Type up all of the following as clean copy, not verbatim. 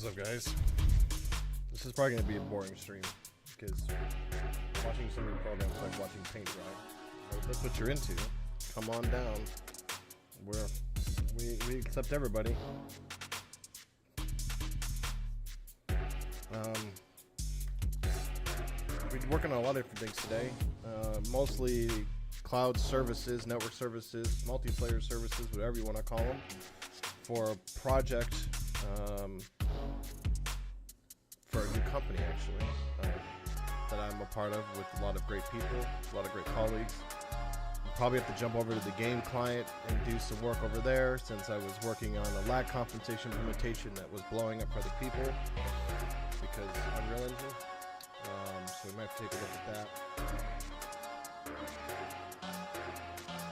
What's up, guys? This is probably going to be a boring stream because watching so many programs like watching paint dry. So if that's what you're into, come on down. We accept everybody. We're working on a lot of different things today. Mostly cloud services, network services, multiplayer services, whatever you want to call them, for a project for a new company actually that I'm a part of with a lot of great people, a lot of great colleagues. I'll probably have to jump over to the game client and do some work over there since I was working on a lag compensation implementation that was blowing up for other people because Unreal Engine. So we might have to take a look at that.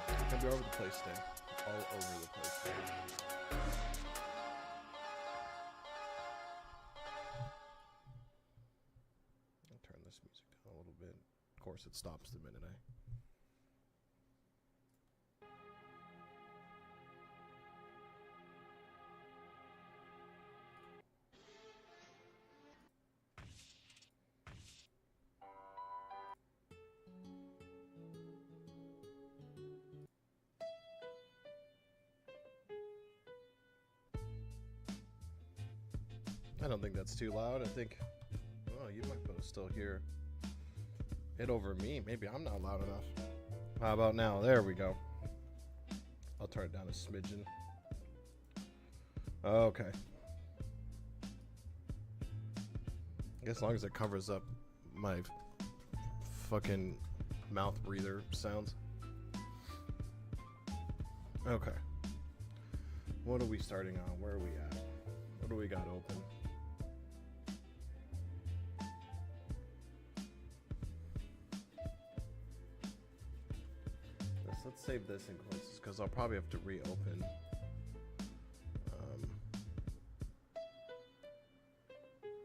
It's gonna be all over the place today. All over the place today. I'll turn this music down a little bit. Of course, it stops the minute I. I don't think that's too loud. I think, oh, you might be able to still hear it over me. Maybe I'm not loud enough. How about now? There we go. I'll turn it down a smidgen. Okay. I guess as long as it covers up my fucking mouth breather sounds. Okay. What are we starting on? Where are we at? What do we got open? Let's save this in closes because I'll probably have to reopen.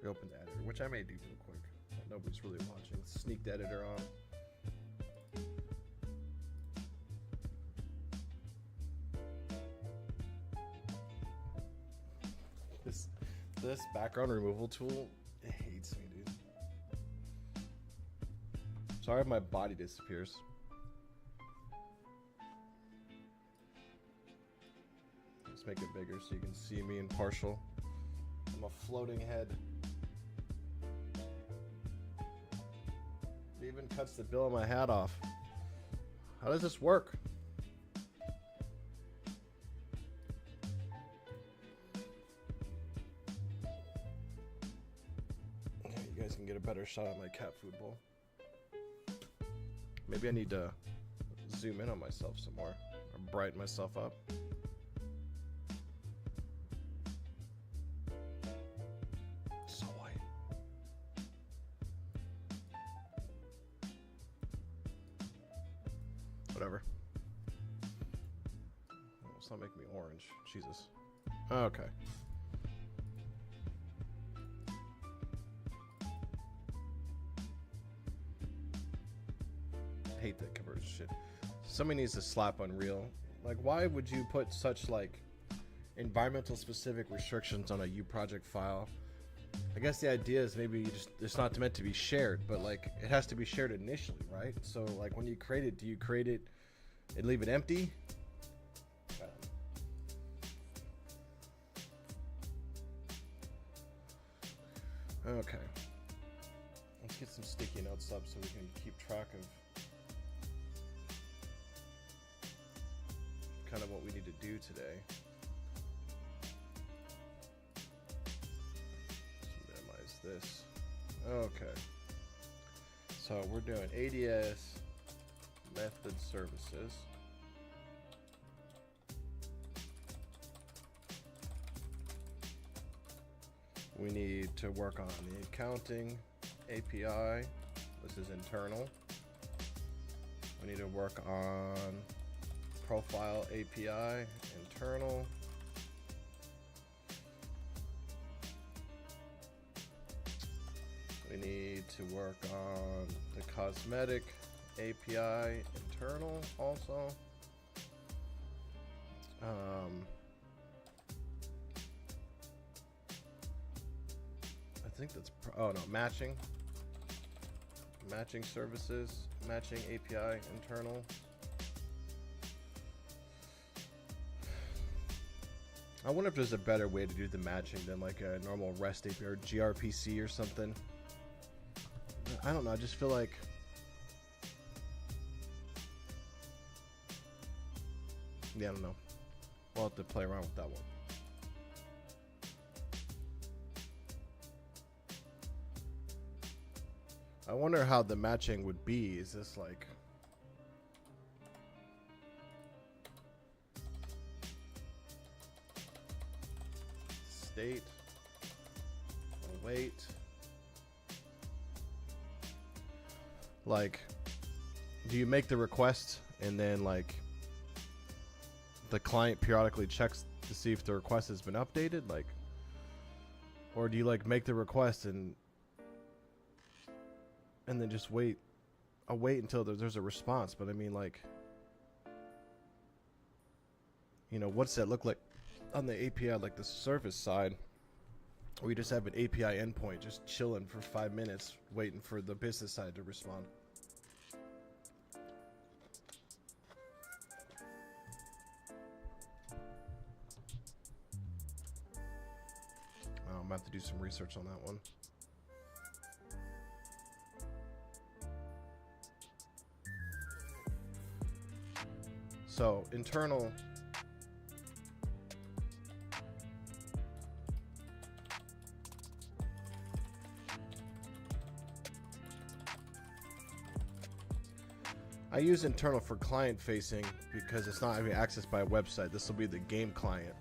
Reopen the editor, which I may do real quick. Nobody's really watching. Sneak the editor on. This background removal tool, it hates me, dude. Sorry if my body disappears. Let's make it bigger so you can see me in partial. I'm a floating head. It even cuts the bill of my hat off. How does this work? Okay, you guys can get a better shot at my cat food bowl. Maybe I need to zoom in on myself some more or brighten myself up. Whatever. Oh, it's not making me orange. Jesus. Okay. I hate that conversion shit. Somebody needs to slap Unreal. Like, why would you put such like environmental specific restrictions on a U project file? I guess the idea is maybe it's not meant to be shared, but like it has to be shared initially, right? So like when you create it, do you create it and leave it empty? Okay. Let's get some sticky notes up so we can keep track of kind of what we need to do today. This. Okay. So we're doing ADS method services. We need to work on the accounting API. This is internal. We need to work on profile API, internal. We need to work on the cosmetic API internal also. think that's, oh no, matching services, matching API, internal. I wonder if there's a better way to do the matching than like a normal REST API or gRPC or something. I don't know, I just feel like yeah, I don't know. We'll have to play around with that one. I wonder how the matching would be. Is this like state, await, like, do you make the request and then like the client periodically checks to see if the request has been updated, like, or do you like make the request and then just wait? I'll wait until there's a response. But I mean, like, you know, what's that look like on the API, like the service side, where you just have an API endpoint just chilling for 5 minutes waiting for the business side to respond? I'm gonna have to do some research on that one. So internal, I use internal for client facing because it's not being accessed by a website. This will be the game client.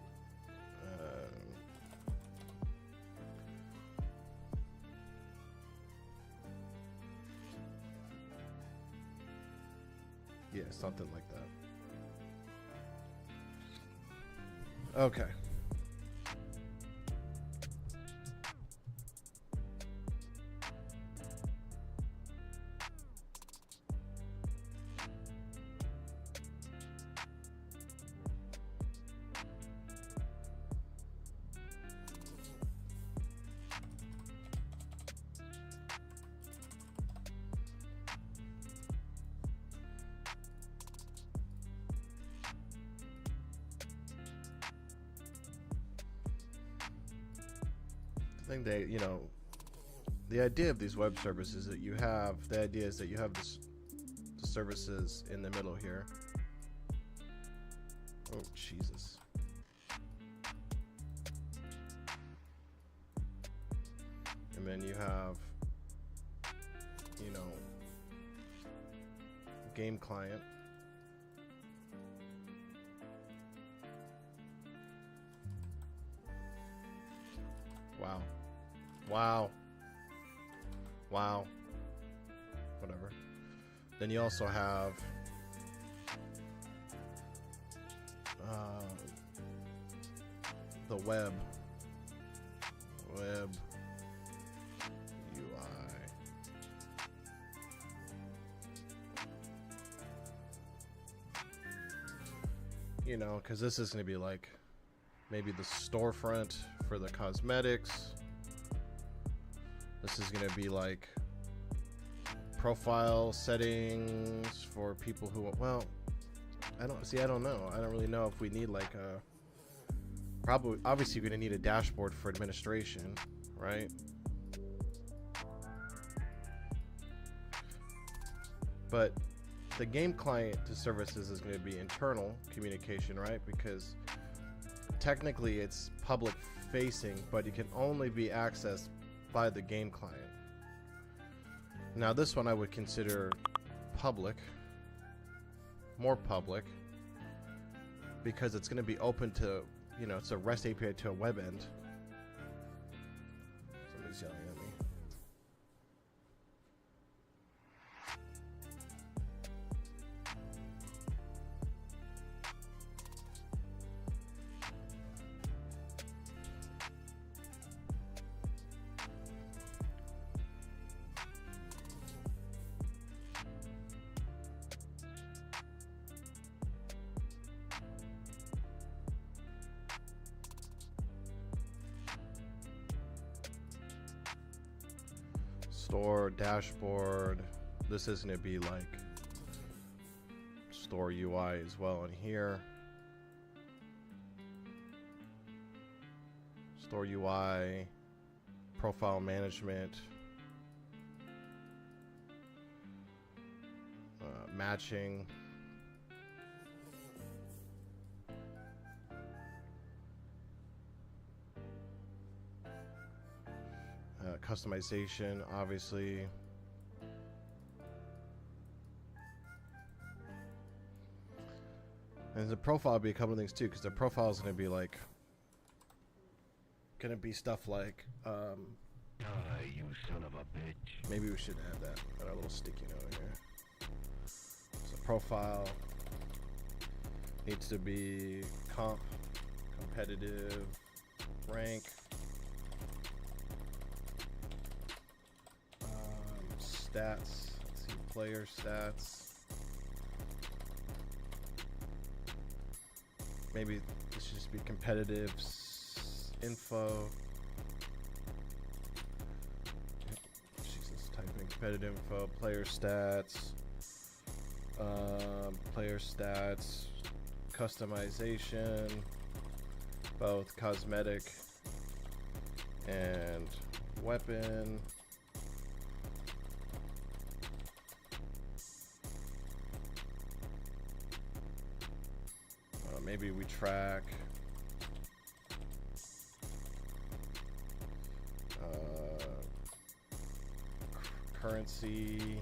Yeah, something like that. Okay. I think they, you know, the idea of these web services that you have, the idea is that you have this, the services in the middle here. Oh, Jesus. And then you have, you know, game client. Wow. Wow. Wow. Whatever. Then you also have the web UI. You know, because this is going to be like maybe the storefront for the cosmetics. This is going to be like profile settings for people who, well, I don't know. I don't really know if we need like a, probably, obviously you're going to need a dashboard for administration, right? But the game client to services is going to be internal communication, right? Because technically it's public facing, but it can only be accessed by the game client. Now this one I would consider public, more public, because it's going to be open to, you know, it's a REST API to a web end. Somebody's yelling at me. Store dashboard. This is going to be like store UI as well in here. Store UI, profile management, matching. Customization, obviously. And the profile will be a couple of things too, because the profile is going to be like, going to be stuff like, you son of a bitch. Maybe we should add that, got our little sticky note here. So profile needs to be comp, competitive, rank, stats, let's see, player stats. Maybe this should just be competitive info. Jesus, type in competitive info, player stats, customization, both cosmetic and weapon. Maybe we track currency.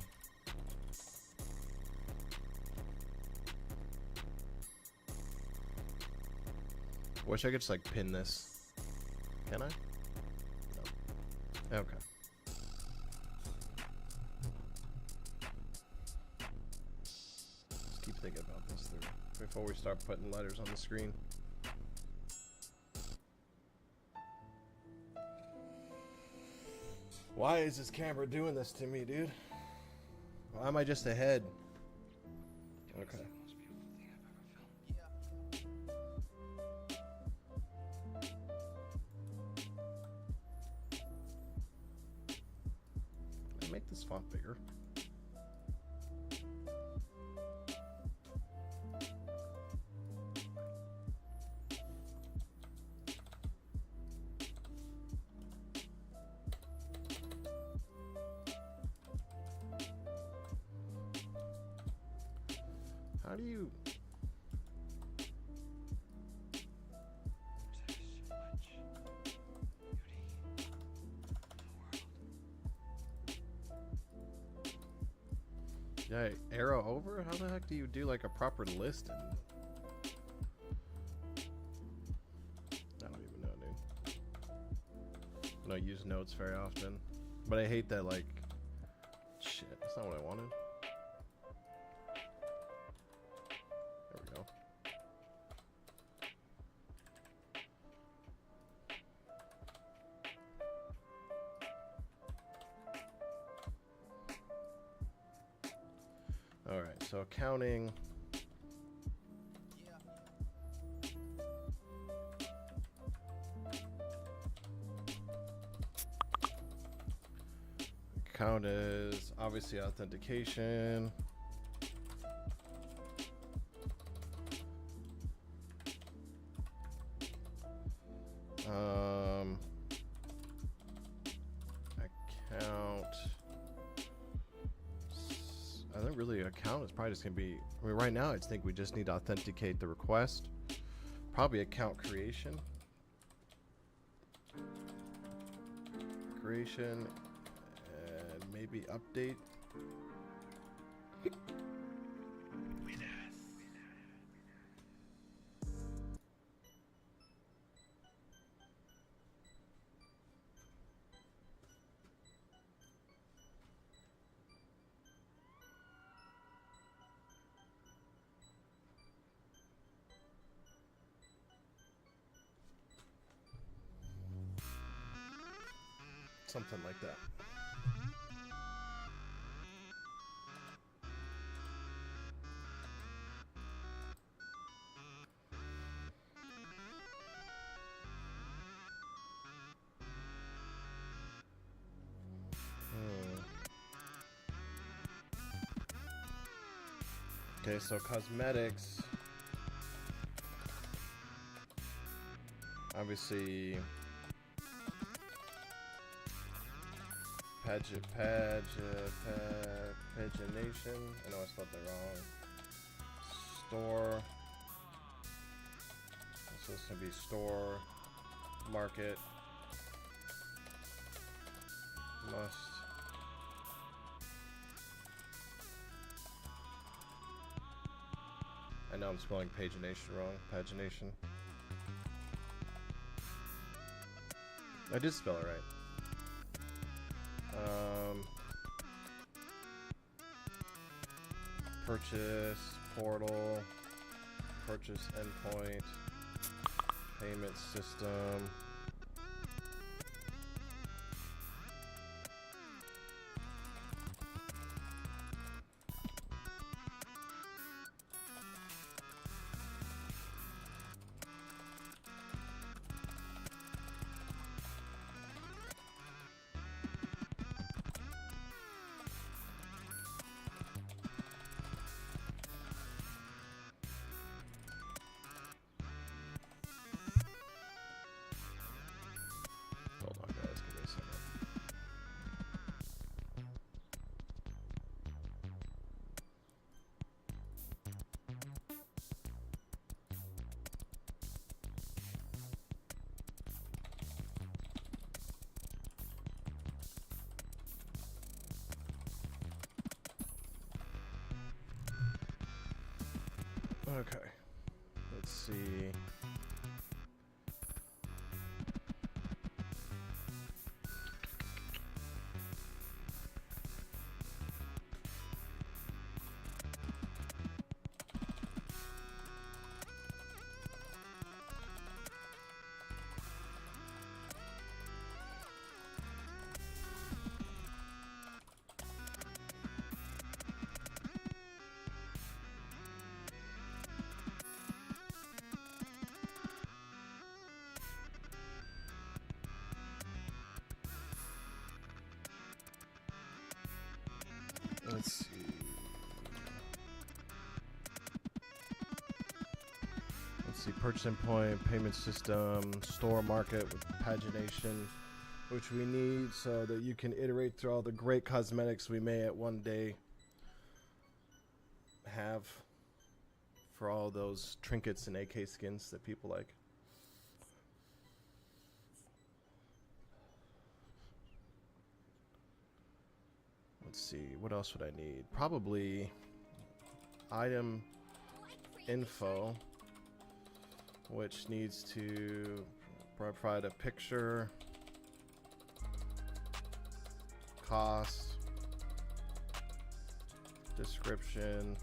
Wish I could just like pin this. Can I? No. Okay. Just keep thinking about this through before we start putting letters on the screen. Why is this camera doing this to me, dude? Why am I just ahead? Okay. Can I make this font bigger? How do you... Yeah, arrow over? How the heck do you do like a proper list? I don't even know, dude. I don't use notes very often. But I hate that, like... Shit, that's not what I wanted. There we go. All right, so accounting. Account is obviously authentication. Account. I think really account is probably just gonna be. I mean, right now I think we just need to authenticate the request. Probably account creation. Creation and maybe update. Something like that. Okay, so cosmetics. Obviously, pagination. I know I spelled that wrong. Store. So it's gonna be store, market, must. I know I'm spelling pagination wrong. Pagination. I did spell it right. Purchase portal, purchase endpoint, payment system. Hold on, guys, give me a second. Okay, let's see. Let's see. Let's see. Purchase endpoint, payment system, store market with pagination, which we need so that you can iterate through all the great cosmetics we may at one day have for all those trinkets and AK skins that people like. Let's see, what else would I need? Probably item info, which needs to provide a picture, cost, description,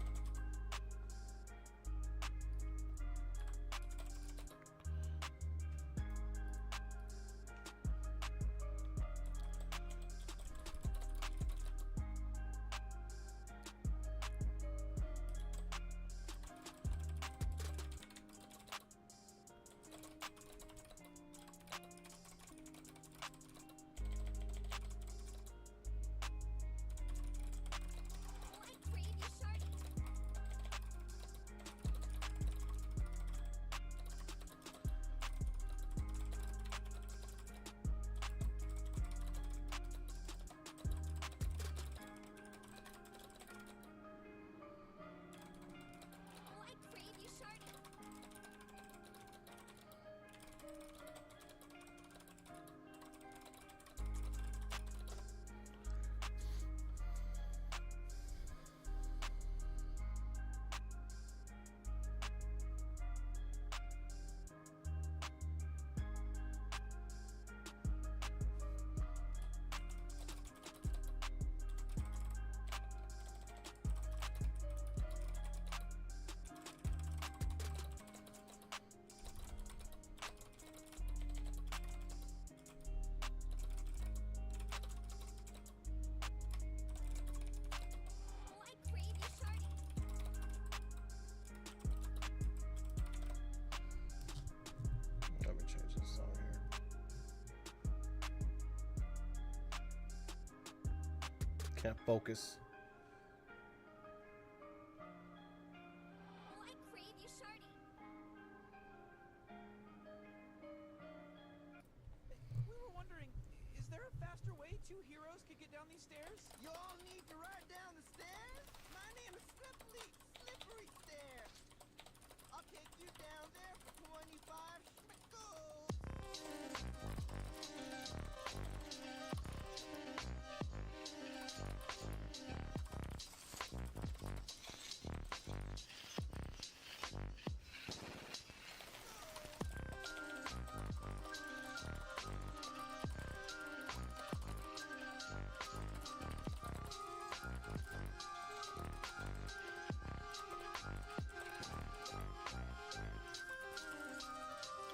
can't focus. faster way two heroes could get down these stairs? You all need to ride down the stairs? My name is Slippery Stairs. I'll take you down there for 25 schmickles.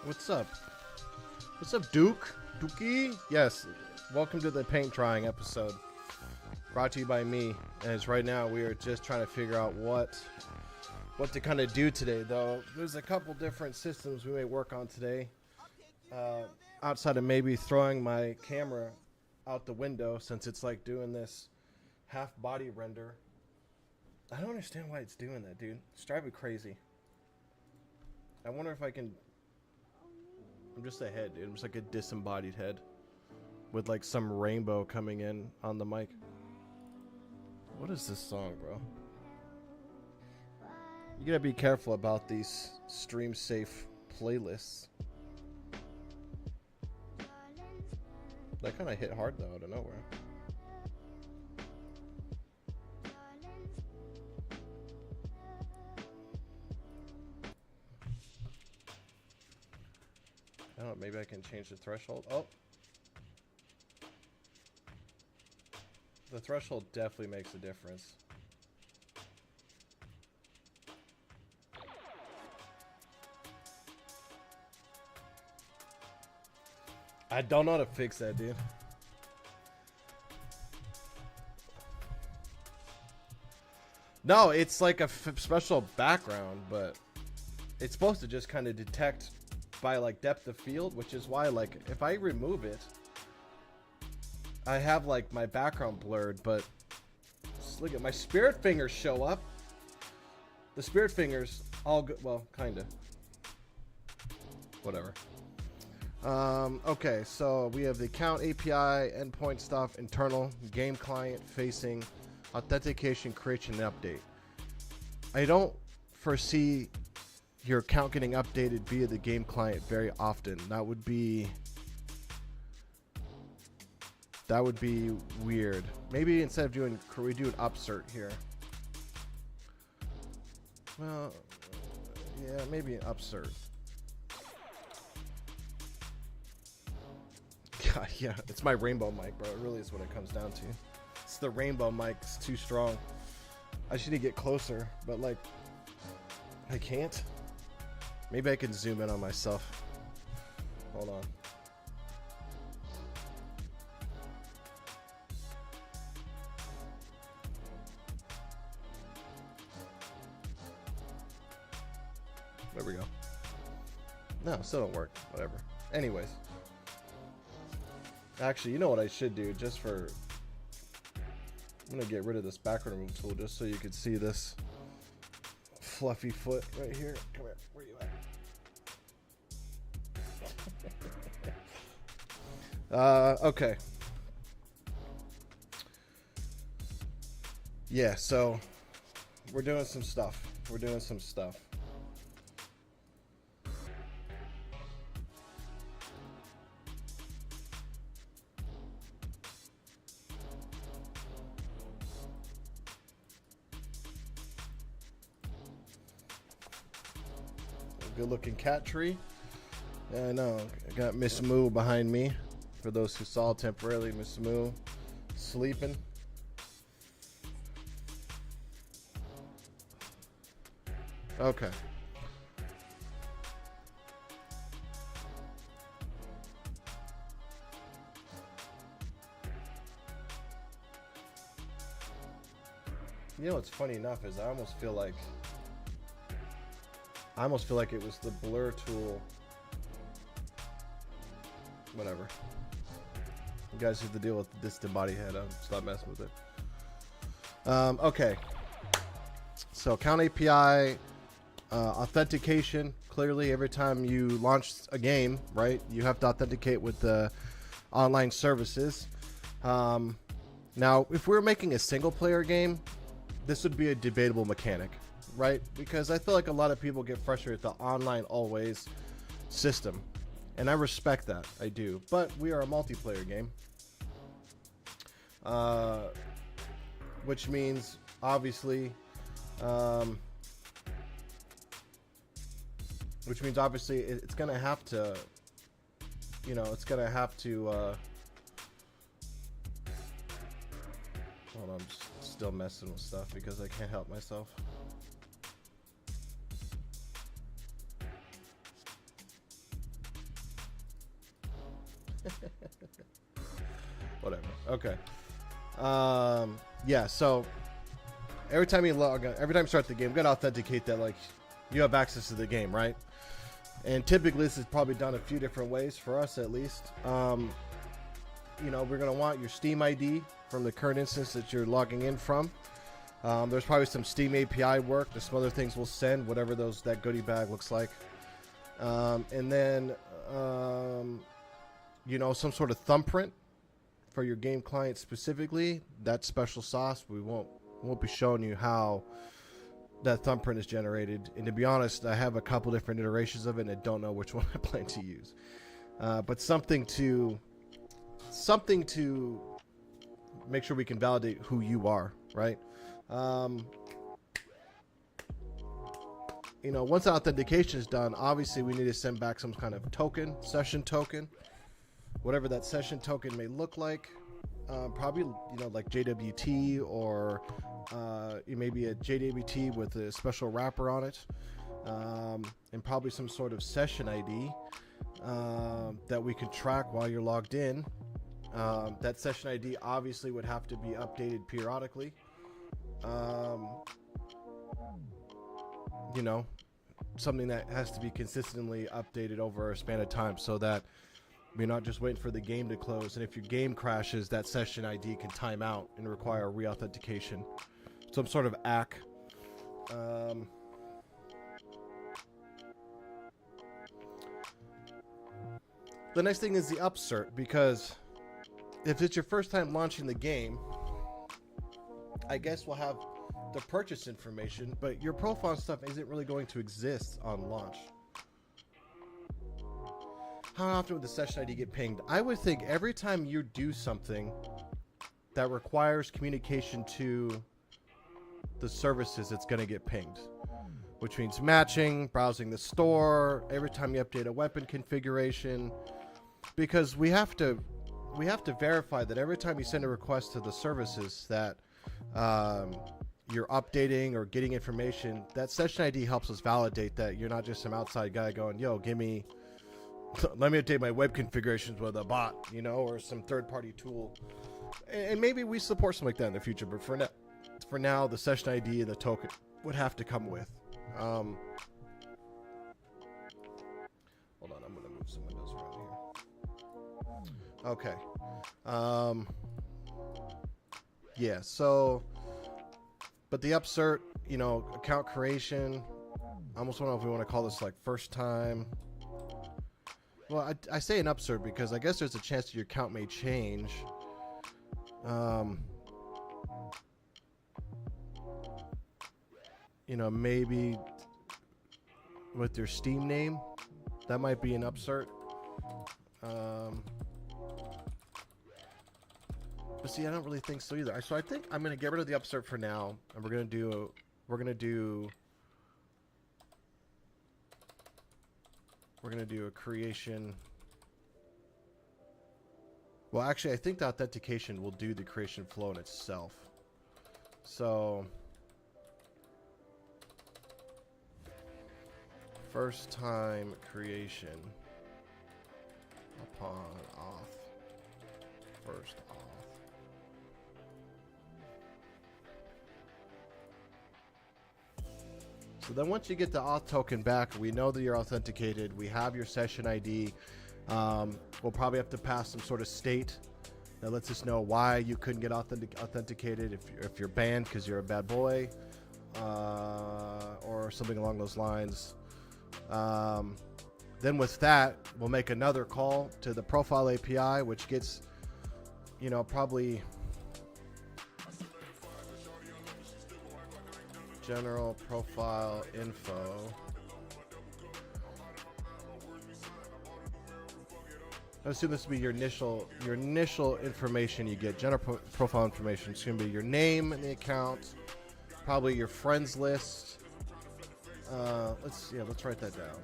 What's up? What's up, Duke? Dookie? Yes. Welcome to the paint drying episode. Brought to you by me. As right now we are just trying to figure out what to kind of do today, though. There's a couple different systems we may work on today. Outside of maybe throwing my camera out the window, since it's like doing this half body render. I don't understand why it's doing that, dude. It's driving me crazy. I wonder if I can... I'm just a head, dude. I'm just like a disembodied head with like some rainbow coming in on the mic. What is this song, bro? You gotta be careful about these stream safe playlists. That kind of hit hard though, out of nowhere. I don't know, maybe I can change the threshold. Oh. The threshold definitely makes a difference. I don't know how to fix that, dude. No, it's like a special background, but it's supposed to just kind of detect by like depth of field, which is why like if I remove it, I have like my background blurred, but just look at my spirit fingers show up. The spirit fingers all good. Well, kind of. Whatever. Okay, so we have the account API, endpoint stuff, internal, game client facing, authentication, creation, and update. I don't foresee your account getting updated via the game client very often. That would be weird. Maybe instead of doing, we do an upsert here. Well, yeah, maybe an upsert. God, yeah, it's my rainbow mic, bro. It really is what it comes down to. It's the rainbow mic. It's too strong. I should get closer, but like, I can't. Maybe I can zoom in on myself. Hold on. There we go. No, still don't work. Whatever. Anyways. Actually, you know what I should do just for... I'm going to get rid of this background remove tool just so you can see this fluffy foot right here. Come here. Where you at? Okay. Yeah, so we're doing some stuff. Good looking cat tree. Yeah, I know. I got Miss Moo behind me. For those who saw temporarily, Miss Moo sleeping. Okay. You know what's funny enough is I almost feel like it was the blur tool. Whatever. You guys have to deal with this disembodied head. Stop messing with it. Okay. So account API, authentication. Clearly, every time you launch a game, right, you have to authenticate with the online services. Now, if we were making a single player game, this would be a debatable mechanic, right? Because I feel like a lot of people get frustrated with the online always system, and I respect that. I do. But we are a multiplayer game, which means obviously it's gonna have to, it's gonna have to hold on, I'm still messing with stuff because I can't help myself. Whatever. Okay. Yeah, so every time you start the game, you gotta authenticate that like you have access to the game, right? And typically this is probably done a few different ways for us, at least. We're gonna want your Steam ID from the current instance that you're logging in from. There's probably some Steam API work. There's some other things we'll send, whatever that goodie bag looks like. And then some sort of thumbprint for your game client specifically. That special sauce, we won't be showing you how that thumbprint is generated. And to be honest, I have a couple different iterations of it and I don't know which one I plan to use. But something to make sure we can validate who you are, right? Once authentication is done, obviously we need to send back some kind of token, session token, whatever that session token may look like. Probably, like JWT or maybe a JWT with a special wrapper on it, and probably some sort of session ID that we can track while you're logged in. That session ID obviously would have to be updated periodically. Something that has to be consistently updated over a span of time so that you're not just waiting for the game to close. And if your game crashes, that session ID can time out and require re-authentication. Some sort of ACK. The next thing is the upsert, because if it's your first time launching the game, I guess we'll have the purchase information, but your profile and stuff isn't really going to exist on launch. How often would the session ID get pinged? I would think every time you do something that requires communication to the services, it's going to get pinged, which means matching, browsing the store, every time you update a weapon configuration, because we have to verify that every time you send a request to the services that you're updating or getting information, that session ID helps us validate that you're not just some outside guy going, yo, let me update my web configurations with a bot, or some third-party tool. And maybe we support something like that in the future, but for now, the session ID and the token would have to come with. Hold on, I'm going to move some windows around here. Okay. Yeah, so, but the upsert, account creation, I almost don't know if we want to call this like first time. Well, I say an upsert because I guess there's a chance that your account may change. Maybe with your Steam name, that might be an upsert. But see, I don't really think so either. So I think I'm gonna get rid of the upsert for now, and we're gonna do a creation. Well, actually, I think the authentication will do the creation flow in itself. So, first time creation upon auth. First auth. So then once you get the auth token back, we know that you're authenticated. We have your session ID. We'll probably have to pass some sort of state that lets us know why you couldn't get authenticated, if you're banned because you're a bad boy, or something along those lines. Then with that, we'll make another call to the profile API, which gets, you know, probably general profile info. I assume this would be your initial information you get. General profile information. It's gonna be your name in the account, probably your friends list. Let's write that down.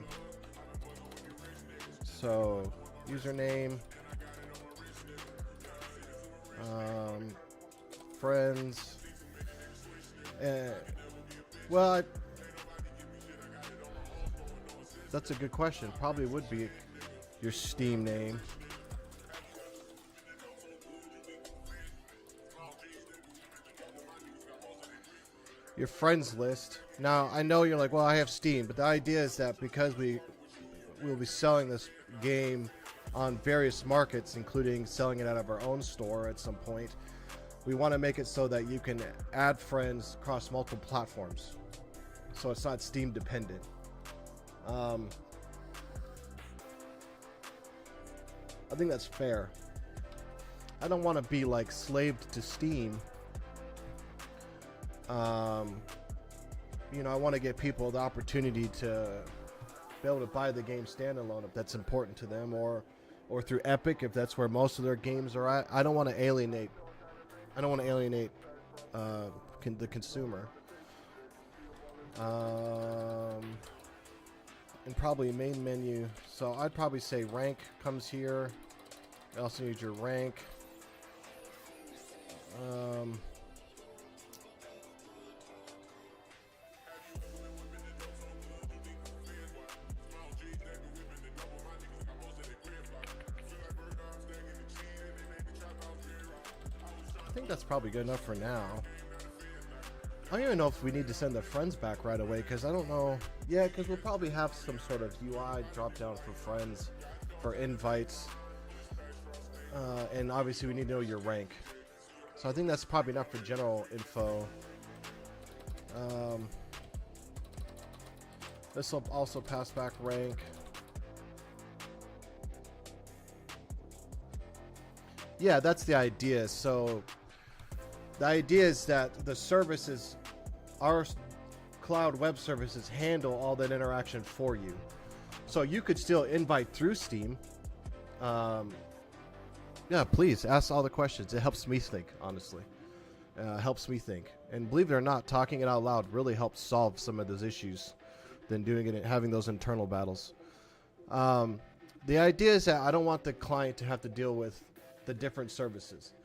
So, username, friends. Well, that's a good question. Probably would be your Steam name. Your friends list. Now, I know you're like, well, I have Steam, but the idea is that because we'll be selling this game on various markets, including selling it out of our own store at some point, we want to make it so that you can add friends across multiple platforms, so it's not Steam dependent. I think that's fair. I don't want to be like slaved to Steam. You know, I want to give people the opportunity to be able to buy the game standalone if that's important to them, or through Epic if that's where most of their games are at. I don't want to alienate. The consumer. And probably main menu. So I'd probably say rank comes here. You also need your rank. I think that's probably good enough for now. I don't even know if we need to send the friends back right away, because I don't know. Yeah, because we'll probably have some sort of UI drop down for friends, for invites. And obviously we need to know your rank. So I think that's probably enough for general info. This will also pass back rank. Yeah, that's the idea. So the idea is that the services, our cloud web services, handle all that interaction for you. So you could still invite through Steam. Yeah, please ask all the questions. It helps me think, honestly. Helps me think. And believe it or not, talking it out loud really helps solve some of those issues than doing it and having those internal battles. The idea is that I don't want the client to have to deal with the different services.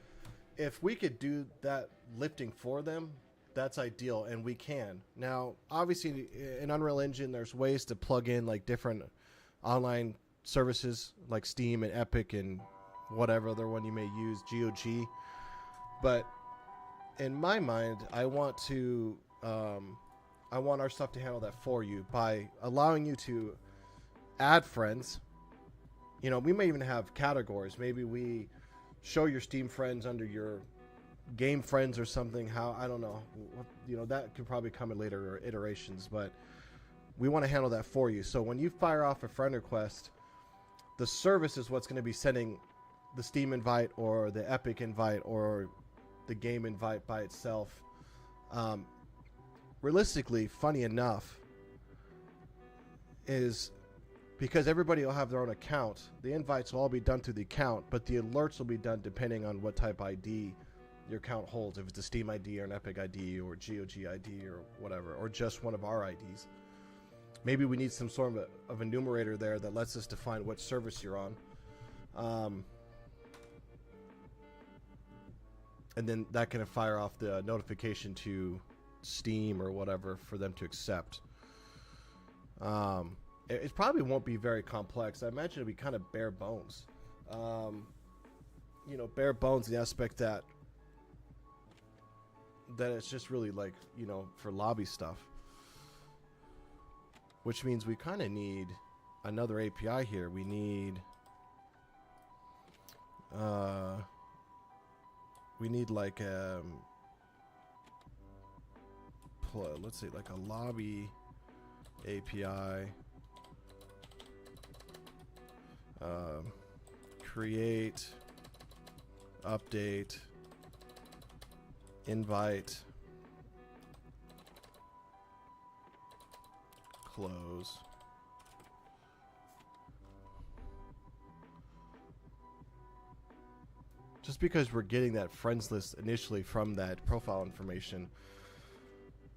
If we could do that lifting for them, that's ideal, and we can. Now, obviously, in Unreal Engine, there's ways to plug in like different online services like Steam and Epic and whatever other one you may use, GOG. But in my mind, I want our stuff to handle that for you by allowing you to add friends. You know, we may even have categories. Maybe we show your Steam friends under your game friends or something. How, I don't know. You know, that could probably come in later iterations, but we want to handle that for you. So when you fire off a friend request, the service is what's going to be sending the Steam invite or the Epic invite or the game invite by itself. Realistically, funny enough, is because everybody will have their own account, the invites will all be done through the account, but the alerts will be done depending on what type ID your account holds. If it's a Steam ID or an Epic ID or GOG ID or whatever, or just one of our IDs. Maybe we need some sort of a numerator there that lets us define what service you're on. And then that can fire off the notification to Steam or whatever for them to accept. It probably won't be very complex. I imagine it'll be kind of bare bones. You know, bare bones in the aspect that it's just really like, you know, for lobby stuff. Which means we kind of need another API here. We need like let's say like a lobby API. Create update, invite, close. Just because we're getting that friends list initially from that profile information,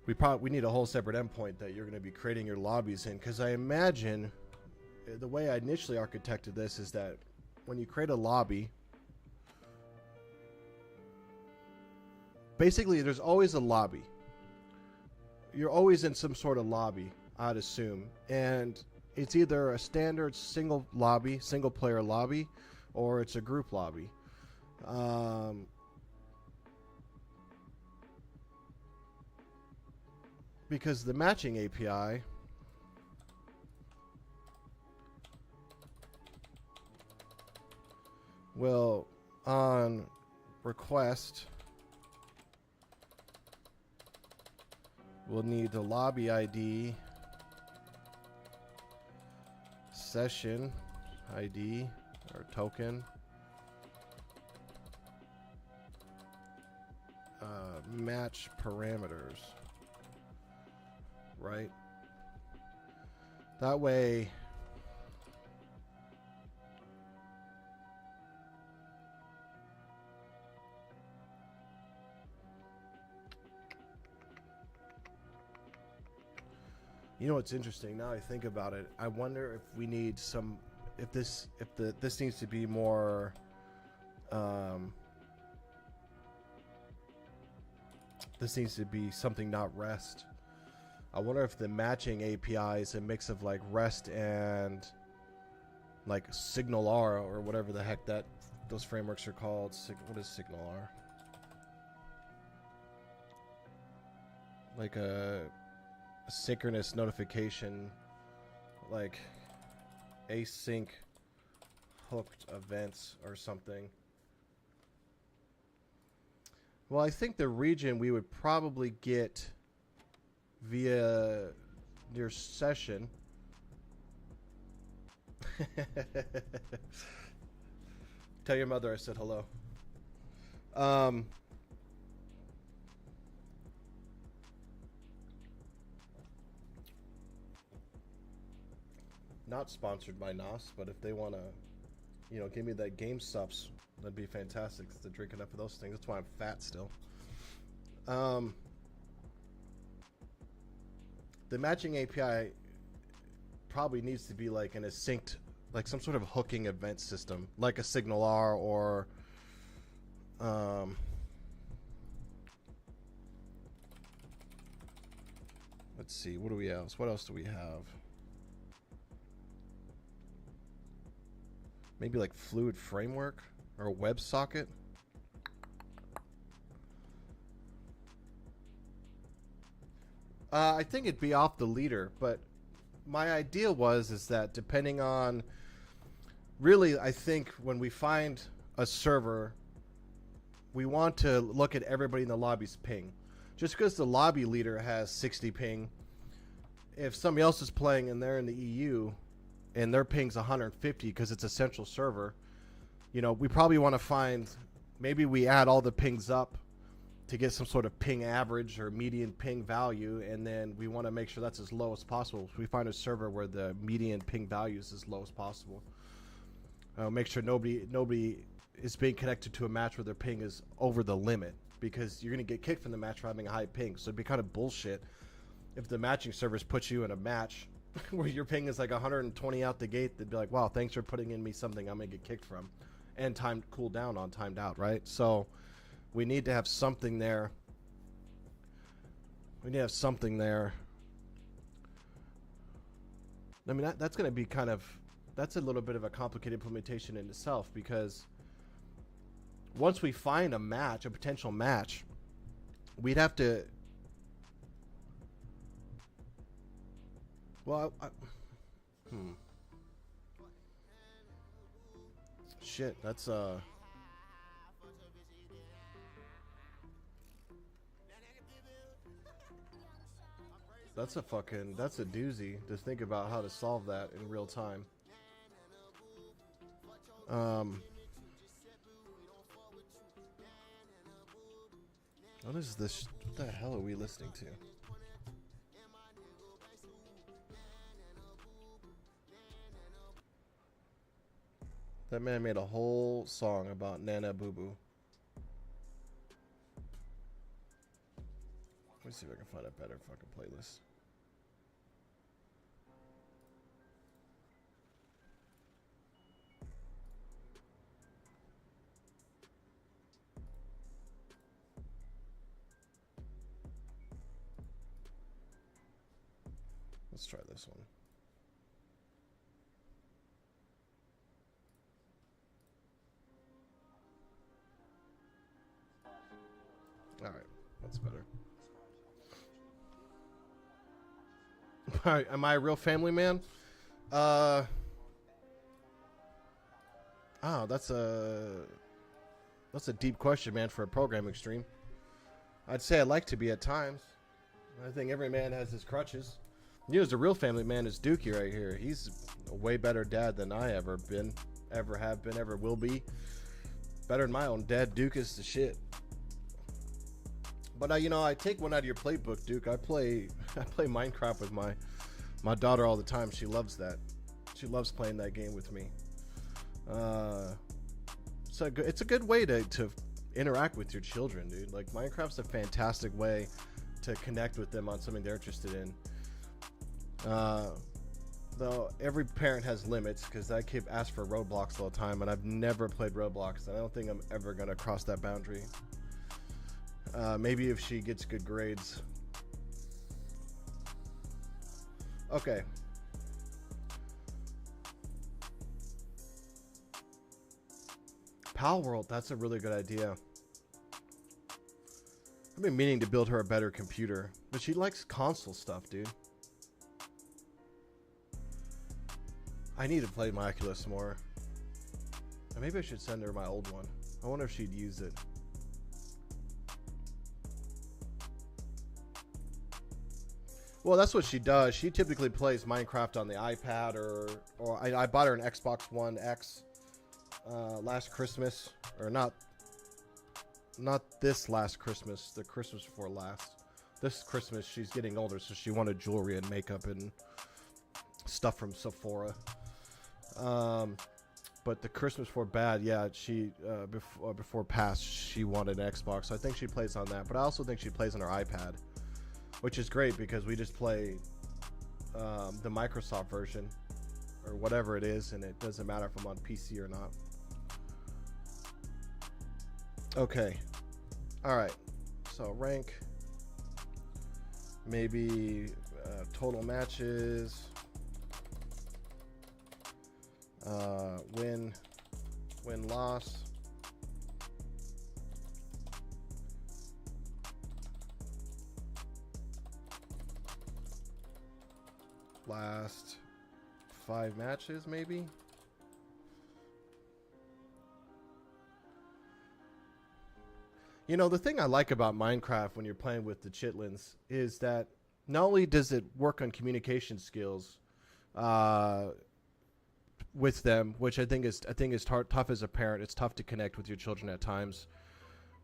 we need a whole separate endpoint that you're going to be creating your lobbies in. Because I imagine the way I initially architected this is that when you create a lobby, basically there's always a lobby. You're always in some sort of lobby, I'd assume, and it's either a standard single player lobby, or it's a group lobby. Because the matching API will, on request, we'll need the lobby ID, session ID or token, match parameters, right? That way you know what's interesting now I think about it, I wonder if we need some, this needs to be more this needs to be something not REST. I wonder if the matching API is a mix of like REST and like Signal R or whatever the heck those frameworks are called. What is Signal R? Like a synchronous notification, like async hooked events or something. Well, I think the region we would probably get via your session. Tell your mother I said hello. Not sponsored by NOS, but if they want to, give me that game subs, that'd be fantastic. To drink enough of those things. That's why I'm fat still. The matching API probably needs to be like an asynced, like some sort of hooking event system, like a Signal R or let's see, what do we have? What else do we have? Maybe like Fluid Framework or a WebSocket. I think it'd be off the leader, but my idea is that depending on, really, I think when we find a server, we want to look at everybody in the lobby's ping. Just because the lobby leader has 60 ping, if somebody else is playing and they're in the EU and their ping's 150 because it's a central server, we probably want to find, maybe we add all the pings up to get some sort of ping average or median ping value, and then we want to make sure that's as low as possible. So we find a server where the median ping value is as low as possible. Make sure nobody is being connected to a match where their ping is over the limit, because you're going to get kicked from the match for having a high ping. So it'd be kind of bullshit if the matching servers put you in a match where your ping is like 120 out the gate. They'd be like, wow, thanks for putting in me something I'm going to get kicked from. And timed cool down on timed out, right? So we need to have something there. We need to have something there. I mean, that's going to be that's a little bit of a complicated implementation in itself, because once we find a potential match, we'd have to, well, shit, that's that's a doozy to think about how to solve that in real time. What is this? What the hell are we listening to? That man made a whole song about Nana Boo Boo. Let me see if I can find a better fucking playlist. Let's try this one. All right, that's better. All right, am I a real family man? That's a deep question, man, for a programming stream. I'd say I like to be at times. I think every man has his crutches. You know, the real family man is Dookie right here. He's a way better dad than I ever been, ever have been, ever will be. Better than my own dad. Duke is the shit. But you know, I take one out of your playbook, Duke. I play Minecraft with my daughter all the time. She loves that. She loves playing that game with me. It's a good way to interact with your children, dude. Like, Minecraft's a fantastic way to connect with them on something they're interested in. Though every parent has limits, because that kid asks for Roblox all the time, and I've never played Roblox, and I don't think I'm ever gonna cross that boundary. Maybe if she gets good grades. Okay. Pal World, that's a really good idea. I've been meaning to build her a better computer, but she likes console stuff, dude. I need to play my Oculus more. And maybe I should send her my old one. I wonder if she'd use it. Well, that's what she does. She typically plays Minecraft on the iPad, or I bought her an Xbox One X last Christmas, or not this last Christmas, the Christmas before last. This Christmas, she's getting older, so she wanted jewelry and makeup and stuff from Sephora. But the Christmas before bad, yeah, she before past, she wanted an Xbox. So I think she plays on that, but I also think she plays on her iPad, which is great because we just play the Microsoft version or whatever it is, and it doesn't matter if I'm on PC or not. Okay, all right. So rank, maybe total matches. Win loss. Last 5 matches, maybe. You know, the thing I like about Minecraft when you're playing with the chitlins is that not only does it work on communication skills, with them, which I think is tough as a parent. It's tough to connect with your children at times,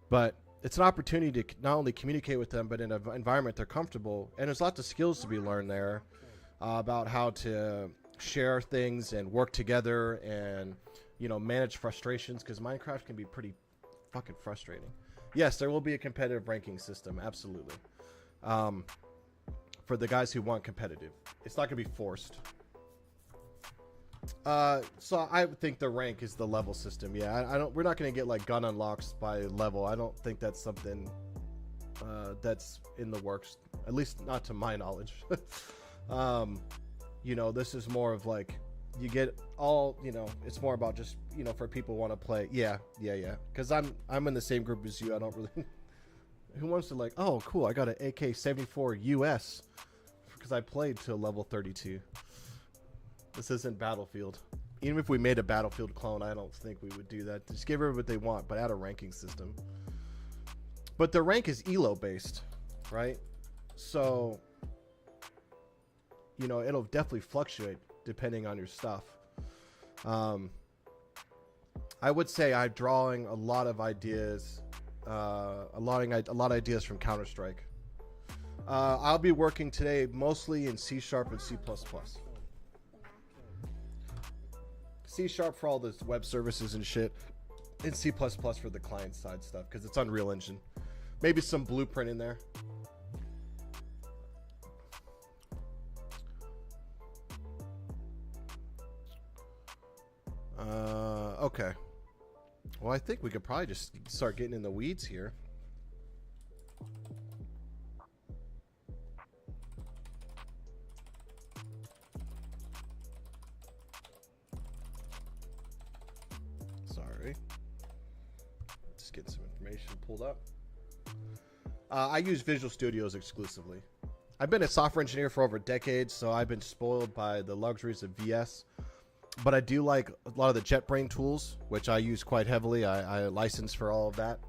but it's an opportunity to not only communicate with them, but in an environment they're comfortable. And there's lots of skills to be learned there about how to share things and work together, and manage frustrations, because Minecraft can be pretty fucking frustrating. Yes, there will be a competitive ranking system, absolutely, for the guys who want competitive. It's not gonna be forced. So I think the rank is the level system. Yeah, we're not going to get like gun unlocks by level. I don't think that's something that's in the works, at least not to my knowledge. This is more of like, you get all, it's more about just, for people who want to play. Yeah. Because I'm in the same group as you. I don't really, who wants to like, oh cool, I got an AK-74 US because I played to level 32. This isn't Battlefield. Even if we made a Battlefield clone, I don't think we would do that. Just give everybody what they want, but add a ranking system. But the rank is ELO based, right? So, it'll definitely fluctuate depending on your stuff. I would say I'm drawing a lot of ideas a lot of ideas from Counter-Strike. I'll be working today mostly in C# and C++. C# for all the web services and shit, and C++ for the client side stuff because it's Unreal Engine. Maybe some Blueprint in there. Okay. Well, I think we could probably just start getting in the weeds here. Sorry. Just getting some information pulled up. I use Visual Studios exclusively. I've been a software engineer for over a decade, so I've been spoiled by the luxuries of VS. But I do like a lot of the JetBrains tools, which I use quite heavily. I license for all of that.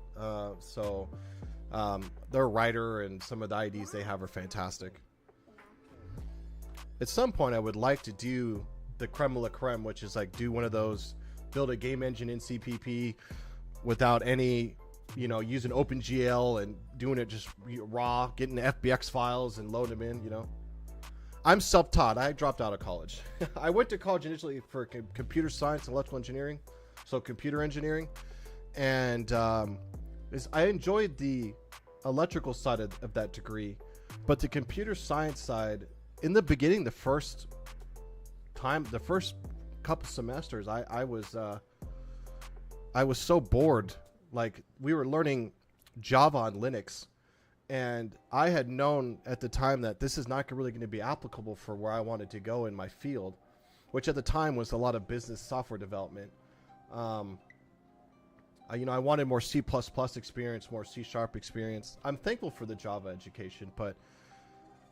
Their writer and some of the IDs they have are fantastic. At some point, I would like to do the creme de la creme, which is like do one of those, build a game engine in CPP without any, using OpenGL and doing it just raw, getting the FBX files and load them in, I'm self-taught. I dropped out of college. I went to college initially for computer science and electrical engineering, so computer engineering. And I enjoyed the electrical side of that degree, but the computer science side, in the beginning, the first couple semesters, I was so bored. Like, we were learning Java on Linux. And I had known at the time that this is not really going to be applicable for where I wanted to go in my field, which at the time was a lot of business software development. I wanted more C++ experience, more C# experience. I'm thankful for the Java education, but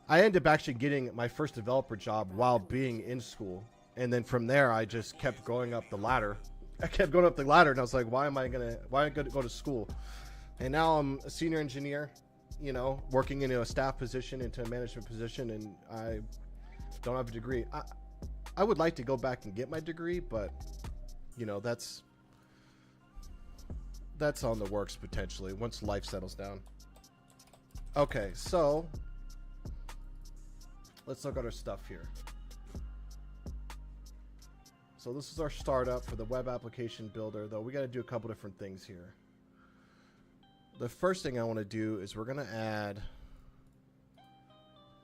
I ended up actually getting my first developer job while being in school. And then from there, I just kept going up the ladder. I kept going up the ladder, and I was like, why am I going to go to school? And now I'm a senior engineer, working into a staff position, into a management position, and I don't have a degree. I would like to go back and get my degree, but that's on the works potentially once life settles down. Okay, so let's look at our stuff here. So this is our startup for the web application builder, though we got to do a couple different things here. The first thing I want to do is we're going to add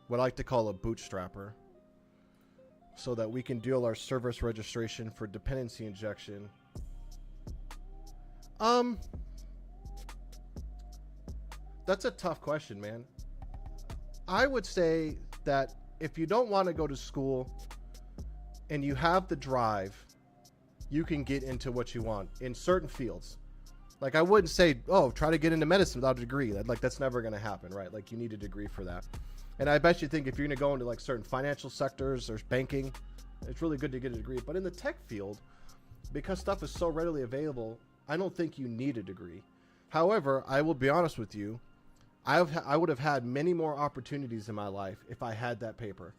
what I like to call a bootstrapper so that we can do our service registration for dependency injection. That's a tough question, man. I would say that if you don't want to go to school and you have the drive, you can get into what you want in certain fields. Like, I wouldn't say, try to get into medicine without a degree. That's never going to happen, right? Like, you need a degree for that. And I bet you think if you're going to go into, like, certain financial sectors or banking, it's really good to get a degree. But in the tech field, because stuff is so readily available, I don't think you need a degree. However, I will be honest with you, I would have had many more opportunities in my life if I had that paper.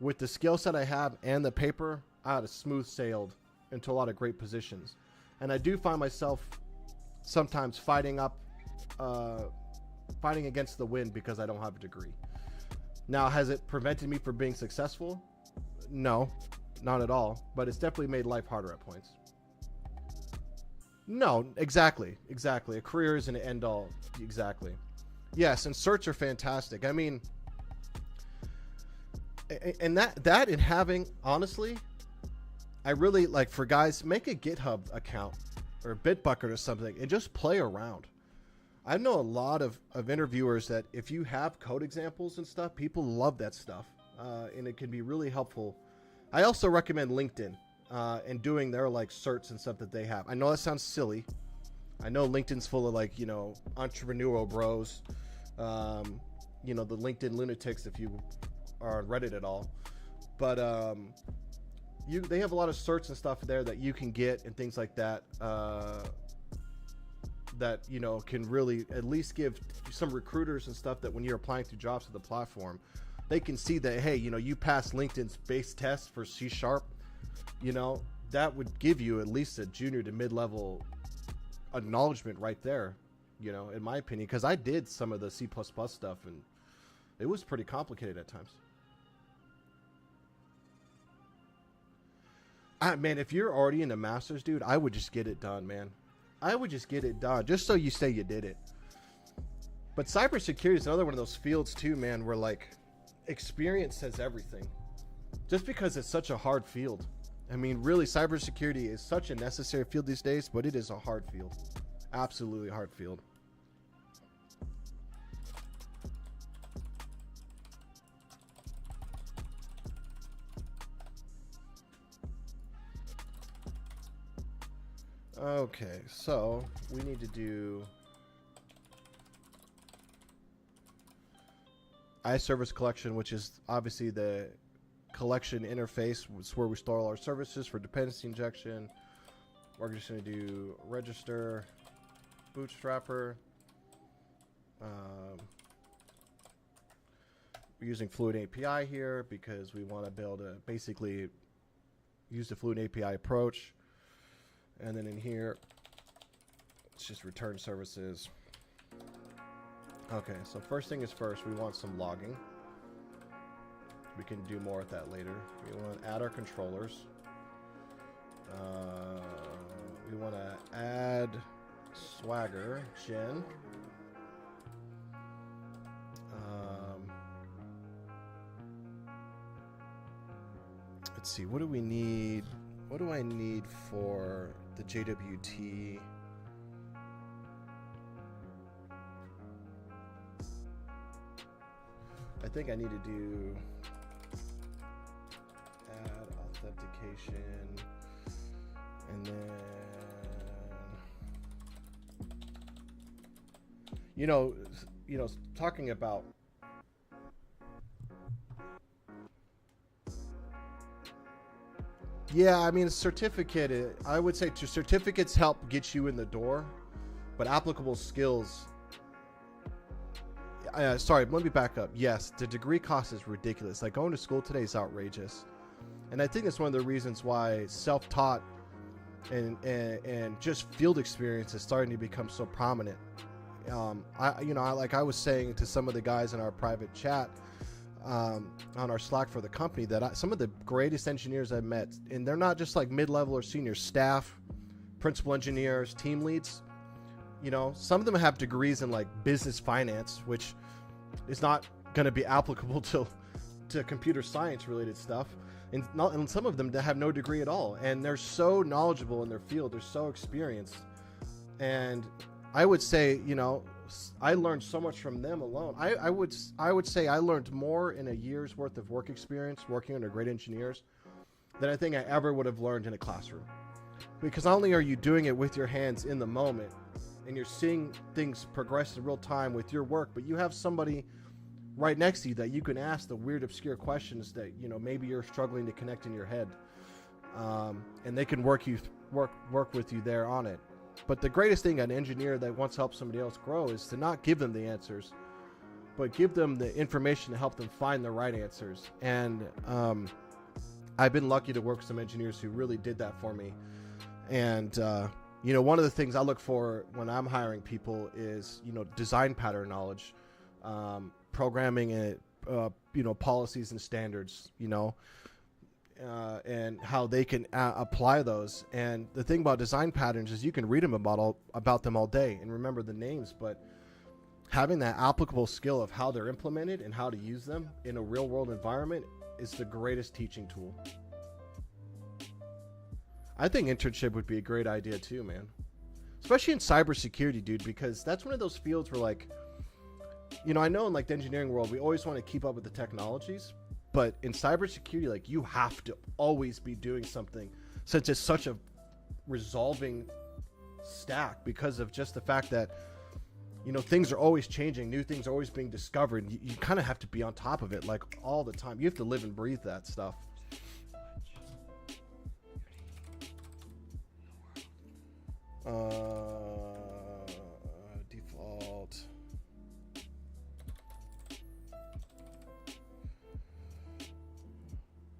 With the skill set I have and the paper, I would have smooth sailed into a lot of great positions. And I do find myself sometimes fighting against the wind because I don't have a degree. Now, has it prevented me from being successful? No, not at all. But it's definitely made life harder at points. No, exactly. A career isn't an end all. Exactly. Yes, and certs are fantastic. I mean, and that and having, honestly, I really like, for guys, make a GitHub account or Bitbucket or something and just play around. I know a lot of interviewers that if you have code examples and stuff, people love that stuff, and it can be really helpful. I also recommend LinkedIn and doing their like certs and stuff that they have. I know that sounds silly. I know LinkedIn's full of entrepreneurial bros, the LinkedIn lunatics if you are on Reddit at all, but they have a lot of certs and stuff there that you can get and things like that, that can really at least give some recruiters and stuff that when you're applying to jobs to the platform, they can see that, hey, you passed LinkedIn's base test for C#, that would give you at least a junior to mid-level acknowledgement right there. you know, in my opinion, because I did some of the C++ stuff, and it was pretty complicated at times. Man, if you're already in the masters, dude, I would just get it done, man. I would just get it done, just so you say you did it. But cybersecurity is another one of those fields too, man, where like experience says everything. Just because it's such a hard field. I mean, really, cybersecurity is such a necessary field these days, but it is a hard field. Absolutely hard field. Okay, so we need to do iService collection, which is obviously the collection interface. It's where we store all our services for dependency injection. We're just going to do register, bootstrapper. We're using Fluent API here because we want to be able to basically use the Fluent API approach. And then in here, it's just return services. Okay, so first thing is first, we want some logging. We can do more with that later. We want to add our controllers. We want to add Swagger, Gen. Let's see, what do we need? What do I need for the JWT? I think I need to do add authentication, and then, you know, talking about yeah, I mean, certificate, I would say certificates help get you in the door, but applicable skills, sorry, let me back up. Yes, the degree cost is ridiculous. Like, going to school today is outrageous. And I think that's one of the reasons why self-taught and just field experience is starting to become so prominent. Like I was saying to some of the guys in our private chat, on our Slack for the company, that some of the greatest engineers I've met, and they're not just like mid-level or senior staff, principal engineers, team leads. You know, some of them have degrees in like business finance, which is not going to be applicable to computer science related stuff. And some of them have no degree at all, and they're so knowledgeable in their field. They're so experienced, and I would say, you know, I learned so much from them alone. I would say I learned more in a year's worth of work experience working under great engineers than I think I ever would have learned in a classroom. Because not only are you doing it with your hands in the moment, and you're seeing things progress in real time with your work, but you have somebody right next to you that you can ask the weird, obscure questions that, you know, maybe you're struggling to connect in your head, and they can work with you there on it. But the greatest thing an engineer that wants to help somebody else grow is to not give them the answers, but give them the information to help them find the right answers. And I've been lucky to work with some engineers who really did that for me. And you know, one of the things I look for when I'm hiring people is, you know, design pattern knowledge, programming, and you know, policies and standards, you know, and how they can apply those. And the thing about design patterns is you can read them about them all day and remember the names, but having that applicable skill of how they're implemented and how to use them in a real world environment is the greatest teaching tool. I think internship would be a great idea too, man. Especially in cybersecurity, dude, because that's one of those fields where, like, you know, I know in like the engineering world, we always want to keep up with the technologies, but in cybersecurity, like, you have to always be doing something, since it's such a resolving stack, because of just the fact that, you know, things are always changing, new things are always being discovered. You kind of have to be on top of it, like, all the time. You have to live and breathe that stuff. Default.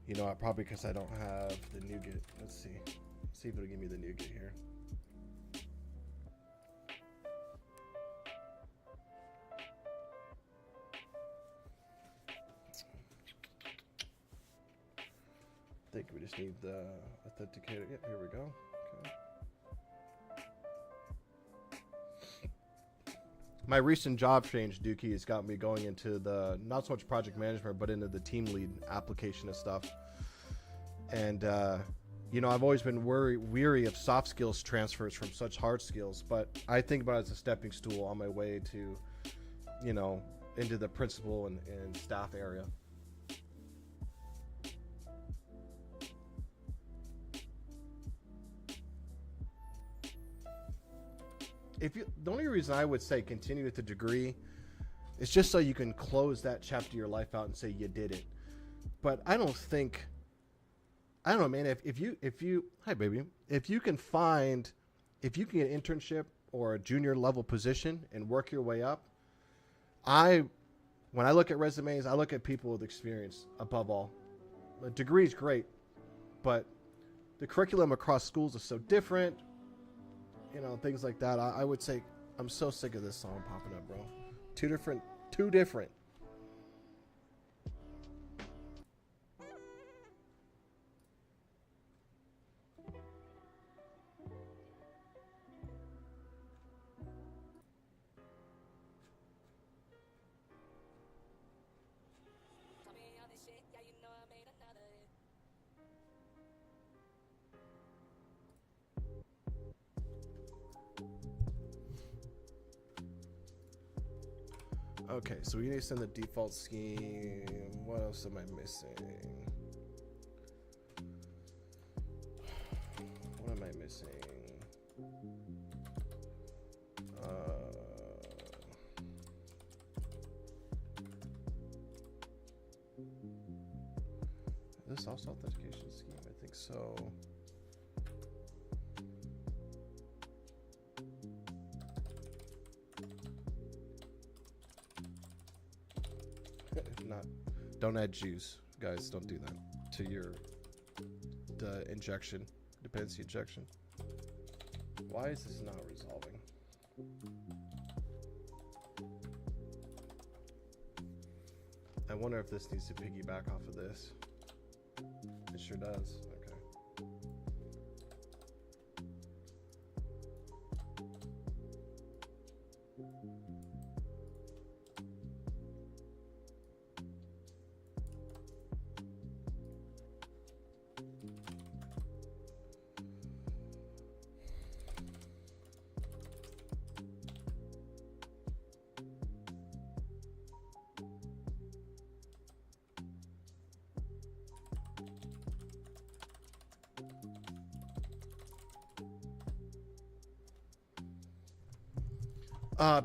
You know, probably because I don't have the NuGet. Let's see. See if it'll give me the NuGet here. I think we just need the authenticator. Yep, here we go. Okay. My recent job change, Dookie, has got me going into the, not so much project management, but into the team lead application of stuff. And, you know, I've always been weary of soft skills transfers from such hard skills, but I think about it as a stepping stool on my way to, you know, into the principal and staff area. The only reason I would say continue with the degree is just so you can close that chapter of your life out and say you did it. But I don't know, man. If you, hi baby, if you can get an internship or a junior level position and work your way up, when I look at resumes, I look at people with experience above all. A degree is great, but the curriculum across schools is so different. You know, things like that. I would say I'm so sick of this song popping up, bro. Too different. Okay, so we need to send the default scheme. What else am I missing? What am I missing? Is this also authentication scheme? I think so. If not, don't add juice, guys. Don't do that to your injection, dependency injection. Why is this not resolving? I wonder if this needs to piggyback off of this. It sure does. Okay.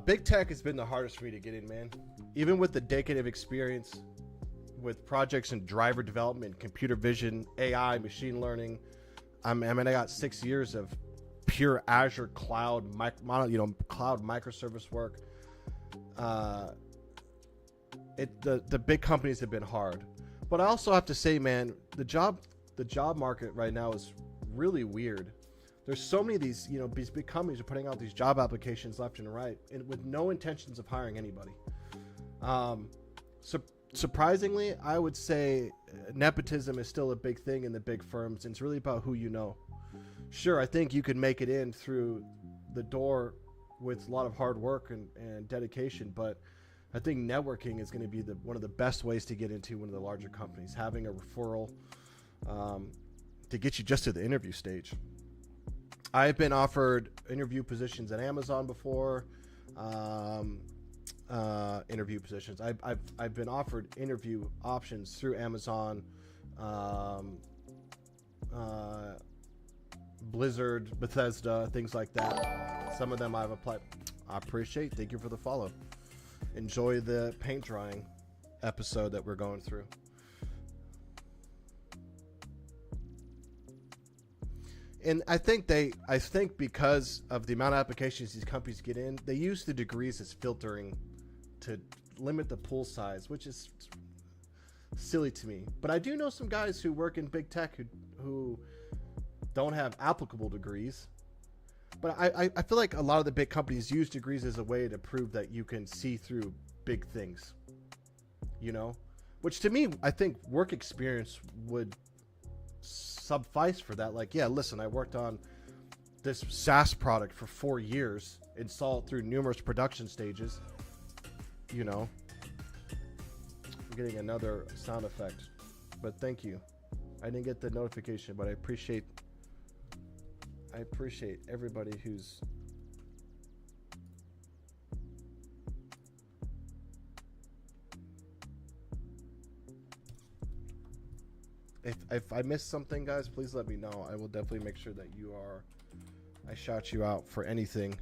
Big tech has been the hardest for me to get in, man. Even with the decade of experience with projects in driver development, computer vision, AI, machine learning. I got 6 years of pure Azure cloud, cloud microservice work. The big companies have been hard, but I also have to say, man, the job market right now is really weird. There's so many of these big companies are putting out these job applications left and right, and with no intentions of hiring anybody. Surprisingly, I would say nepotism is still a big thing in the big firms, and it's really about who you know. Sure, I think you can make it in through the door with a lot of hard work and dedication, but I think networking is going to be one of the best ways to get into one of the larger companies, having a referral to get you just to the interview stage. I've been offered interview positions at Amazon before. Interview positions. I've been offered interview options through Amazon, Blizzard, Bethesda, things like that. Some of them I've applied. I appreciate. Thank you for the follow. Enjoy the paint drying episode that we're going through. And I think because of the amount of applications these companies get in, they use the degrees as filtering to limit the pool size, which is silly to me. But I do know some guys who work in big tech who don't have applicable degrees. But I feel like a lot of the big companies use degrees as a way to prove that you can see through big things, which to me, I think work experience would suffice for that. Like, yeah, listen, I worked on this SaaS product for 4 years and saw it through numerous production stages. You know, I'm getting another sound effect, but thank you. I didn't get the notification, but I appreciate everybody who's if I missed something, guys, please let me know. I will definitely make sure that I shout you out for anything.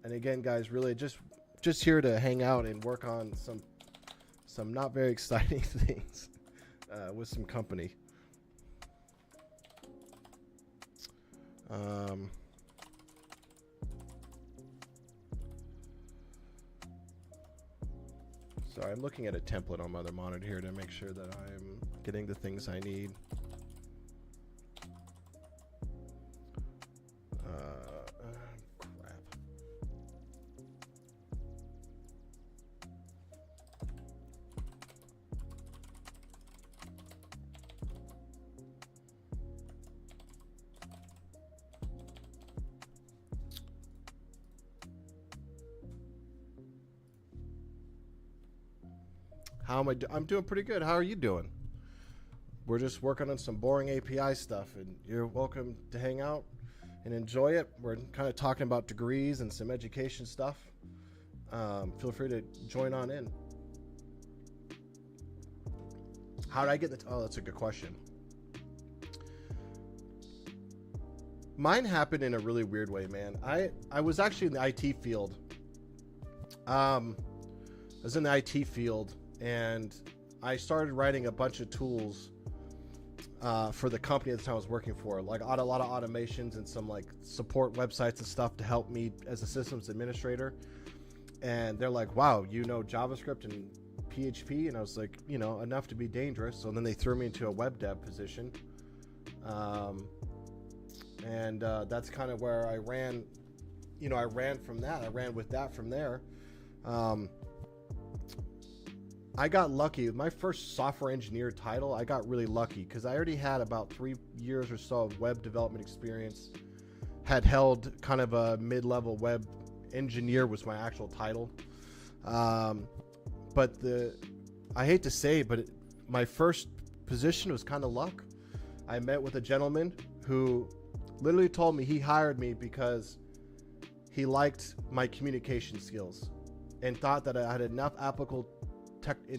And again, guys, really just here to hang out and work on some not very exciting things with some company. Sorry, I'm looking at a template on my other monitor here to make sure that I'm getting the things I need. Crap. How am I I'm doing pretty good. How are you doing? We're just working on some boring API stuff, and you're welcome to hang out and enjoy it. We're kind of talking about degrees and some education stuff. Feel free to join on in. How did I get the... Oh, that's a good question. Mine happened in a really weird way, man. I was actually in the IT field. I was in the IT field, and I started writing a bunch of tools for the company at the time I was working for, like a lot of automations and some like support websites and stuff to help me as a systems administrator. And they're like, wow, you know JavaScript and PHP? And I was like, you know, enough to be dangerous. So then they threw me into a web dev position. That's kind of where I ran, you know, I ran from that. I ran with that from there. I got lucky. My first software engineer title, I got really lucky because I already had about 3 years or so of web development experience. Had held kind of a mid-level web engineer was my actual title. But I hate to say, but my first position was kind of luck. I met with a gentleman who literally told me he hired me because he liked my communication skills and thought that I had enough applicable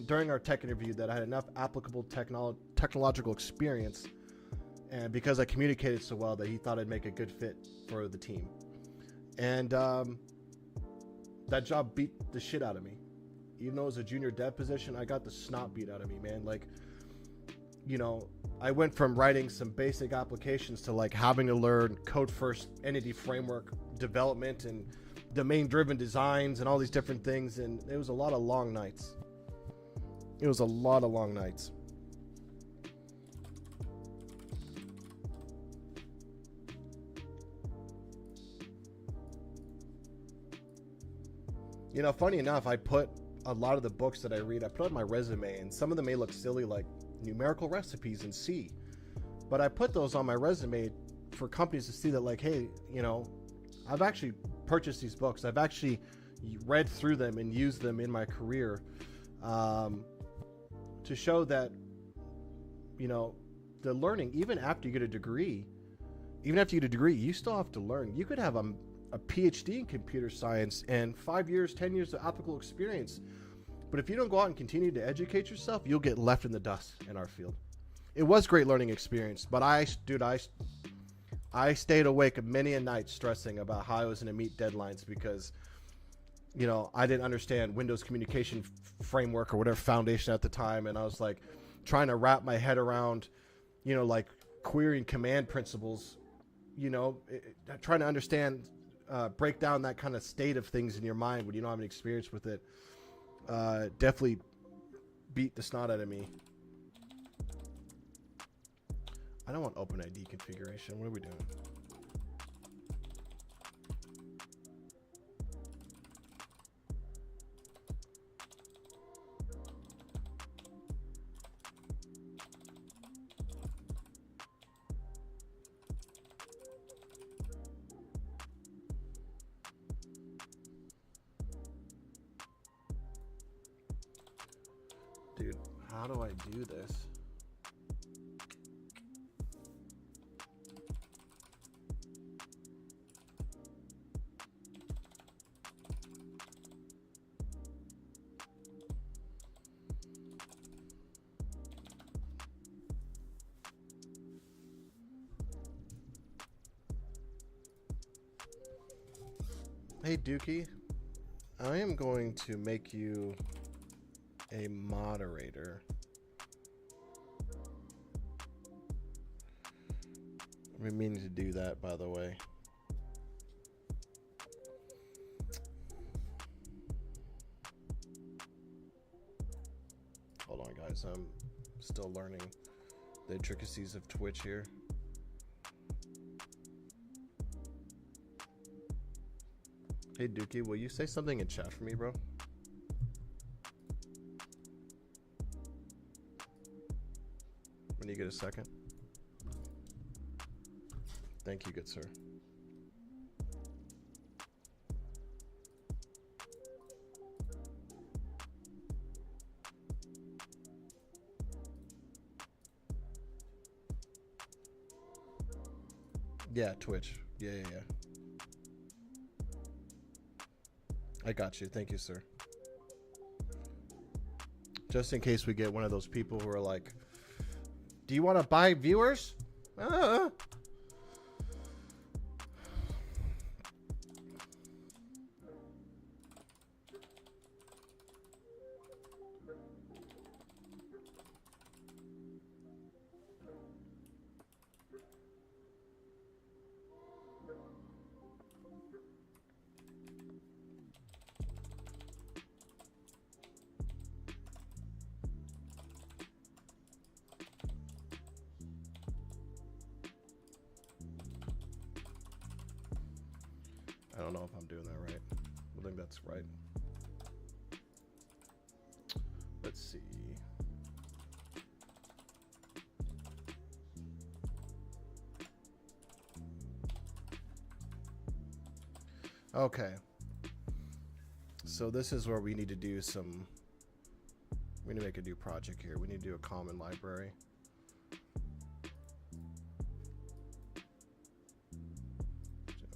during our tech interview that I had enough applicable technological experience, and because I communicated so well, that he thought I'd make a good fit for the team. And that job beat the shit out of me. Even though it was a junior dev position, I got the snot beat out of me, man. Like, you know, I went from writing some basic applications to like having to learn code first entity framework development and domain driven designs and all these different things. And it was a lot of long nights. It was a lot of long nights. You know, funny enough, I put a lot of the books that I read, I put on my resume, and some of them may look silly, like numerical recipes in C. But I put those on my resume for companies to see that, like, hey, you know, I've actually purchased these books. I've actually read through them and used them in my career. To show that, you know, the learning, even after you get a degree, you still have to learn. You could have a PhD in computer science and 5 years, 10 years of applicable experience. But if you don't go out and continue to educate yourself, you'll get left in the dust in our field. It was great learning experience, but I stayed awake many a night stressing about how I was going to meet deadlines because, you know, I didn't understand Windows communication framework or whatever foundation at the time. And I was like trying to wrap my head around, you know, like querying command principles, you know, trying to understand, break down that kind of state of things in your mind when you don't have any experience with it. Definitely beat the snot out of me. I don't want OpenID configuration. What are we doing? Dude, how do I do this? Hey Dookie, I am going to make you a moderator. I've been meaning to do that, by the way. Hold on, guys. I'm still learning the intricacies of Twitch here. Hey Dookie, will you say something in chat for me, bro? When you get a second. Thank you, good sir. Yeah, Twitch. Yeah. I got you. Thank you, sir. Just in case we get one of those people who are like, do you want to buy viewers? I don't know if I'm doing that right. I think that's right. Let's see. Okay. So this is where we need to do some, we need to make a new project here. We need to do a common library.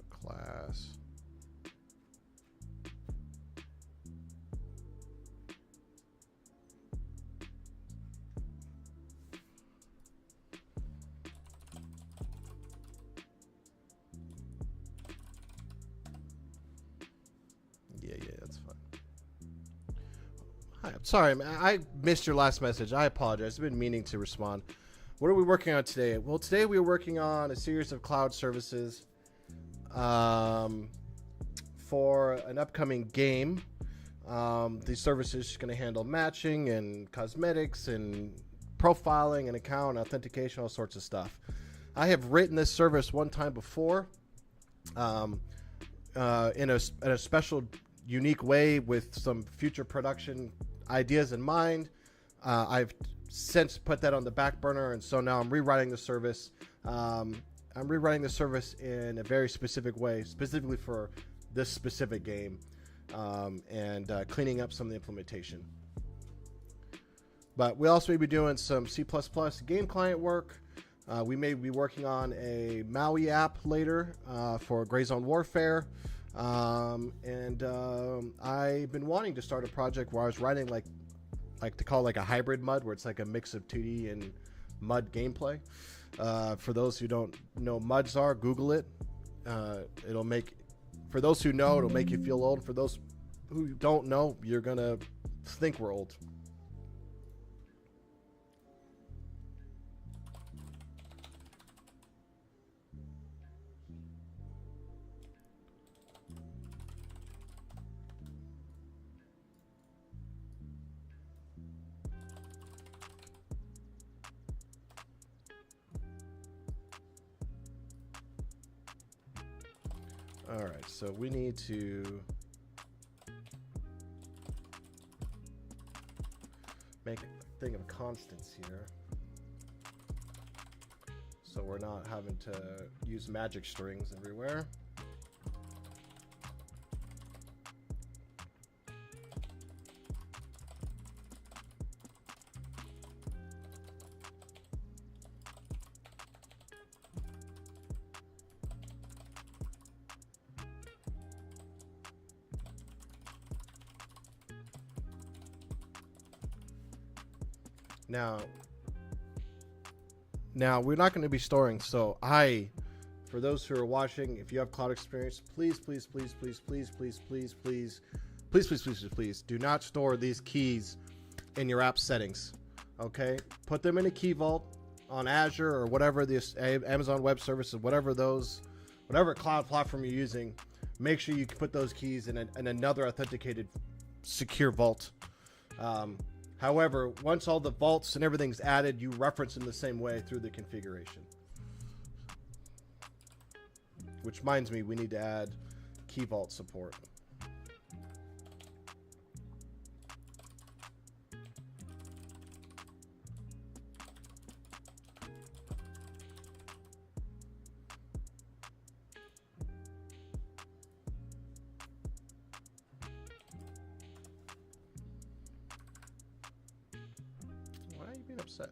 Class. Yeah, that's fine. Hi, I'm sorry, I missed your last message. I apologize. I've been meaning to respond. What are we working on today? Well, today we are working on a series of cloud services for an upcoming game. The service is going to handle matching and cosmetics and profiling and account authentication, all sorts of stuff. I have written this service one time before in a special, unique way with some future production ideas in mind. I've since put that on the back burner, and so now I'm rewriting the service. I'm rewriting the service in a very specific way, specifically for this specific game, and cleaning up some of the implementation. But we also may be doing some C++ game client work. We may be working on a Maui app later for Gray Zone Warfare. And I've been wanting to start a project where I was writing like to call like a hybrid MUD, where it's like a mix of 2D and MUD gameplay. For those who don't know MUDs are, Google it. It'll make, for those who know, it'll make you feel old. For those who don't know, you're gonna think we're old. All right, so we need to make a thing of constants here, so we're not having to use magic strings everywhere. Now we're not going to be storing. So for those who are watching, if you have cloud experience, please do not store these keys in your app settings. Okay, put them in a key vault on Azure or whatever this Amazon Web Services, whatever cloud platform you're using. Make sure you put those keys in another authenticated secure vault. However, once all the vaults and everything's added, you reference them the same way through the configuration. Which reminds me, we need to add key vault support. Why are you being upset?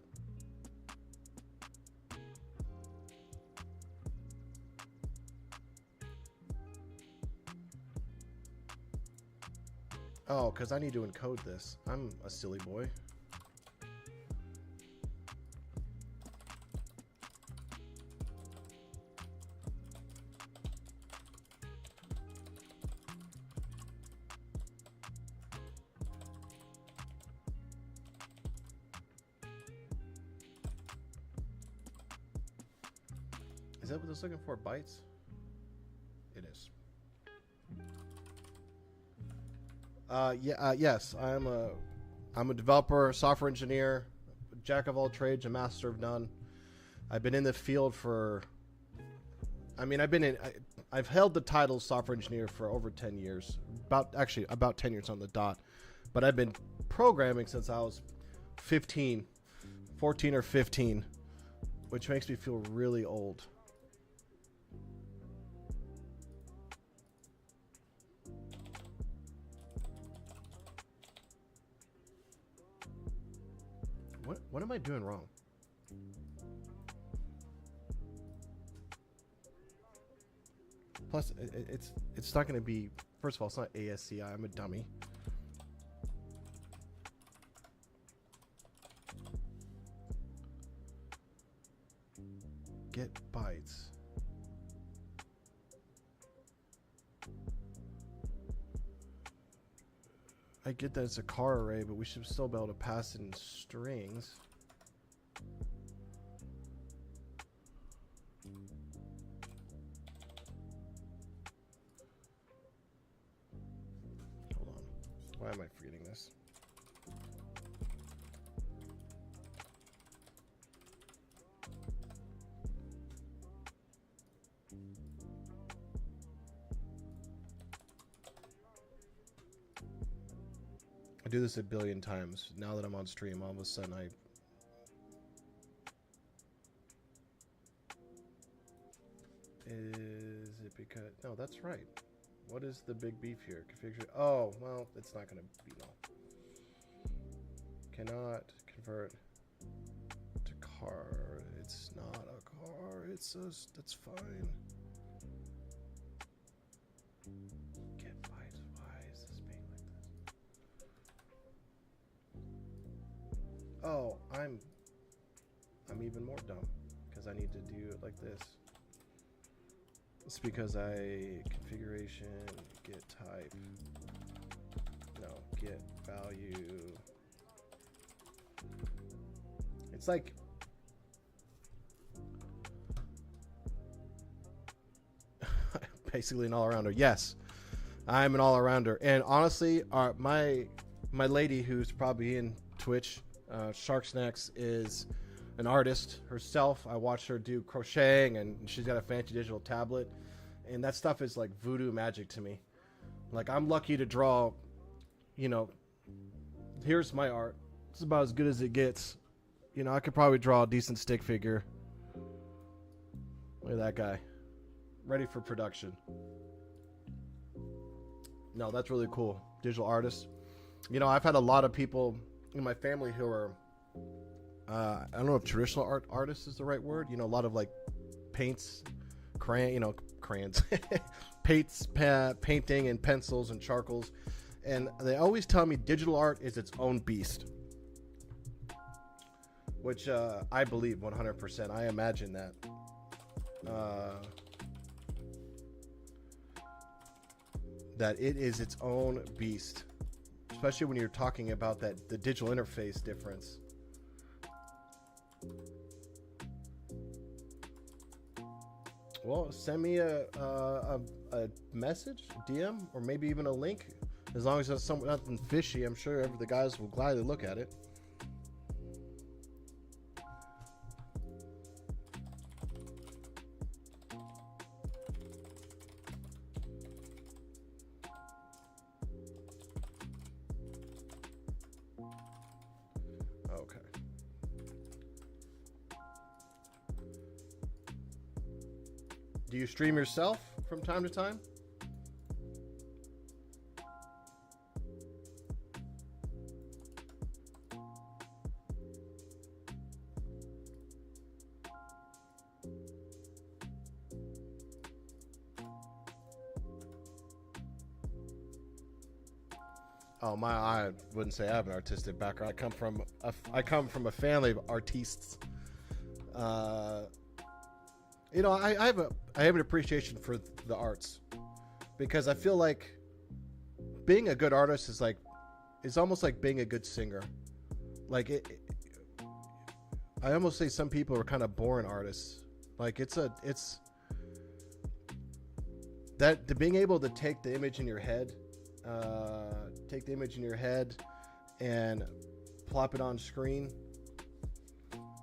Oh, because I need to encode this. I'm a silly boy. Is that what it's looking for? Bytes? It is. Yes, I'm a developer, software engineer, jack of all trades, a master of none. I've been in the field I've held the title software engineer for over 10 years, about 10 years on the dot, but I've been programming since I was 14 or 15, which makes me feel really old. What am I doing wrong? Plus, it's not going to be. First of all, it's not ASCII. I'm a dummy. Get bytes. I get that it's a car array, but we should still be able to pass it in strings. Hold on. Why am I forgetting this? I do this a billion times. Now that I'm on stream, all of a sudden Is it because... No, that's right. What is the big beef here? Configure... Oh, well, it's not going to be no. Cannot convert to car. It's not a car. It's a... That's fine. Get bytes. Why is this being like this? Oh, I'm even more dumb because I need to do it like this. It's because configuration, get type, no, get value. It's like basically an all-arounder. Yes, I'm an all-arounder, and honestly, my lady who's probably in Twitch, Shark Snacks, is an artist herself. I watch her do crocheting, and she's got a fancy digital tablet, and that stuff is like voodoo magic to me. Like, I'm lucky to draw, here's my art. It's about as good as it gets. I could probably draw a decent stick figure. Look at that guy. Ready for production. No, that's really cool. Digital artist. I've had a lot of people in my family who are I don't know if traditional artist is the right word. A lot of like paints, crayons, painting and pencils and charcoals. And they always tell me digital art is its own beast. which I believe 100%. I imagine that. That it is its own beast, especially when you're talking about the digital interface difference. Well, send me a message, DM, or maybe even a link. As long as it's nothing fishy, I'm sure the guys will gladly look at it. Okay. Do you stream yourself from time to time? Oh my! I wouldn't say I have an artistic background. I come from a family of artistes. You know, I have an appreciation for the arts, because I feel like being a good artist is almost like being a good singer. Like I almost say some people are kind of born artists. Like it's that being able to take the image in your head. Take the image in your head and plop it on screen.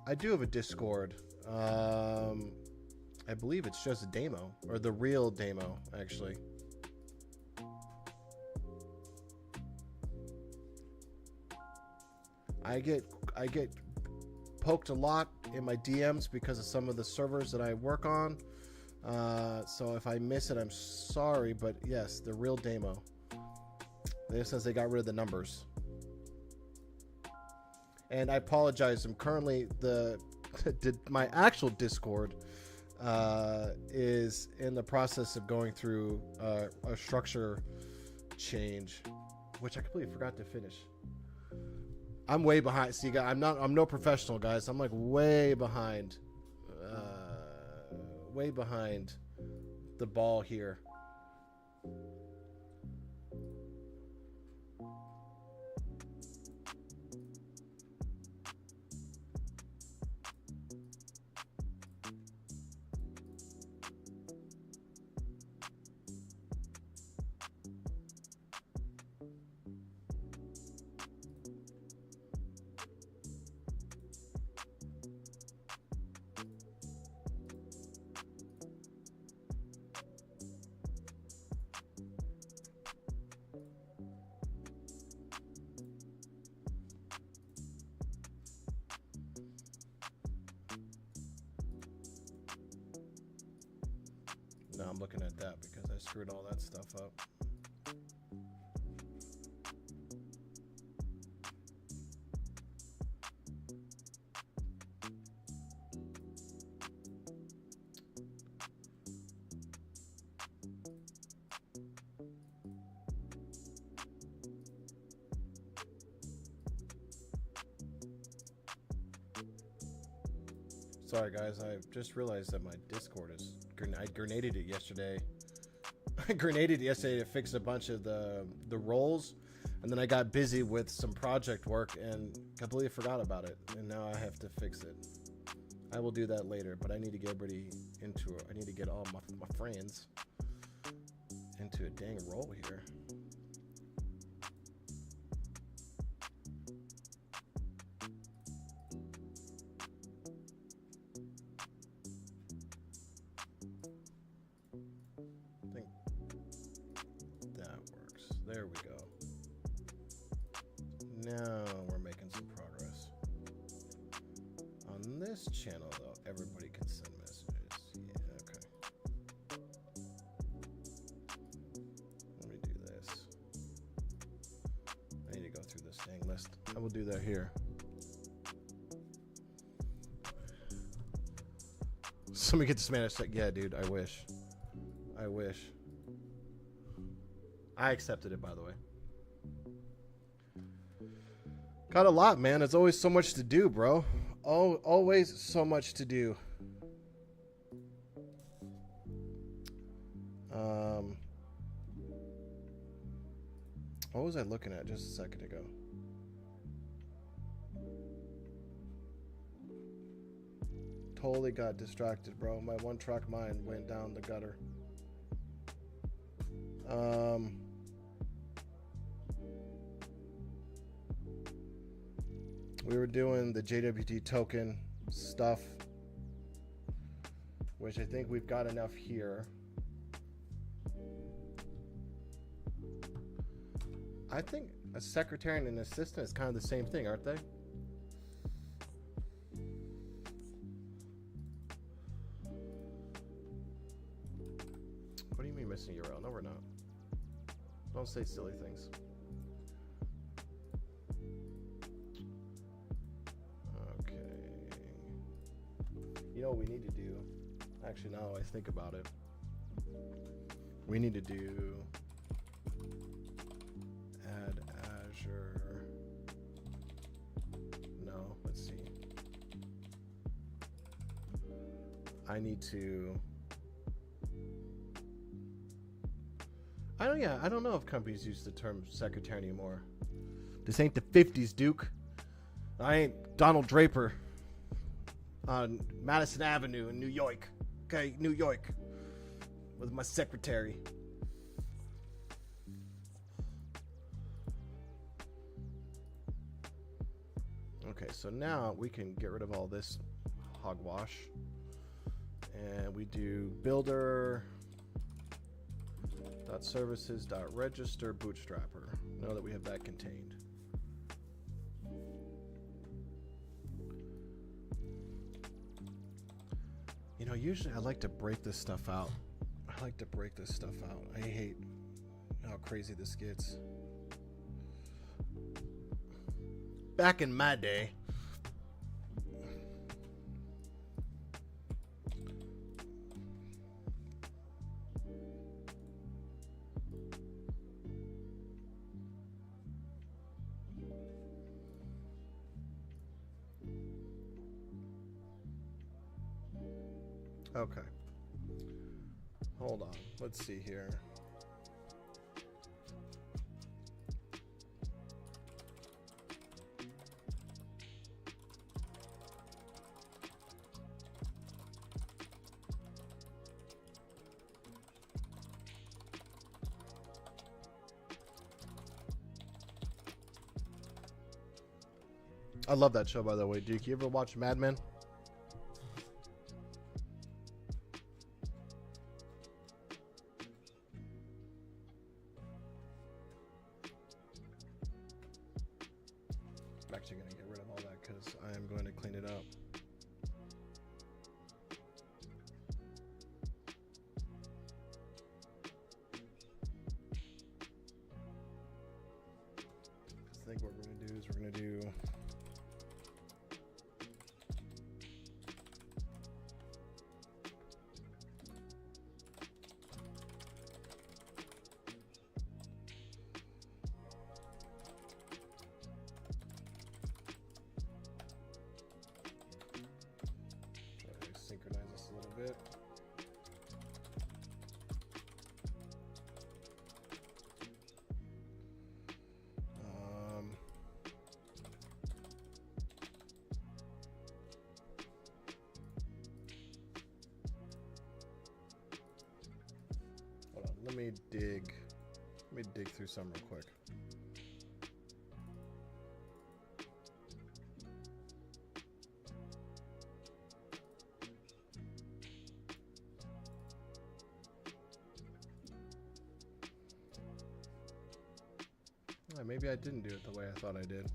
I do have a Discord. I believe it's just a demo, or the real demo, actually. I get poked a lot in my DMs because of some of the servers that I work on. So if I miss it, I'm sorry, but yes, the real demo. Since they got rid of the numbers. And I apologize. I'm currently my actual Discord is in the process of going through a structure change, which I completely forgot to finish. I'm way behind. See, I'm no professional, guys. I'm like way behind the ball here. No, I'm looking at that because I screwed all that stuff up. Sorry guys, I just realized that my Discord is... I grenaded it yesterday. I grenaded it yesterday to fix a bunch of the roles, and then I got busy with some project work and completely forgot about it, and now I have to fix it. I will do that later, but I need to get everybody into it. I need to get all my friends into a dang role here. There we go. Now we're making some progress. On this channel, though, everybody can send messages. Yeah, okay. Let me do this. I need to go through this dang list. I will do that here. Somebody get this man a sec. Yeah, dude, I wish. I wish. I accepted it, by the way. Got a lot, man. There's always so much to do, bro. Oh, always so much to do. What was I looking at just a second ago? Totally got distracted, bro. My one-track mind went down the gutter. We were doing the JWT token stuff, which I think we've got enough here. I think a secretary and an assistant is kind of the same thing, aren't they? What do you mean missing URL? No, we're not. Don't say silly things. Okay. You know what we need to do? Actually, now I think about it. We need to do add Azure. No, let's see. I need to. I don't know if companies use the term secretary anymore. This ain't the 50s, Duke. I ain't Donald Draper on Madison Avenue in New York. Okay, New York. With my secretary. Okay, so now we can get rid of all this hogwash. And we do builder .services .register bootstrapper. Know that we have that contained. You know, usually I like to break this stuff out. I hate how crazy this gets. Back in my day, okay. Hold on. Let's see here. I love that show, by the way, Duke. You ever watch Mad Men? I'm actually going to get rid of all that because I am going to clean it up. I think what we're going to do is we're going to do... synchronize this a little bit. Hold on, let me dig through some real quick. Maybe I didn't do it the way I thought I did.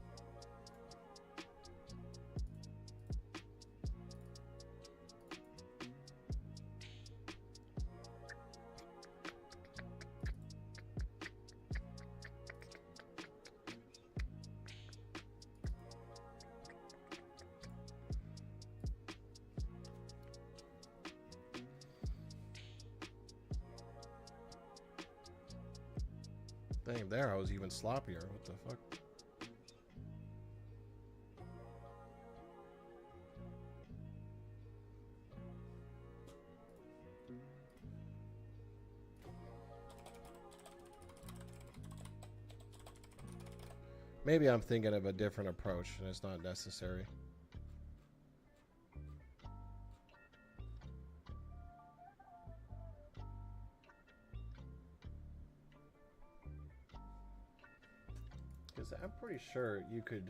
Dang, there I was even sloppier. What the fuck? Maybe I'm thinking of a different approach and it's not necessary. Because I'm pretty sure you could...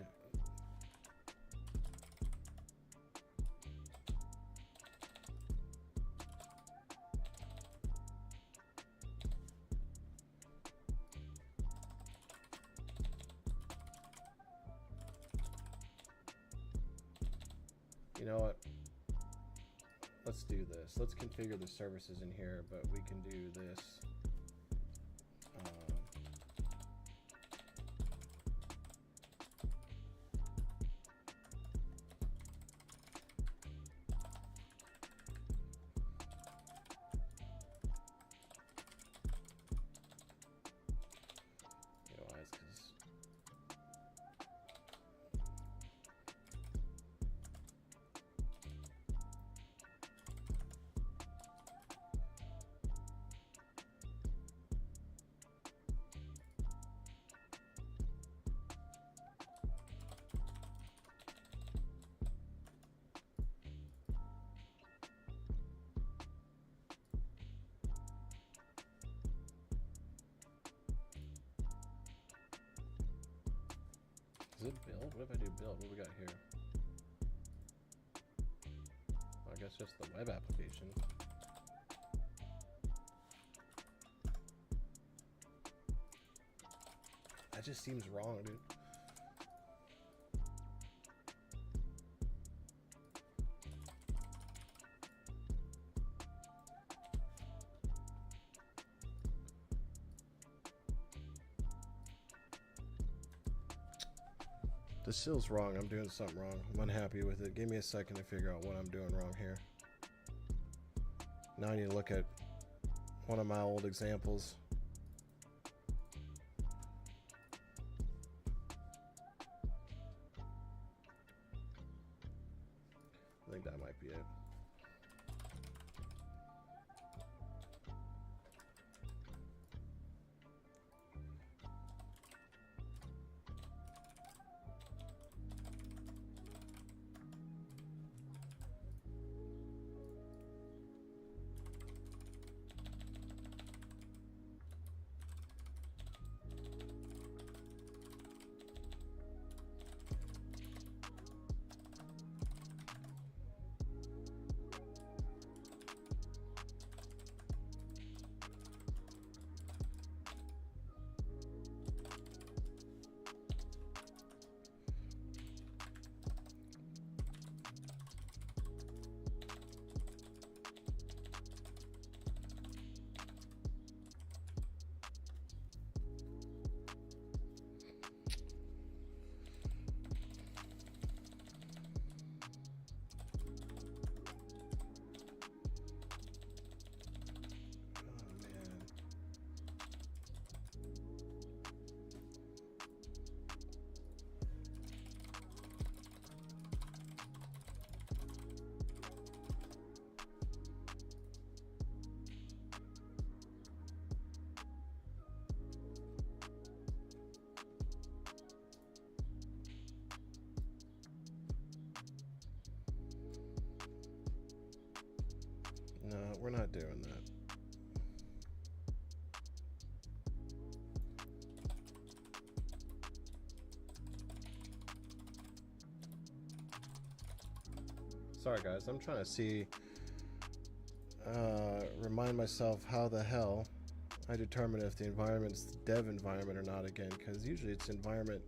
You know what? Let's do this. Let's configure the services in here, but we can do this. Is it build? What if I do build? What we got here? I guess just the web application. That just seems wrong, dude. This feels wrong. I'm doing something wrong. I'm unhappy with it. Give me a second to figure out what I'm doing wrong here. Now I need to look at one of my old examples. I think that might be it. No, we're not doing that. Sorry guys, I'm trying to see, remind myself how the hell I determine if the environment's the dev environment or not again, because usually it's environment.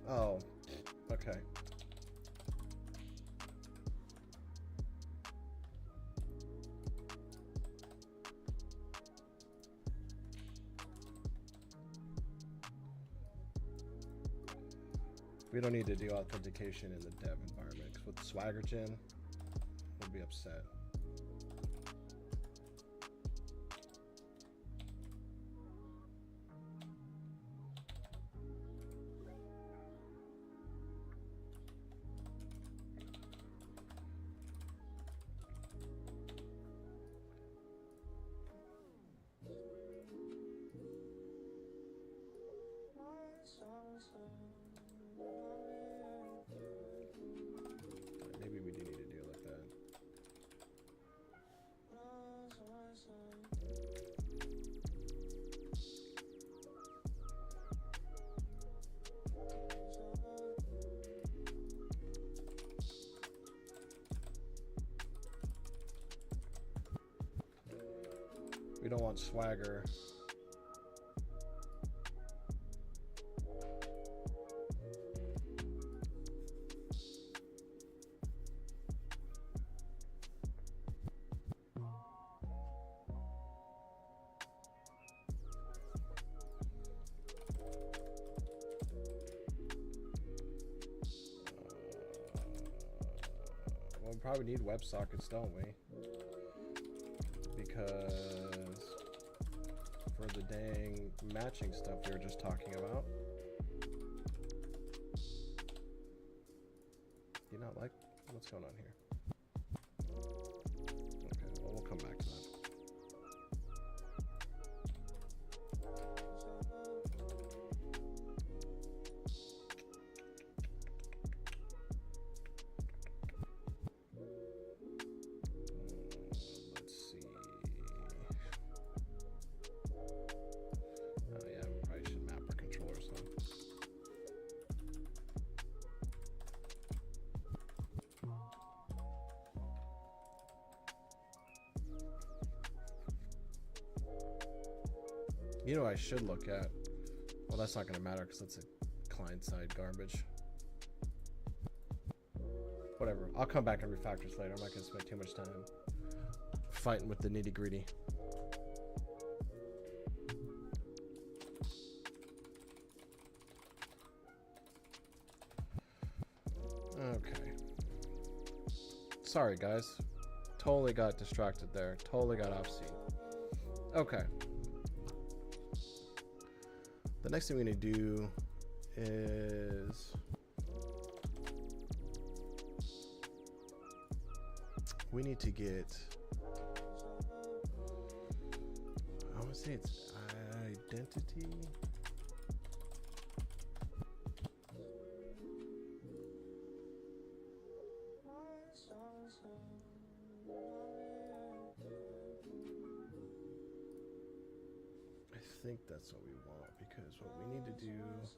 Oh, okay. We don't need to do authentication in the dev environment, because with SwaggerGen, we'll be upset. We don't want swagger. Well, we probably need WebSockets, don't we? Because for the dang matching stuff we were just talking about. Do you not like what's going on here? Okay, well, we'll come back to that. Let's see. Oh yeah, we probably should map our controllers though. You know what I should look at? Well, that's not going to matter because that's a client-side garbage. Whatever. I'll come back and refactor this later. I'm not going to spend too much time fighting with the nitty-gritty. Okay. Sorry, guys. Totally got distracted there. Totally got off scene. Okay. The next thing we need to do is we need to get, I want to say it's identity. I think that's what we want because what we need to do is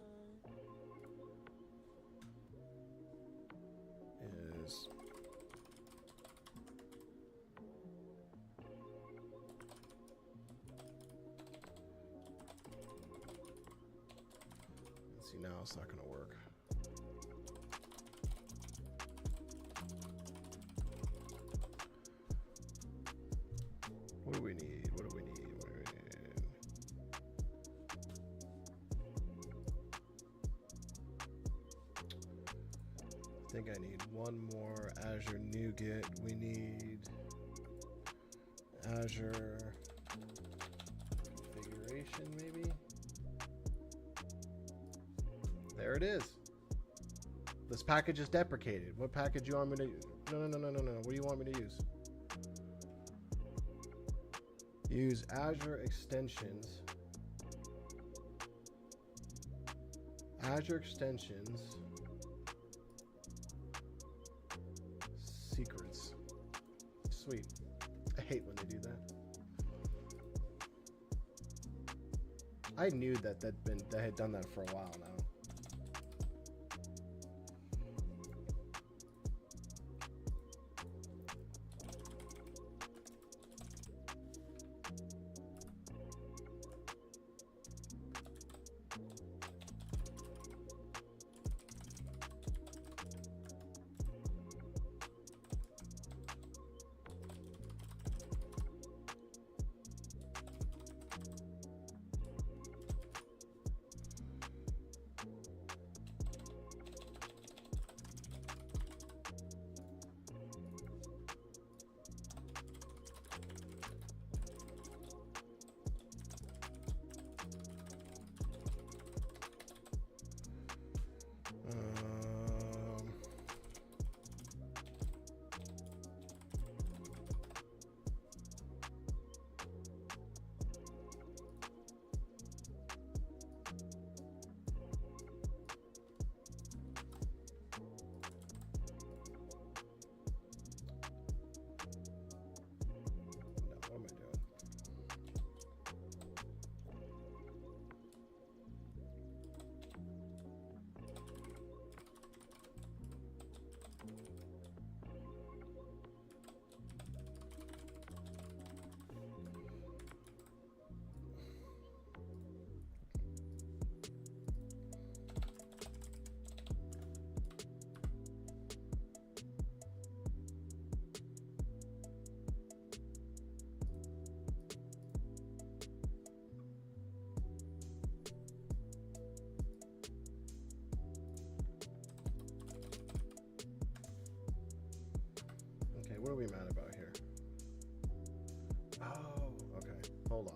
let's see, now it's not going to work. What do we need? What do we need? What do we need? I think I need one more Azure NuGet. We need Azure configuration, maybe? There it is. This package is deprecated. What package do you want me to... No. What do you want me to use? Use Azure extensions. Azure extensions. Secrets. Sweet. I hate when they do that. I knew that they had done that for a while now. we mad about here? Oh, okay. Hold on.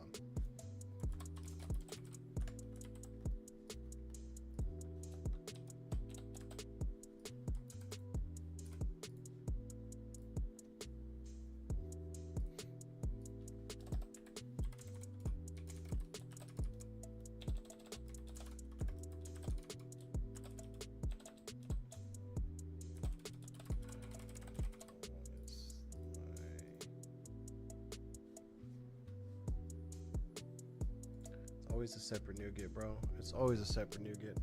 Always a separate nougat, bro. It's always a separate nougat.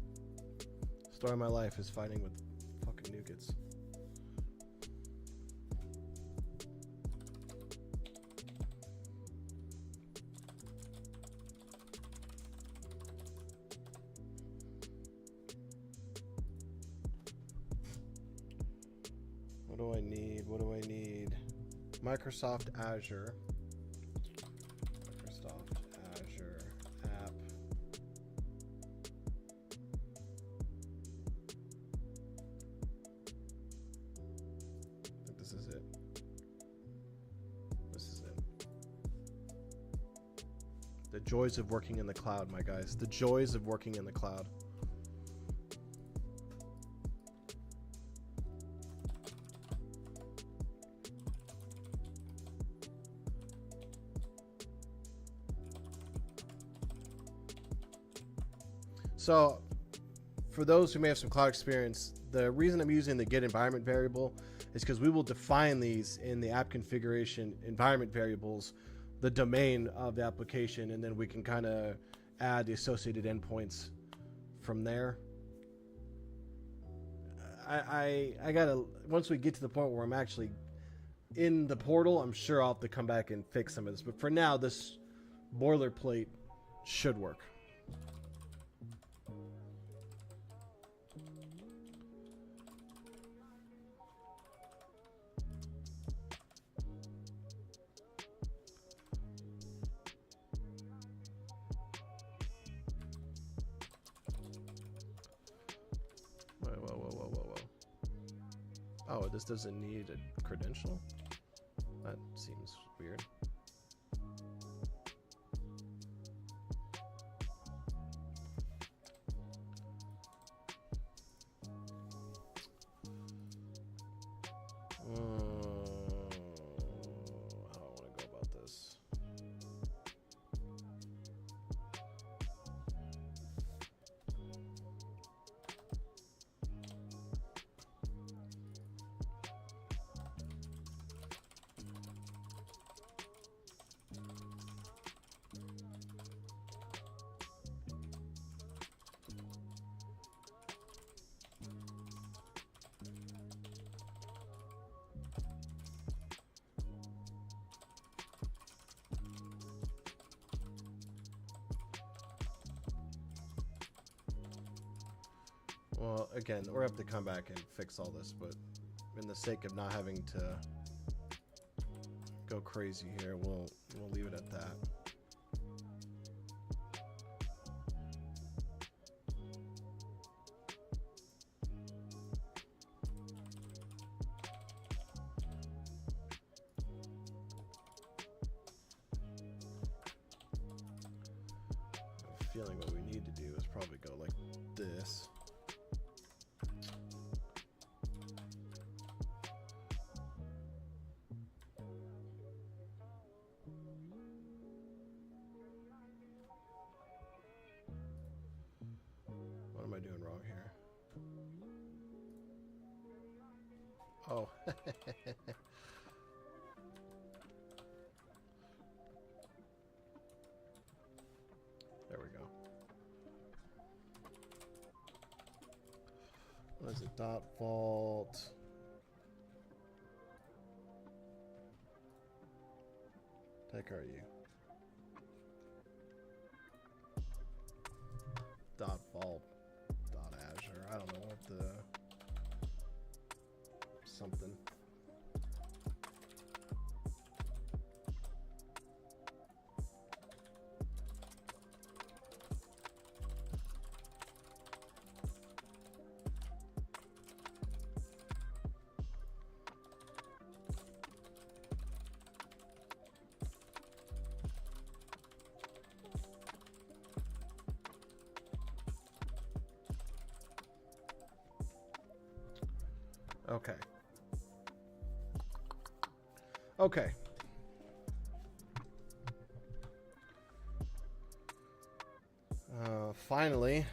Story of my life is fighting with fucking nougats. What do I need? What do I need? Microsoft Azure. The joys of working in the cloud, my guys. The joys of working in the cloud. So, for those who may have some cloud experience, the reason I'm using the get environment variable is because we will define these in the app configuration environment variables, the domain of the application, and then we can kind of add the associated endpoints from there. I gotta, once we get to the point where I'm actually in the portal, I'm sure I'll have to come back and fix some of this. But for now, this boilerplate should work. Oh, this doesn't need a credential? That seems weird. How do I want to go about this? Well, again, we're have to come back and fix all this, but in the sake of not having to go crazy here, we'll leave it at that. I have a feeling what we need to do is probably go like this. What am I doing wrong here? Oh. There we go. What is it? Dot vault. Tech are you? Dot vault. Dot Azure. I don't know what the something. Okay. Okay. Finally.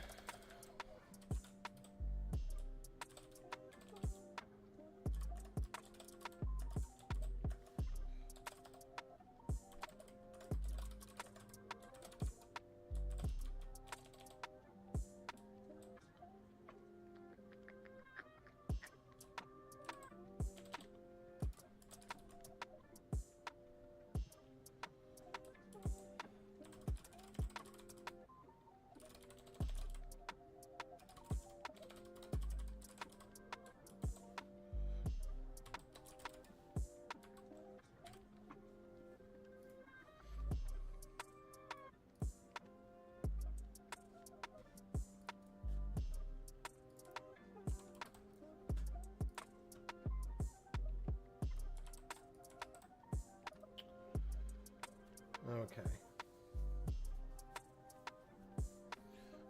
Okay.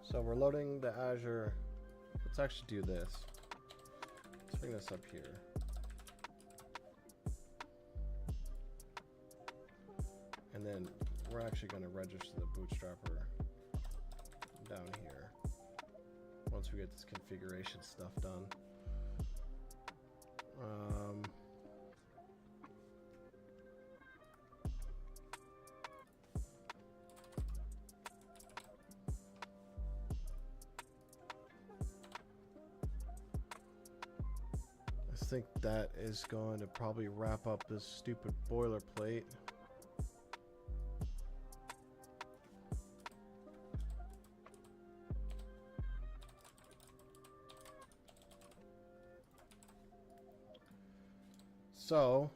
So we're loading the Azure. Let's actually do this. Let's bring this up here. And then we're actually going to register the bootstrapper down here once we get this configuration stuff done. I think that is going to probably wrap up this stupid boilerplate. So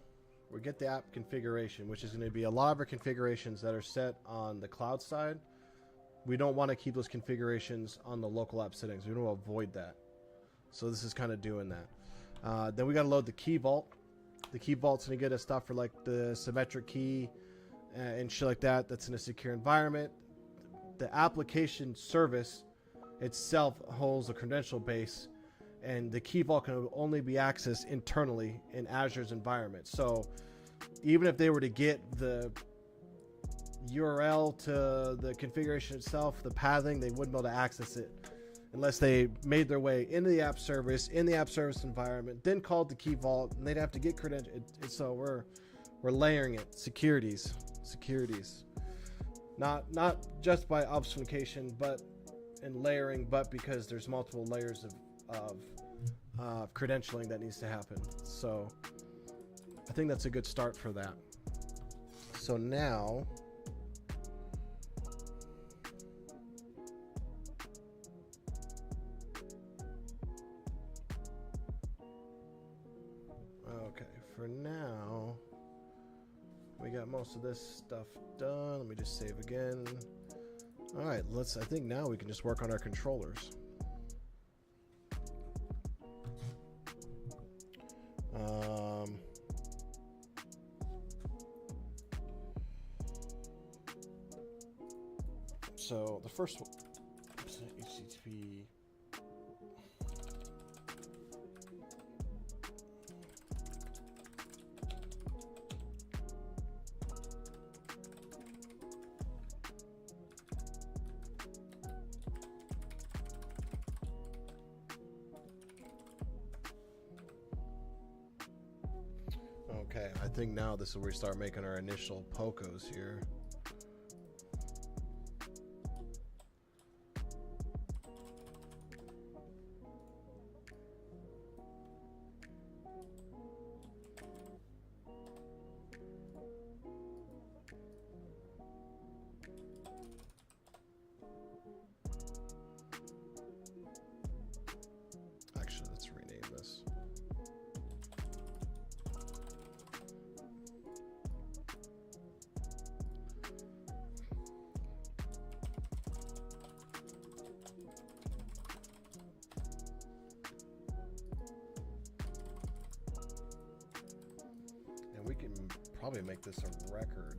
we get the app configuration, which is going to be a lot of our configurations that are set on the cloud side. We don't want to keep those configurations on the local app settings. We want to avoid that. So this is kind of doing that. Then we got to load the key vault. The key vault's going to get us stuff for like the symmetric key and shit like that. That's in a secure environment. The application service itself holds a credential base, and the key vault can only be accessed internally in Azure's environment. So even if they were to get the URL to the configuration itself, the pathing, they wouldn't be able to access it unless they made their way into the app service, in the app service environment, then called the key vault, and they'd have to get credentials. So we're layering it, securities, not just by obfuscation, but in layering, but because there's multiple layers of credentialing that needs to happen. So I think that's a good start for that. So now for now, we got most of this stuff done. Let me just save again. All right, I think now we can just work on our controllers. So the first one, HTTP. Okay, I think now this is where we start making our initial POCOs here. Actually, let's rename this. And we can probably make this a record.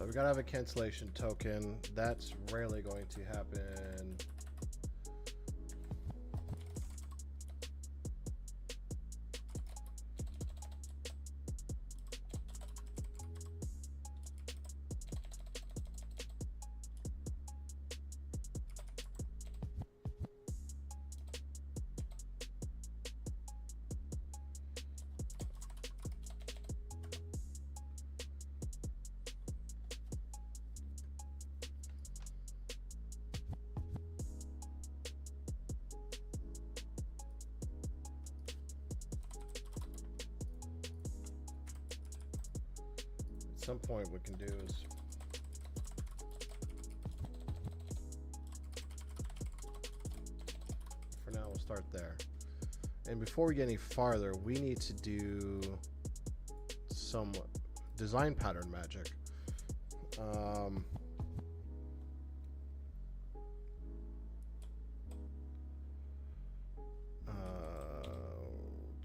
So we gotta have a cancellation token. That's rarely going to happen. At some point, what we can do is for now we'll start there. And before we get any farther, we need to do some design pattern magic.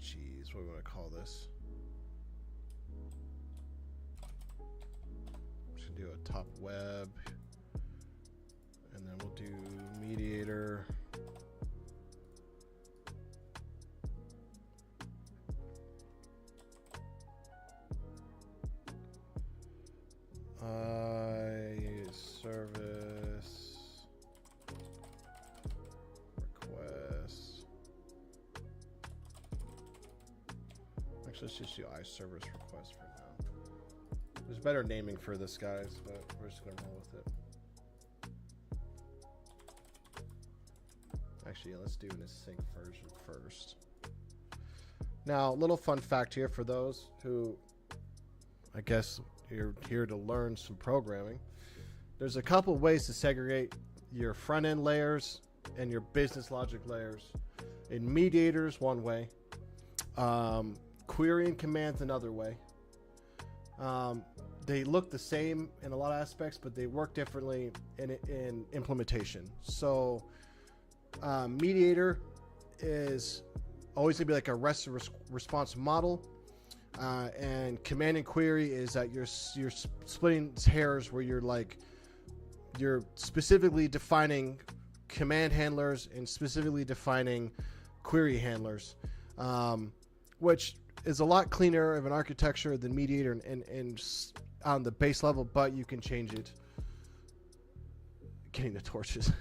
Geez, what do we want to call this? Just do a top web, and then we'll do mediator. Service request. Actually, let's just do iService request for now. There's better naming for this, guys, but we're just gonna roll with it. Actually, yeah, let's do an async version first. Now, a little fun fact here for those who, I guess, you're here to learn some programming. There's a couple ways to segregate your front-end layers and your business logic layers. In mediators, one way. Querying commands, another way. They look the same in a lot of aspects, but they work differently in implementation. So mediator is always going to be like a REST response model. And command and query is that you're splitting hairs where you're specifically defining command handlers and specifically defining query handlers, which is a lot cleaner of an architecture than mediator and on the base level, but you can change it. Getting the torches.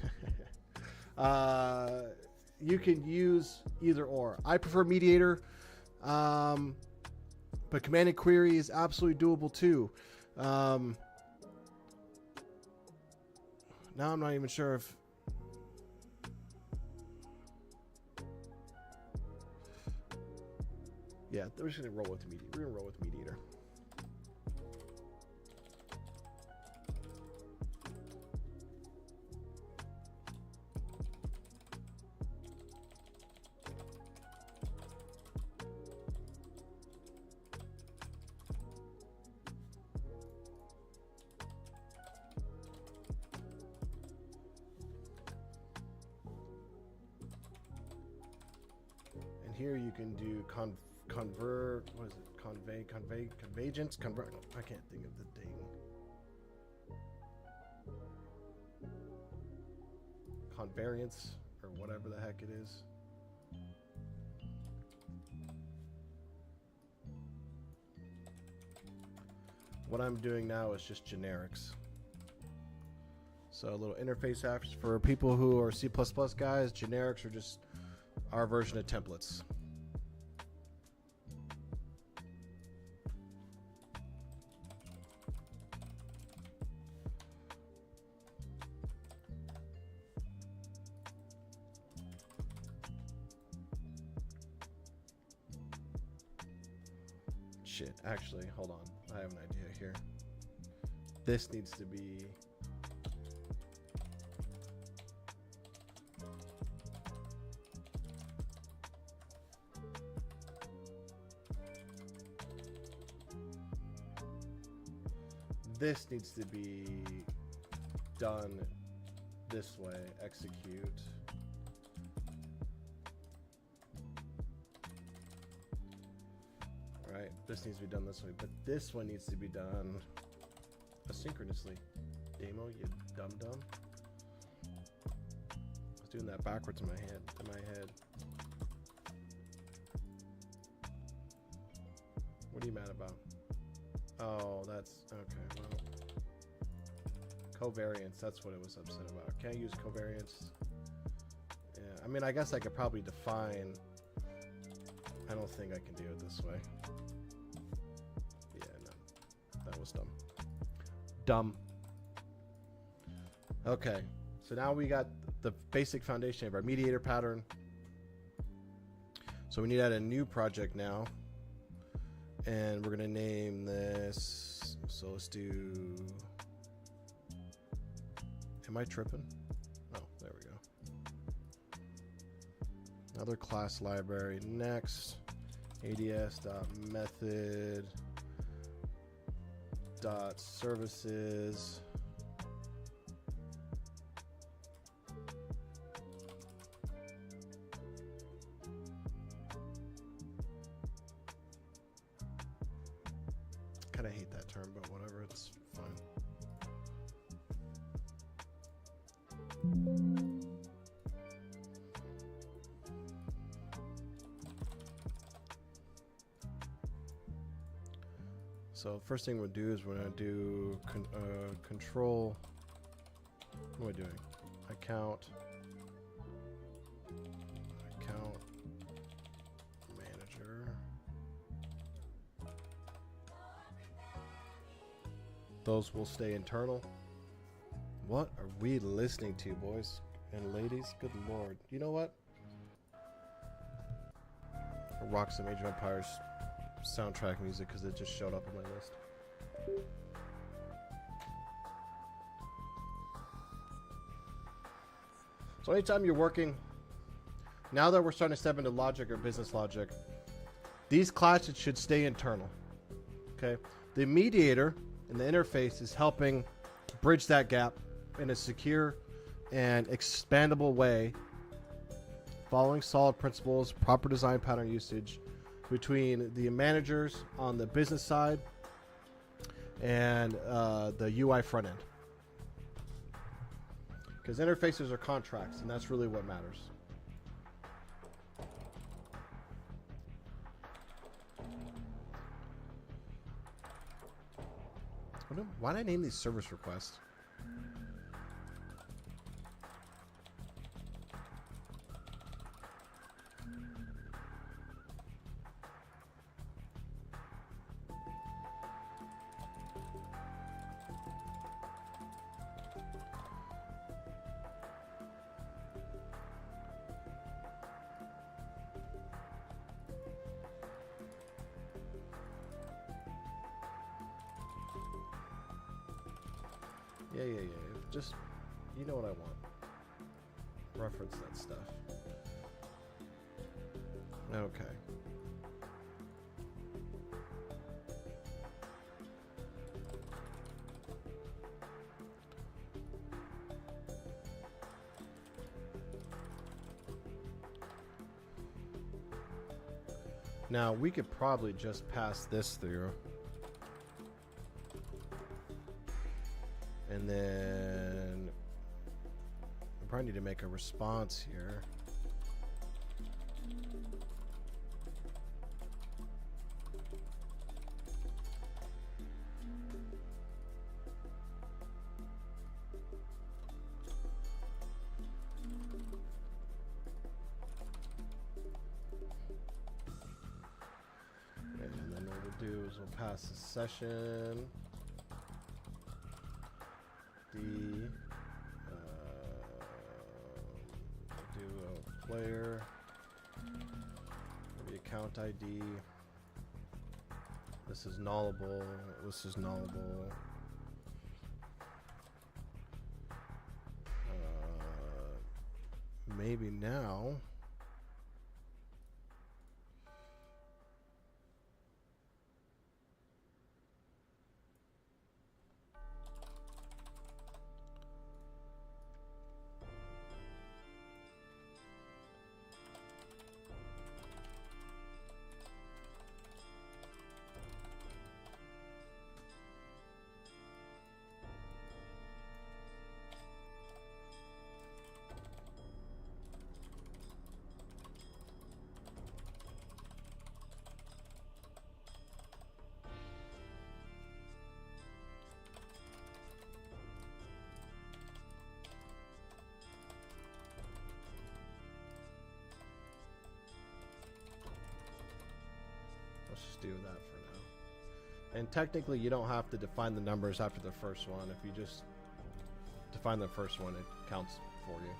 You can use either or. I prefer mediator, but command and query is absolutely doable too. Now I'm not even sure if... Yeah, we're just going to roll with mediator. We're going to roll with mediator. Here you can do convert, what is it? Convergence, convert. I can't think of the thing. Convariance, or whatever the heck it is. What I'm doing now is just generics. So a little interface apps for people who are C++ guys. Generics are just our version of templates. Shit, actually, hold on. I have an idea here. This needs to be... This needs to be done this way. Execute. Right, this needs to be done this way, but this one needs to be done asynchronously. Demo, you dum dum. I was doing that backwards in my head. What are you mad about? Oh, that's okay. Well, covariance. That's what it was upset about. Can't use covariance. Yeah, I mean, I guess I could probably define. I don't think I can do it this way. Yeah, no, that was dumb. Dumb. Okay, so now we got the basic foundation of our mediator pattern. So we need to add a new project now. And we're going to name this. So let's do. Am I tripping? Oh, there we go. Another class library. Next. ads.method.services. Kind of hate that term, but whatever, it's fine. So first thing we'll do is we're going to do control. What am I doing? Account manager. Those will stay internal. What are we listening to, boys and ladies? Good lord. You know what? Rock some Age of Empires soundtrack music because it just showed up on my list. So anytime you're working, now that we're starting to step into logic or business logic, these classes should stay internal. Okay? The mediator and the interface is helping bridge that gap in a secure and expandable way, following solid principles, proper design pattern usage between the managers on the business side and the UI front end. Because interfaces are contracts, and that's really what matters. Why did I name these service requests? Yeah. Just, you know what I want. Reference that stuff. Okay. Now, we could probably just pass this through. And then we probably need to make a response here. And then what we'll do is we'll pass the session. Do a player, maybe account ID. This is nullable. This is nullable. Maybe now. And technically, you don't have to define the numbers after the first one. If you just define the first one, it counts for you.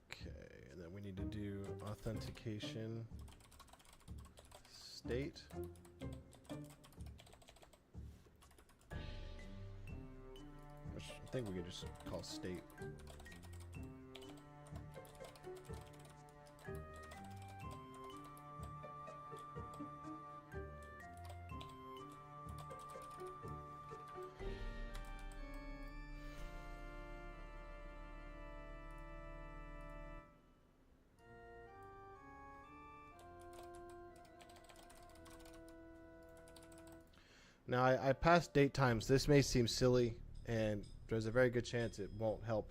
Okay, and then we need to do authentication state. Which I think we could just call state. Now, I passed date times. This may seem silly, and there's a very good chance it won't help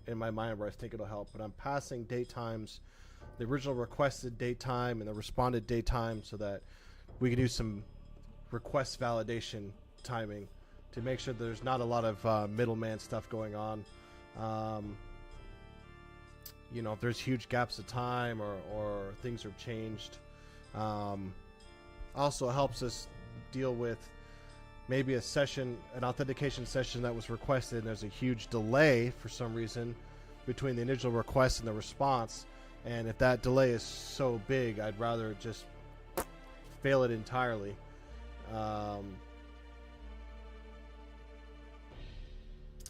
in my mind where I think it'll help, but I'm passing date times, the original requested date time and the responded date time, so that we can do some request validation timing to make sure there's not a lot of middleman stuff going on. You know, if there's huge gaps of time or things are changed. Also helps us deal with maybe a session, an authentication session that was requested, and there's a huge delay for some reason between the initial request and the response. And if that delay is so big, I'd rather just fail it entirely.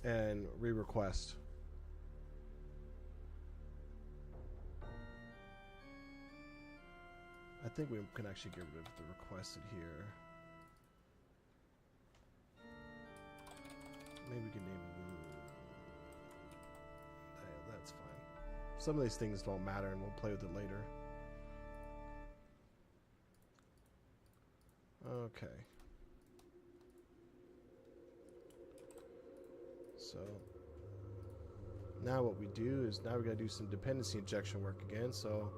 And re-request. I think we can actually get rid of the requested here. Maybe we can name that's fine. Some of these things don't matter, and we'll play with it later. Okay. So now what we do is now we got to do some dependency injection work again. So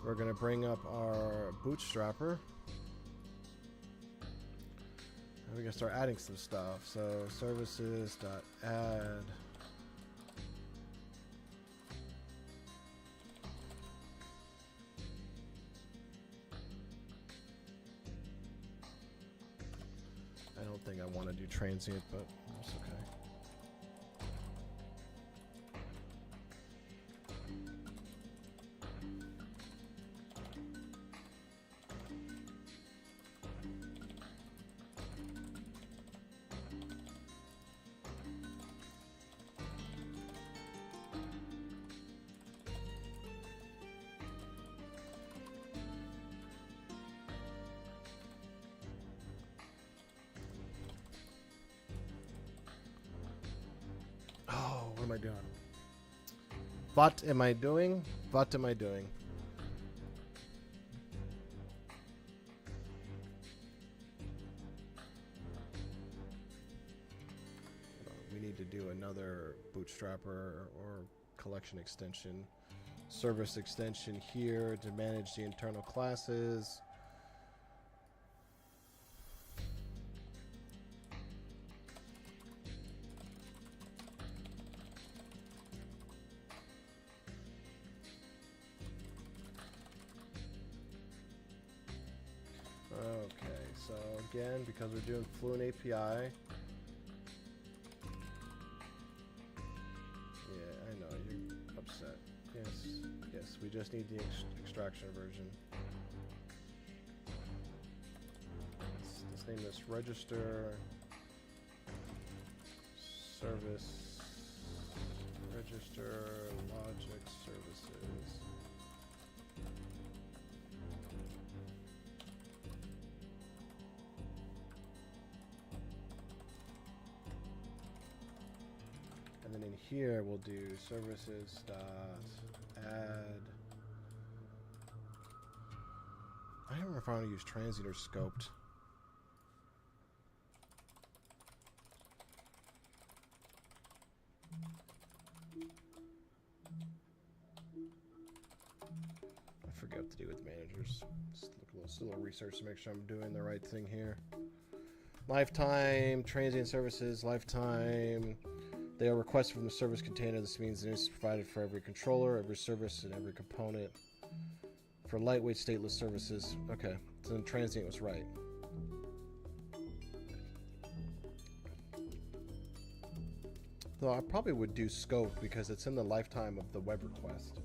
we're going to bring up our bootstrapper. And we're going to start adding some stuff. So services.add. I don't think I want to do transient, but that's okay. What am I doing? What am I doing? What am I doing? We need to do another bootstrapper or collection extension, service extension here to manage the internal classes. Okay, so again, because we're doing Fluent API, yeah, I know, you're upset. Yes, we just need the extraction version. Let's name this register service register logic services. And then in here we'll do services dot add. I don't remember if I want to use transient or scoped. I forget what to do with managers. Just look a little research to make sure I'm doing the right thing here. Lifetime transient services, lifetime. They are requested from the service container. This means it is provided for every controller, every service, and every component. For lightweight stateless services. Okay, so then transient was right. Though I probably would do scope because it's in the lifetime of the web request,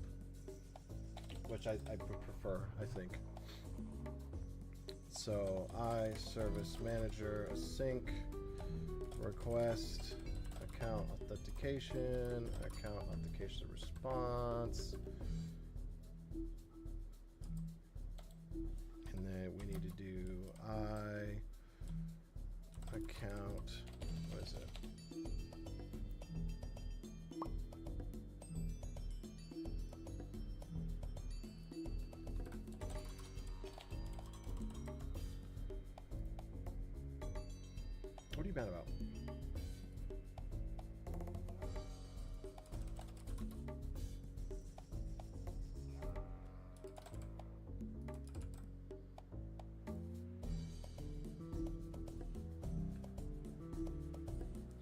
which I would prefer, I think. So service manager async request account authentication response, and then we need to do account. What is it? What are you mad about?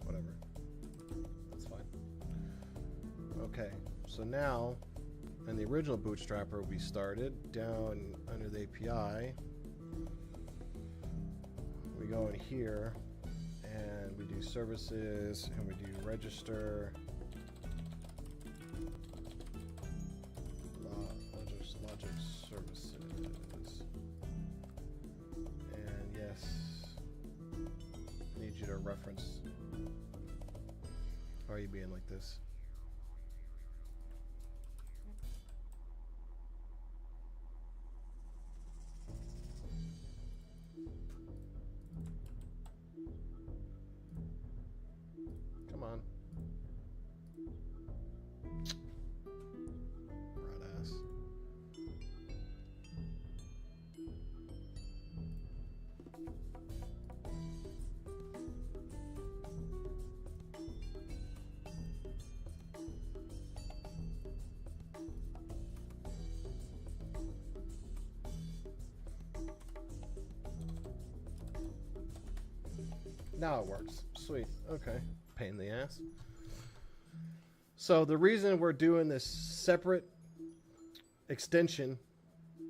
Whatever. That's fine. Okay, so now in the original Bootstrapper we started down under the API. We go in here and we do services and we do register logic services, and yes, I need you to reference. Why are you being like this? Come on. Rat ass. Now it works. Sweet. Okay. Pain in the ass. So the reason we're doing this separate extension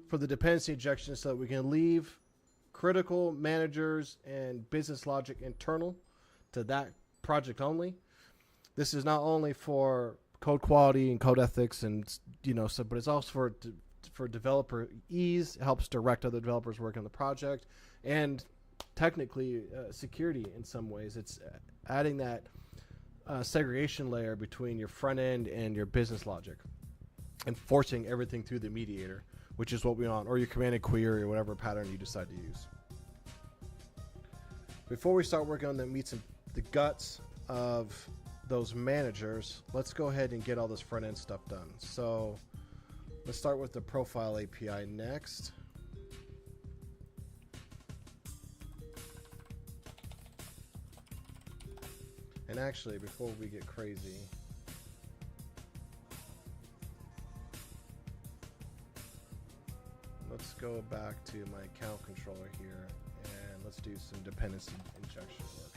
for the dependency injection is so that we can leave critical managers and business logic internal to that project only. This is not only for code quality and code ethics and so, but it's also for developer ease. It helps direct other developers working on the project, and technically security in some ways. It's adding that segregation layer between your front end and your business logic and forcing everything through the mediator, which is what we want, or your command and query or whatever pattern you decide to use. Before we start working on the meats and the guts of those managers, let's go ahead and get all this front end stuff done. So let's start with the profile API next. And actually, before we get crazy, let's go back to my account controller here and let's do some dependency injection work.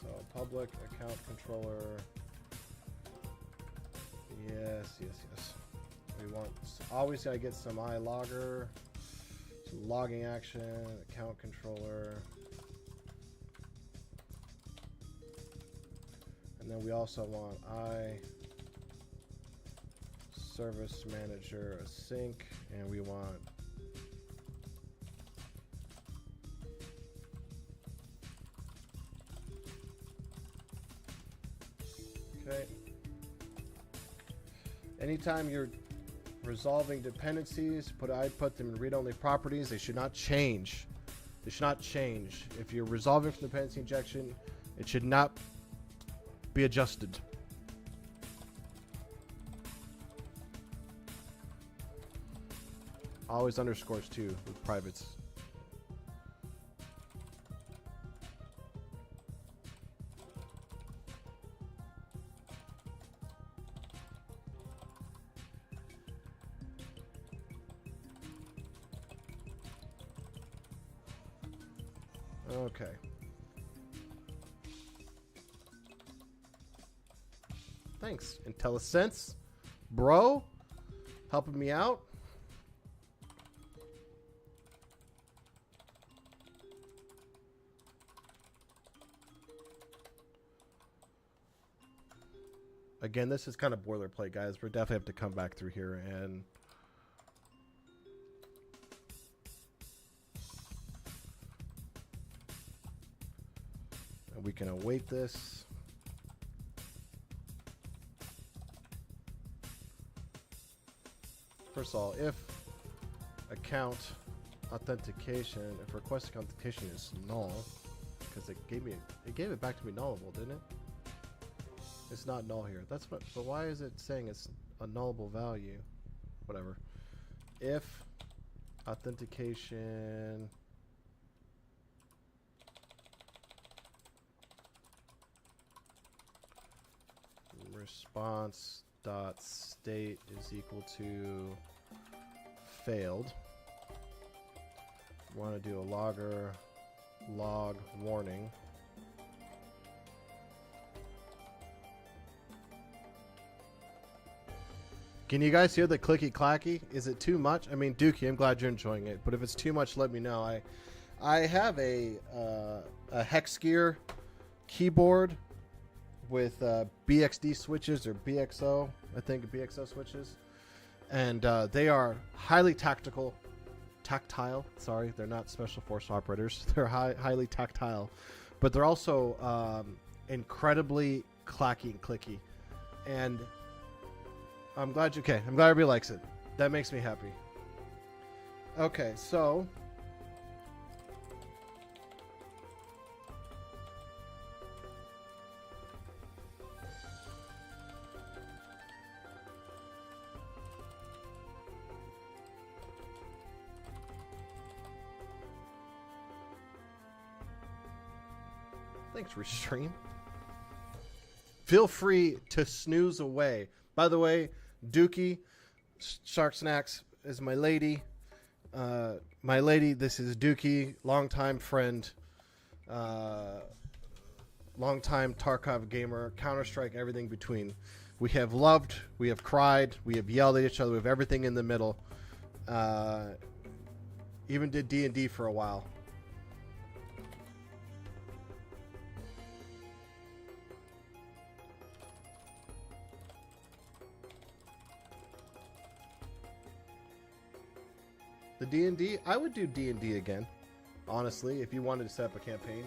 So public account controller. Yes. We want, always gotta get some iLogger, some logging action, account controller. And then we also want service manager async, and we want okay. Anytime you're resolving dependencies, I put them in read-only properties. They should not change. They should not change. If you're resolving from dependency injection, it should not be adjusted. Always underscores too with privates. Okay. Thanks, IntelliSense, bro, helping me out. Again, this is kind of boilerplate, guys. We're definitely have to come back through here and we can await this. First of all, if account authentication, if request authentication is null, because it gave it back to me nullable, didn't it? It's not null here. That's what. But why is it saying it's a nullable value? Whatever. If authentication response dot state is equal to failed. We want to do a log warning. Can you guys hear the clicky clacky? Is it too much? I mean, Dookie, I'm glad you're enjoying it, but if it's too much, let me know. I have a hex gear keyboard with BXD switches or BXO, I think BXO switches, and they are highly tactile. Sorry, they're not special force operators. They're highly tactile, but they're also incredibly clacky and clicky. And I'm glad everybody likes it. That makes me happy. Okay, so thanks, Restream. Feel free to snooze away. By the way, Dookie, Shark Snacks is my lady. This is Dookie, longtime friend, longtime Tarkov gamer, Counter-Strike, everything between. We have loved, we have cried, we have yelled at each other, we have everything in the middle. Even did D&D for a while. The D&D, I would do D&D again, honestly, if you wanted to set up a campaign.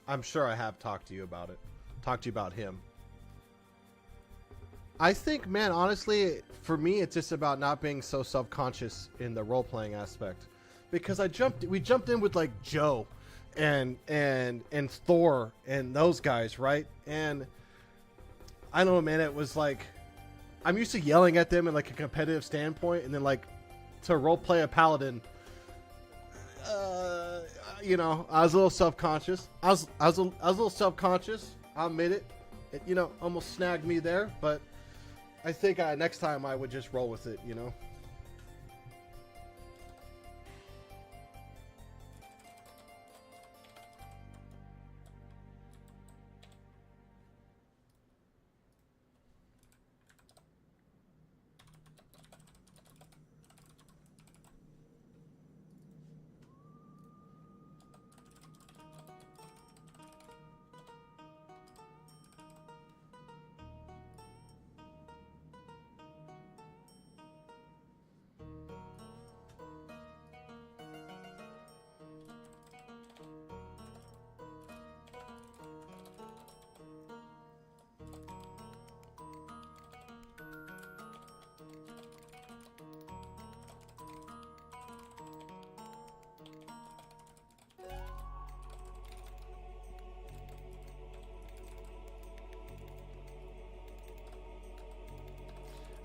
I'm sure I have talked to you about it. Talk to you about him. I think, man, honestly, for me, it's just about not being so self-conscious in the role-playing aspect, because we jumped in with like Joe and Thor and those guys, right? And I don't know, man, it was like I'm used to yelling at them in like a competitive standpoint, and then like to role-play a paladin. You know, I was a little self-conscious. I was a little self-conscious. I'll admit it. It, you know, almost snagged me there, but I think next time I would just roll with it, you know.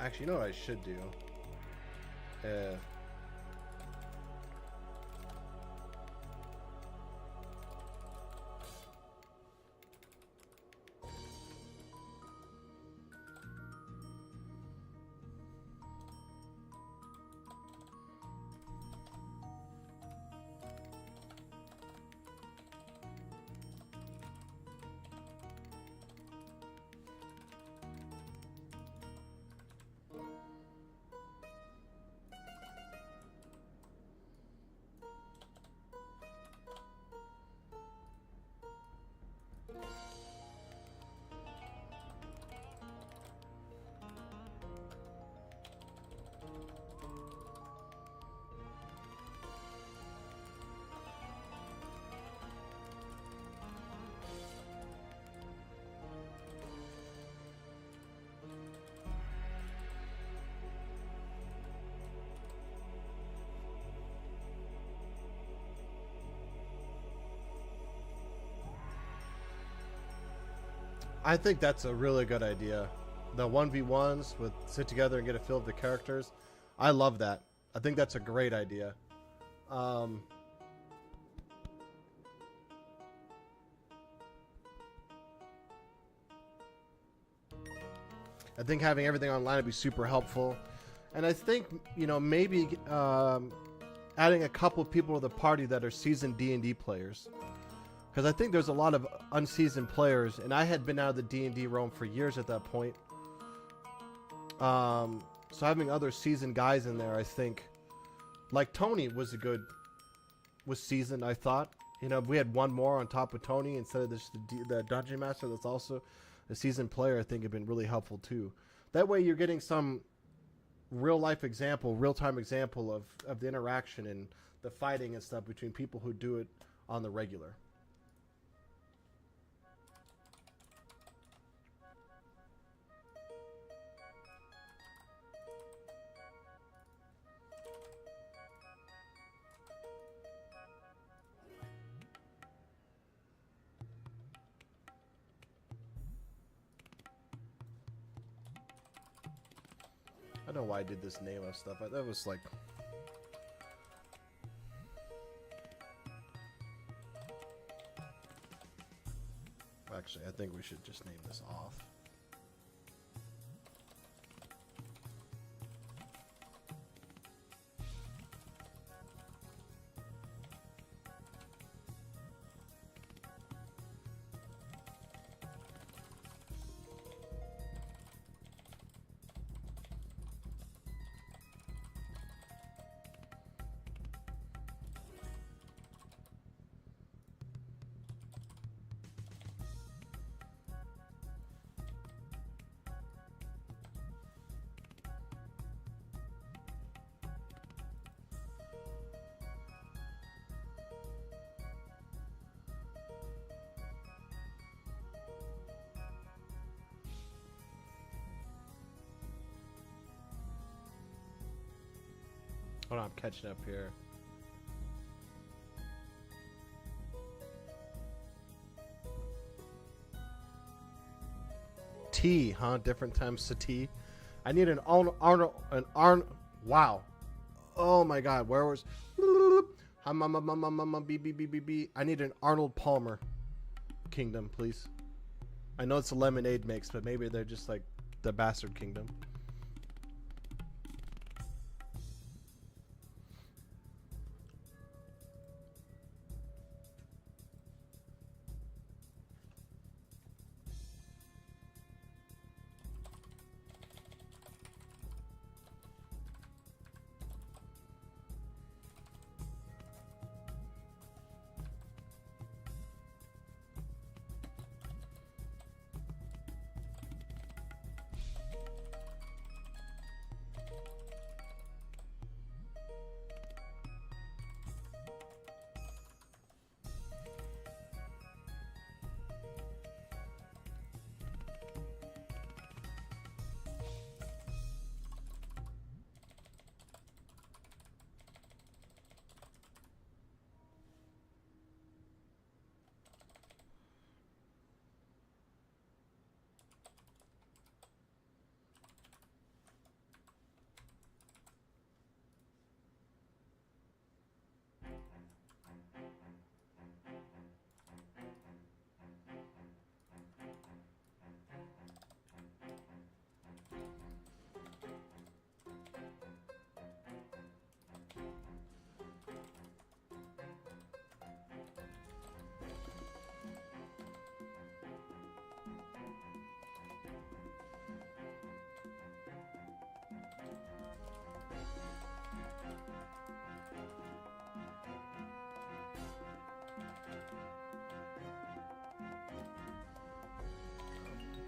Actually, you know what I should do? I think that's a really good idea. The 1v1s with sit together and get a feel of the characters. I love that. I think that's a great idea. I think having everything online would be super helpful. And I think, you know, maybe adding a couple of people to the party that are seasoned D&D players. Because I think there's a lot of unseasoned players, and I had been out of the D&D realm for years at that point. So having other seasoned guys in there, I think, like Tony was seasoned, I thought. You know, if we had one more on top of Tony instead of the Dungeon Master that's also a seasoned player, I think it'd been really helpful too. That way you're getting some real-time example of the interaction and the fighting and stuff between people who do it on the regular. I don't know why I did this name of stuff. That was like... Actually, I think we should just name this off. Hold on, I'm catching up here. T, huh? Different times to T. I need an Arnold. Wow. Oh my God, where was? I need an Arnold Palmer Kingdom, please. I know it's a lemonade mix, but maybe they're just like the Bastard Kingdom.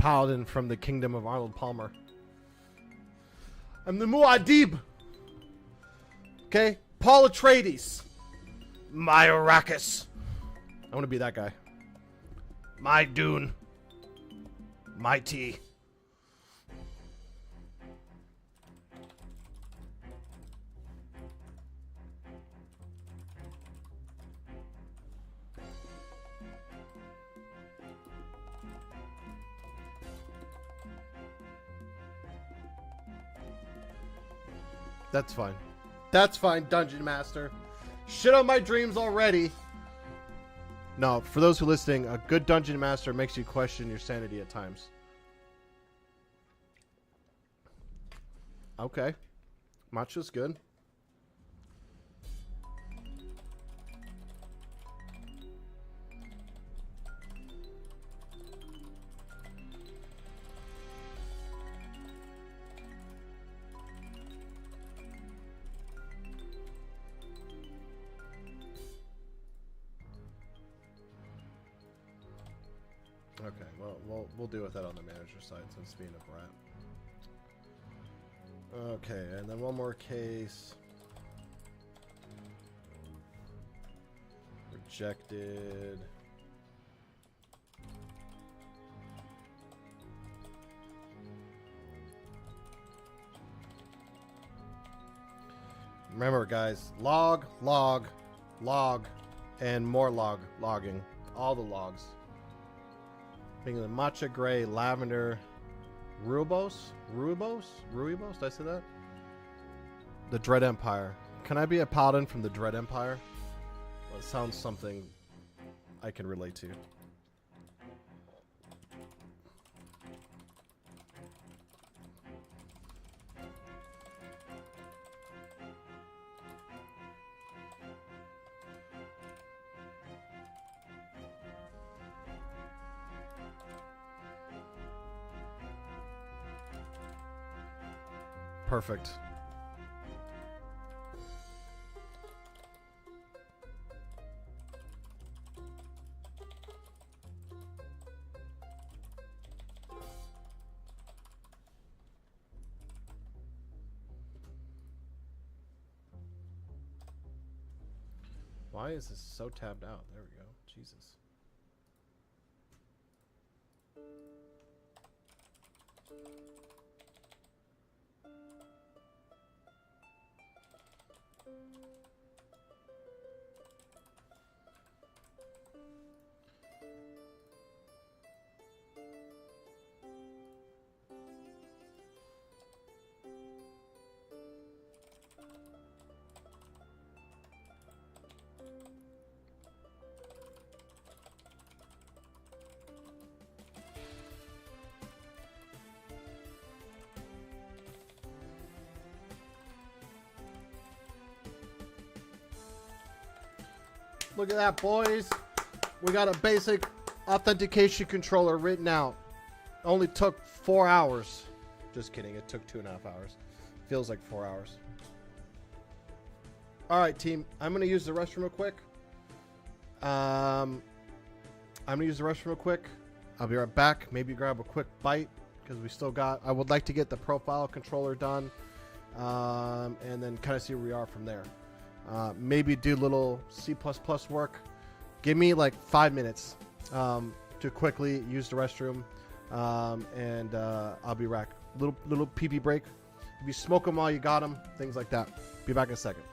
paladin from the kingdom of Arnold Palmer. I'm the Muad'Dib. Okay? Paul Atreides. My Arrakis. I want to be that guy. My Dune. My tea. That's fine. That's fine, Dungeon Master. Shit on my dreams already. No, for those who are listening, a good Dungeon Master makes you question your sanity at times. Okay. Macho's good. Okay, well, we'll deal with that on the manager side since being a brat. Okay, and then one more case. Rejected. Remember, guys, log, and more logging. All the logs. Being the matcha gray, lavender, Ruibos? Did I say that? The Dread Empire. Can I be a paladin from the Dread Empire? Well, it sounds something I can relate to. Perfect. Why is this so tabbed out? There we go. Jesus. Look at that, boys. We got a basic authentication controller written out. Only took 4 hours. Just kidding. It took 2.5 hours. Feels like 4 hours. All right, team. I'm going to use the restroom real quick. I'm going to use the restroom real quick. I'll be right back. Maybe grab a quick bite because we still got... I would like to get the profile controller done. And then kind of see where we are from there. Maybe do a little C++ work. Give me like 5 minutes to quickly use the restroom, and I'll be back. Little pee-pee break. If you smoke them while you got them, things like that. Be back in a second.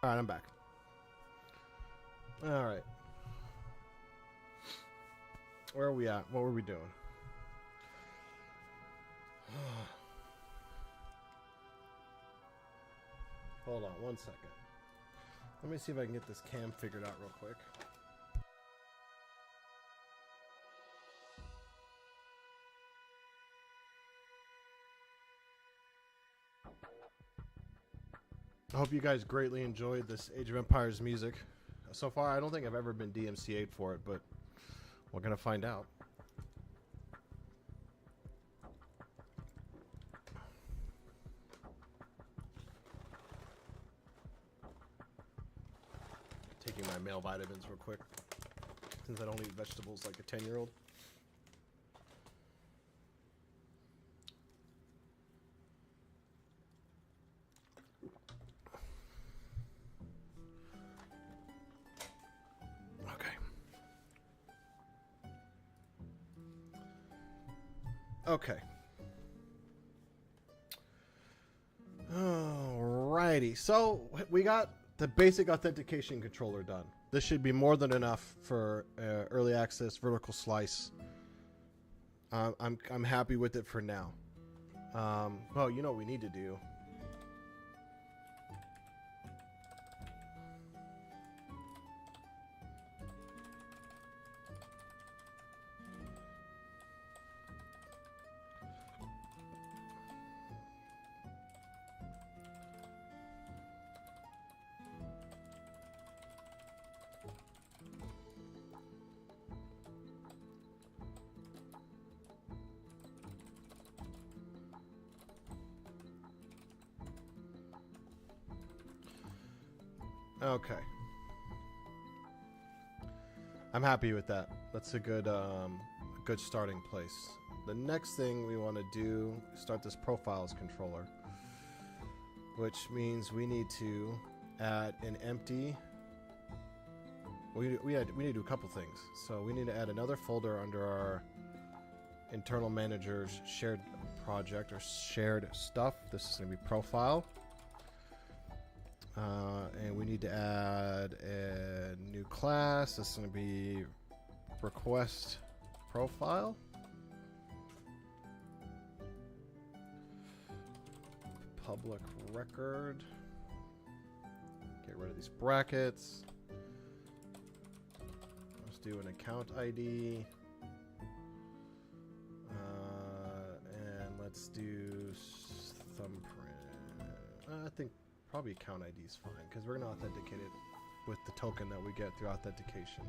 All right, I'm back. All right. Where are we at? What were we doing? Hold on one second. Let me see if I can get this cam figured out real quick. I hope you guys greatly enjoyed this Age of Empires music. So far, I don't think I've ever been DMCA'd for it, but we're gonna find out. Taking my male vitamins real quick, since I don't eat vegetables like a 10-year-old. Okay. Alrighty. So we got the basic authentication controller done. This should be more than enough for early access vertical slice. I'm happy with it for now. Well, you know what we need to do. Okay. I'm happy with that. That's a good starting place. The next thing we want to do is start this profiles controller, which means we need to add an empty. We need to do a couple things. So we need to add another folder under our internal manager's shared project or shared stuff. This is going to be profile. And we need to add a new class. This is going to be request profile. Public record. Get rid of these brackets. Let's do an account ID. And let's do thumbprint. I think probably account ID is fine because we're going to authenticate it with the token that we get through authentication.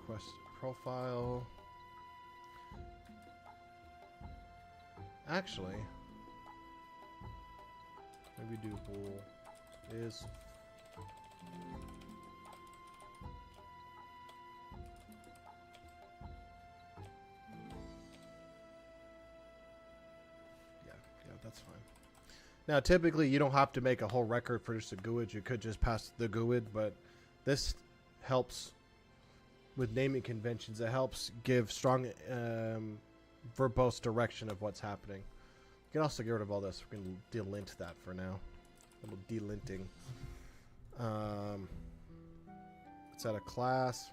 Request profile. Actually, maybe do bool is that's fine. Now, typically, you don't have to make a whole record for just a GUID. You could just pass the GUID, but this helps with naming conventions. It helps give strong verbose direction of what's happening. You can also get rid of all this. We can delint that for now. A little delinting. Let's add a class.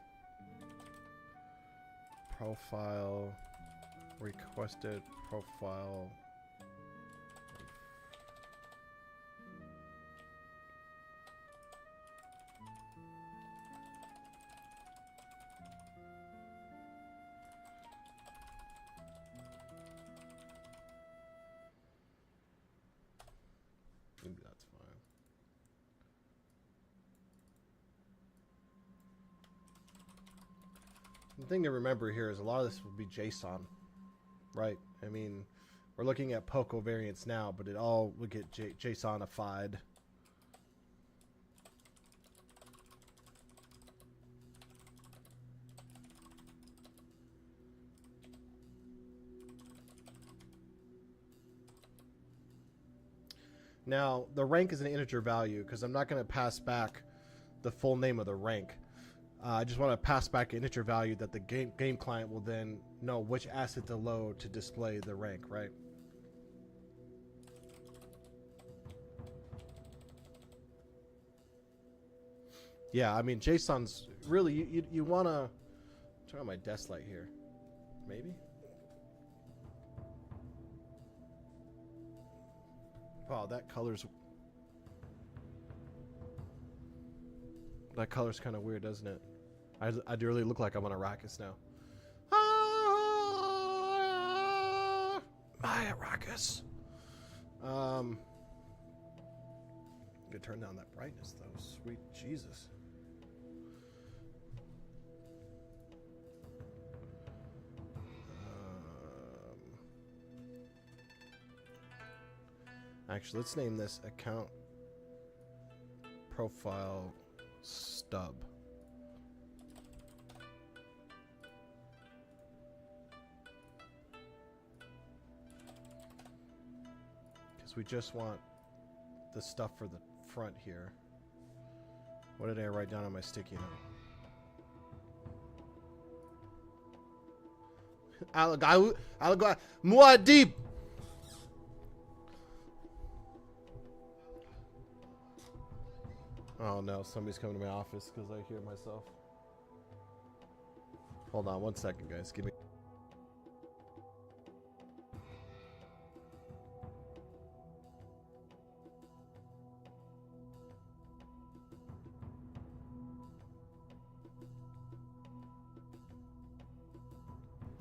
Profile. Requested profile. That's fine. The thing to remember here is a lot of this will be JSON, right? I mean, we're looking at POCO variants now, but it all will get JSONified. Now, the rank is an integer value because I'm not going to pass back the full name of the rank. I just want to pass back an integer value that the game client will then know which asset to load to display the rank, right? Yeah, I mean, JSON's really, you want to turn on my desk light here. Maybe? Wow, that color's kind of weird, doesn't it? I do really look like I'm on Arrakis now. My Arrakis. Could turn down that brightness though. Sweet Jesus. Actually, let's name this account profile stub. Because we just want the stuff for the front here. What did I write down on my sticky note? Muad'Dib. Oh no, somebody's coming to my office because I hear myself. Hold on 1 second, guys. Give me.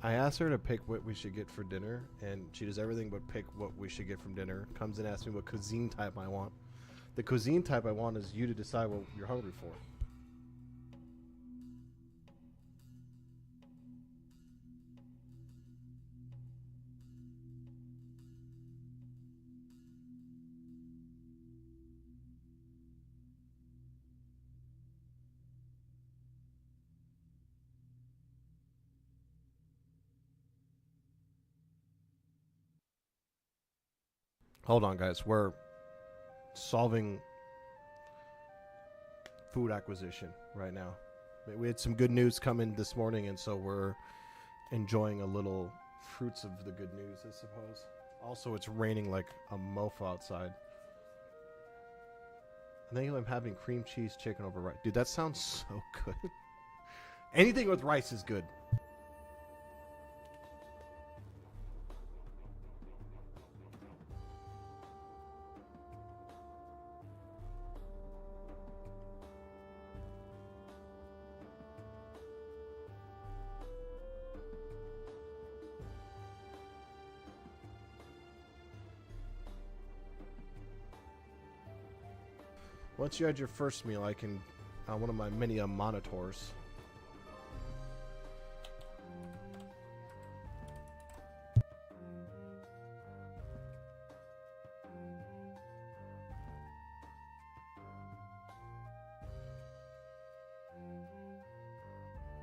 I asked her to pick what we should get for dinner, and she does everything but pick what we should get from dinner. Comes and asks me what cuisine type I want. The cuisine type I want is you to decide what you're hungry for. Hold on, guys. We're solving food acquisition right now. We had some good news come in this morning, and so we're enjoying a little fruits of the good news, I suppose. Also, it's raining like a mofo outside. I think I'm having cream cheese chicken over rice. Dude, that sounds so good. Anything with rice is good. Once you had your first meal, I can, one of my many monitors.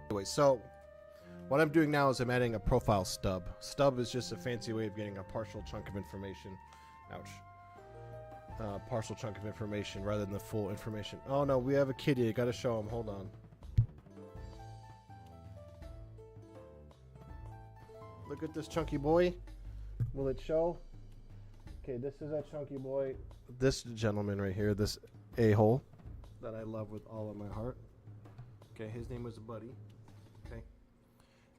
Anyway, so what I'm doing now is I'm adding a profile stub. Stub is just a fancy way of getting a partial chunk of information. Ouch. Partial chunk of information rather than the full information. Oh no, we have a kitty. I gotta show him. Hold on. Look at this chunky boy. Will it show? Okay, this is a chunky boy. This gentleman right here, this a-hole that I love with all of my heart. Okay, his name was Buddy. Okay.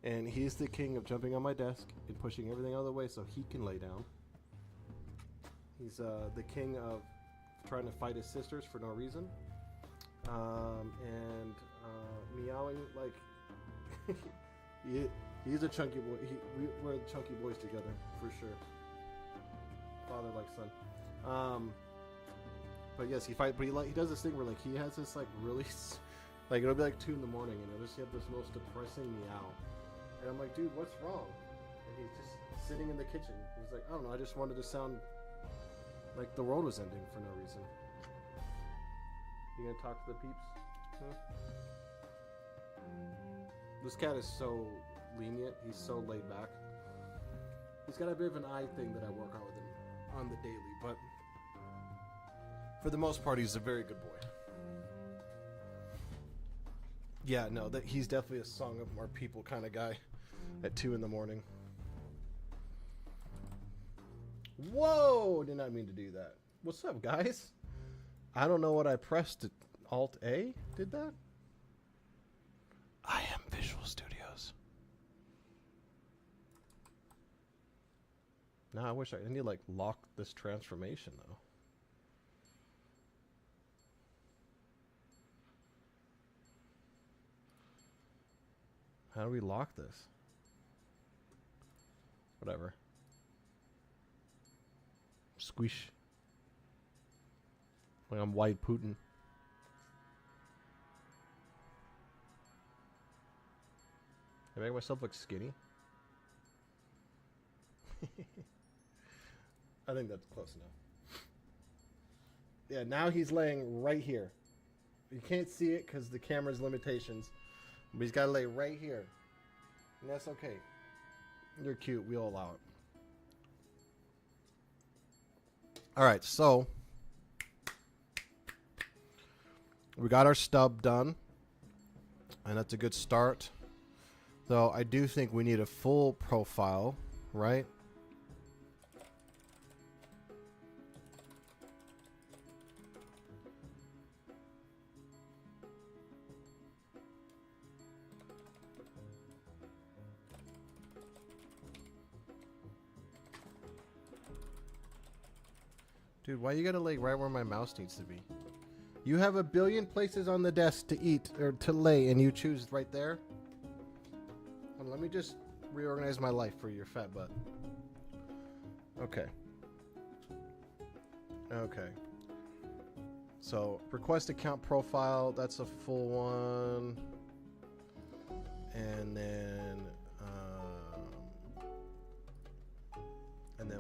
And he's the king of jumping on my desk and pushing everything out of the way so he can lay down. He's the king of trying to fight his sisters for no reason. And meowing like... he's a chunky boy. We're chunky boys together, for sure. Father like son. But yes, he does this thing where like he has this like really... Like it'll be like 2 in the morning and he'll just have this most depressing meow. And I'm like, dude, what's wrong? And he's just sitting in the kitchen. He's like, I don't know, I just wanted to sound... like the world was ending for no reason. You gonna talk to the peeps? Huh? This cat is so lenient. He's so laid back. He's got a bit of an eye thing that I work on with him on the daily, but for the most part, he's a very good boy. Yeah, no, he's definitely a song of our people kind of guy at 2 in the morning. Whoa! Did not mean to do that. What's up, guys? I don't know what I pressed. Alt A did that? I am Visual Studios. Now I wish I need to like lock this transformation though. How do we lock this? Whatever. Squish. Like I'm white Putin. I make myself look skinny. I think that's close enough. Yeah, now he's laying right here. You can't see it because the camera's limitations. But he's got to lay right here. And that's okay. You're cute. We'll allow it. Alright, so we got our stub done. And that's a good start. Though I do think we need a full profile, right? Dude, why you gotta lay right where my mouse needs to be? You have a billion places on the desk to eat or to lay, and you choose right there? Well, let me just reorganize my life for your fat butt. Okay. Okay. So, request account profile, that's a full one. And then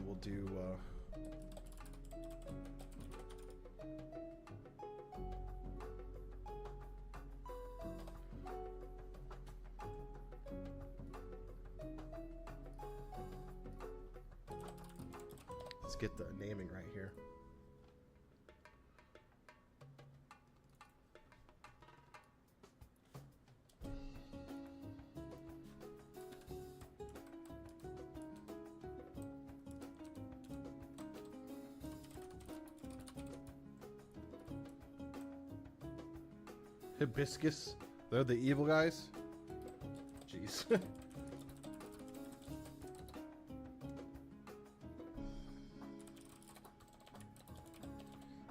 we'll do, let's get the naming right here. Hibiscus? They're the evil guys? Jeez.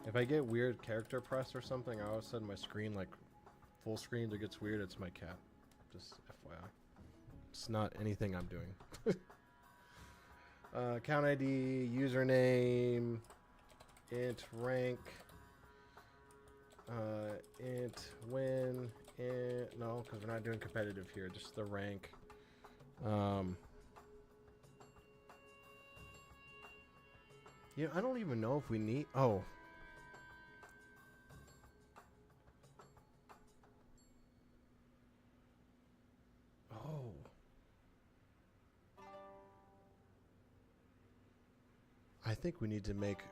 If I get weird character press or something, all of a sudden my screen, like, full screen, it gets weird. It's my cat. Just FYI. It's not anything I'm doing. Account ID, username, int rank, int win, int, no, because we're not doing competitive here, just the rank. Yeah, I don't even know if we need, oh. Oh. I think we need to make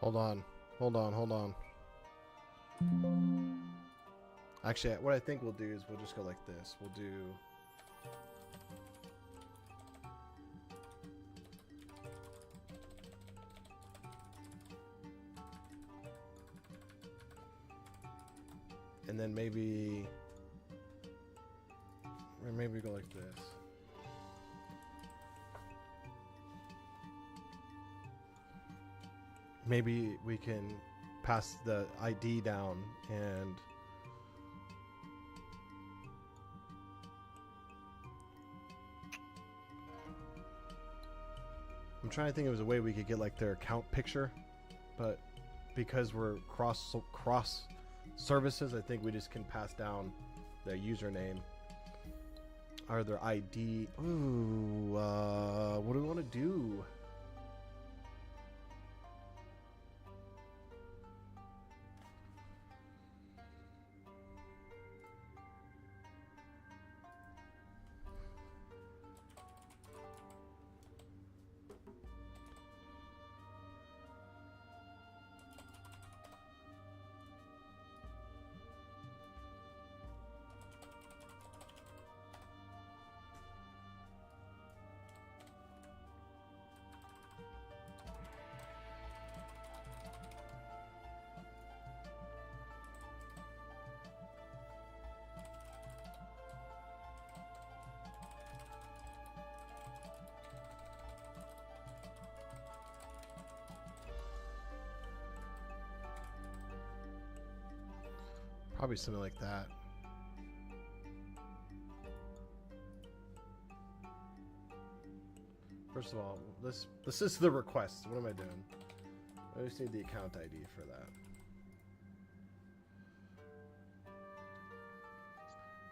Hold on. Actually, what I think we'll do is we'll just go like this. We'll do... And then maybe... Or maybe go like this. Maybe we can pass the ID down and I'm trying to think of a way we could get like their account picture, but because we're cross services, I think we just can pass down their username or their ID. Ooh, what do we want to do? Probably something like that. First of all, this is the request. What am I doing? I just need the account ID for that.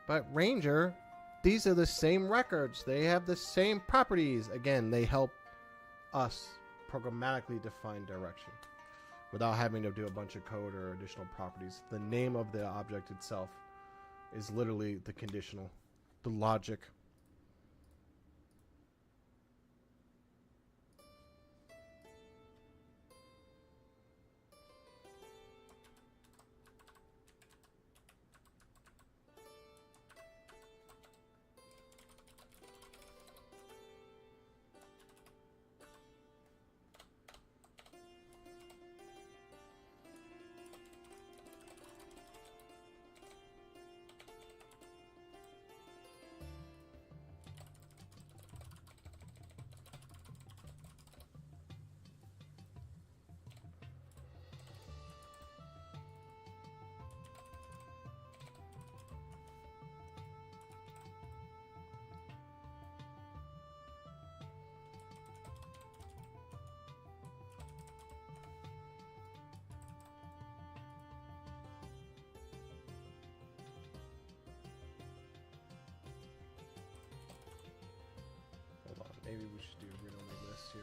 But Ranger, these are the same records. They have the same properties. Again, they help us programmatically define direction without having to do a bunch of code or additional properties. The name of the object itself is literally the conditional, the logic. Hold on, maybe we should do read-only list here.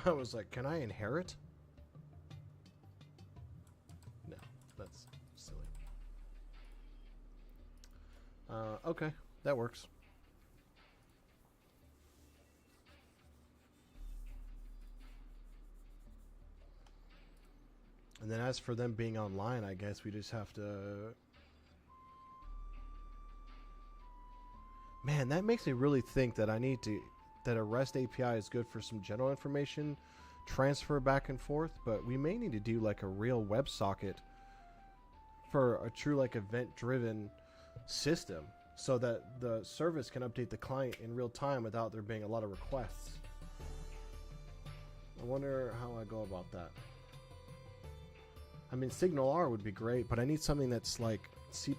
I was like, can I inherit? No, that's silly. Okay, that works. And then as for them being online, I guess we just have to... Man, that makes me really think that I need to... that a REST API is good for some general information transfer back and forth, but we may need to do like a real WebSocket for a true like event-driven system so that the service can update the client in real time without there being a lot of requests. I wonder how I go about that. I mean, SignalR would be great, but I need something that's like C++,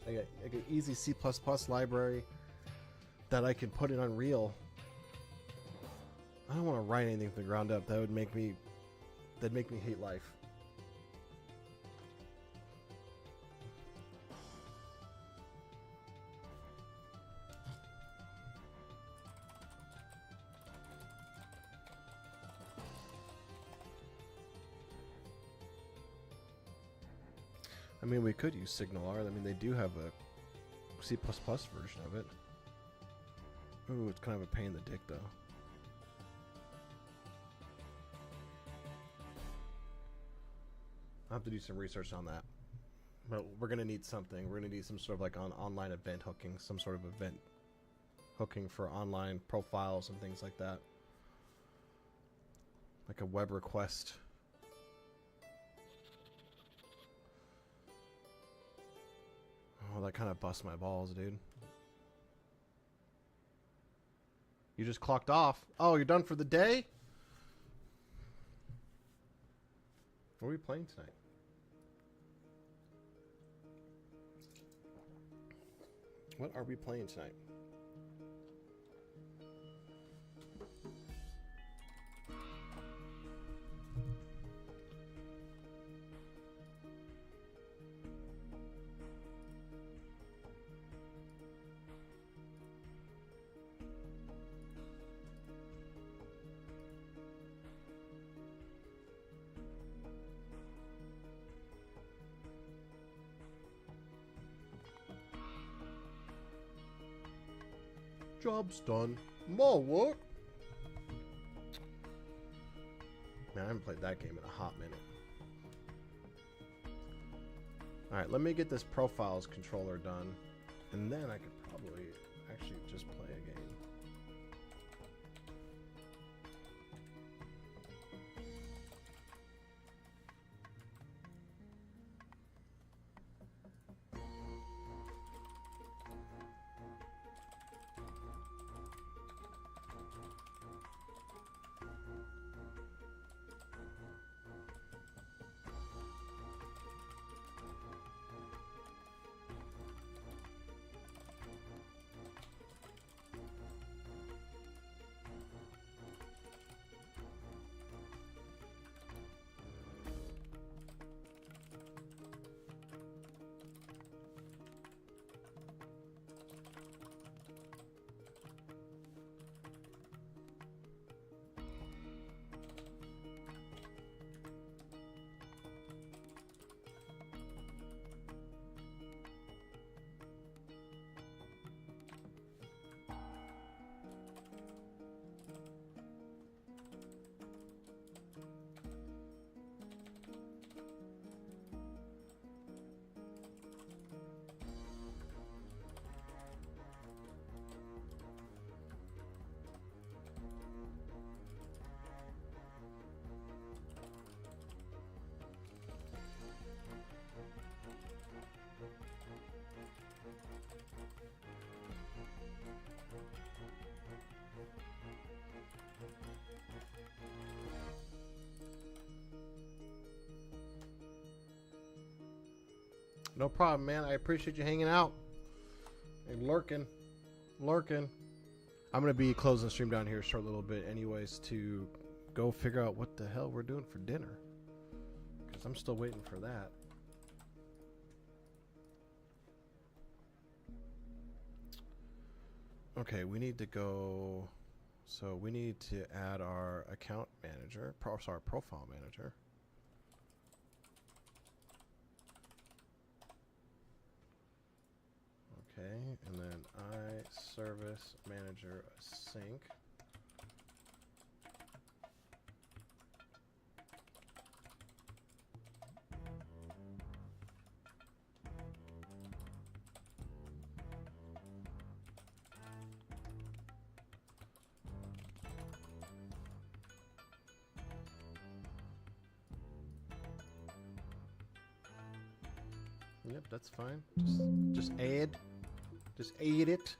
like an easy C++ library that I can put in Unreal. I don't want to write anything from the ground up. That'd make me hate life. I mean, we could use SignalR. I mean, they do have a C++ version of it. Ooh, it's kind of a pain in the dick, though. I'll have to do some research on that. But we're going to need something. We're going to need some sort of like online event hooking, some sort of event hooking for online profiles and things like that. Like a web request. Oh, that kind of busts my balls, dude. You just clocked off. Oh, you're done for the day? What are we playing tonight? What are we playing tonight? Job's done. More work. Man, I haven't played that game in a hot minute. Alright, let me get this profiles controller done. And then I could probably actually just play a game. No problem, man. I appreciate you hanging out and lurking. I'm going to be closing the stream down here a short little bit anyways to go figure out what the hell we're doing for dinner. Because I'm still waiting for that. Okay, we need to go... So we need to add our account manager, profile manager. Okay, and then service manager sync. Yep, that's fine. Just add it.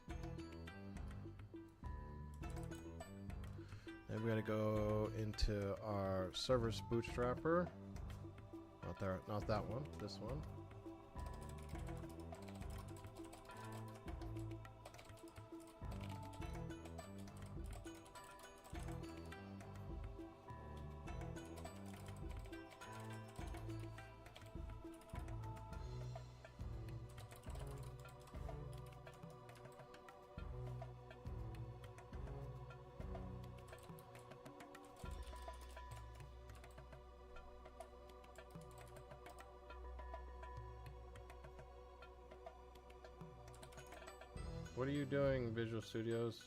Then we gotta go into our service bootstrapper. Not that one. This one. What are you doing, Visual Studios?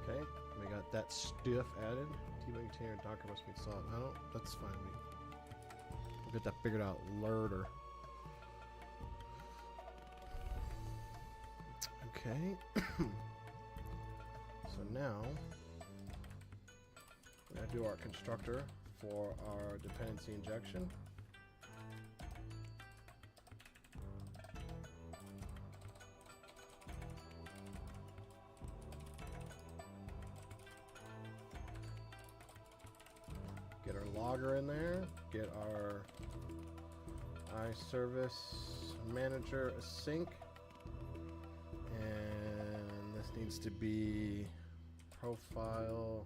Okay, we got that stuff added. T-Bag Container, Docker must be installed. I don't, that's fine. We'll get that figured out later. Okay. So now, we're going to do our constructor for our dependency injection. Get our logger in there, get our iService manager sync, and this needs to be profile,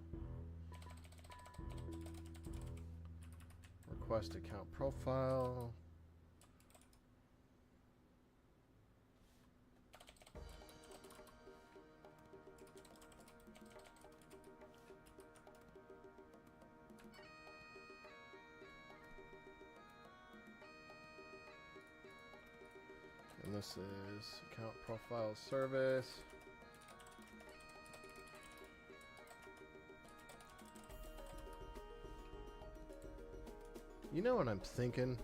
request account profile. And this is account profile service. You know what I'm thinking?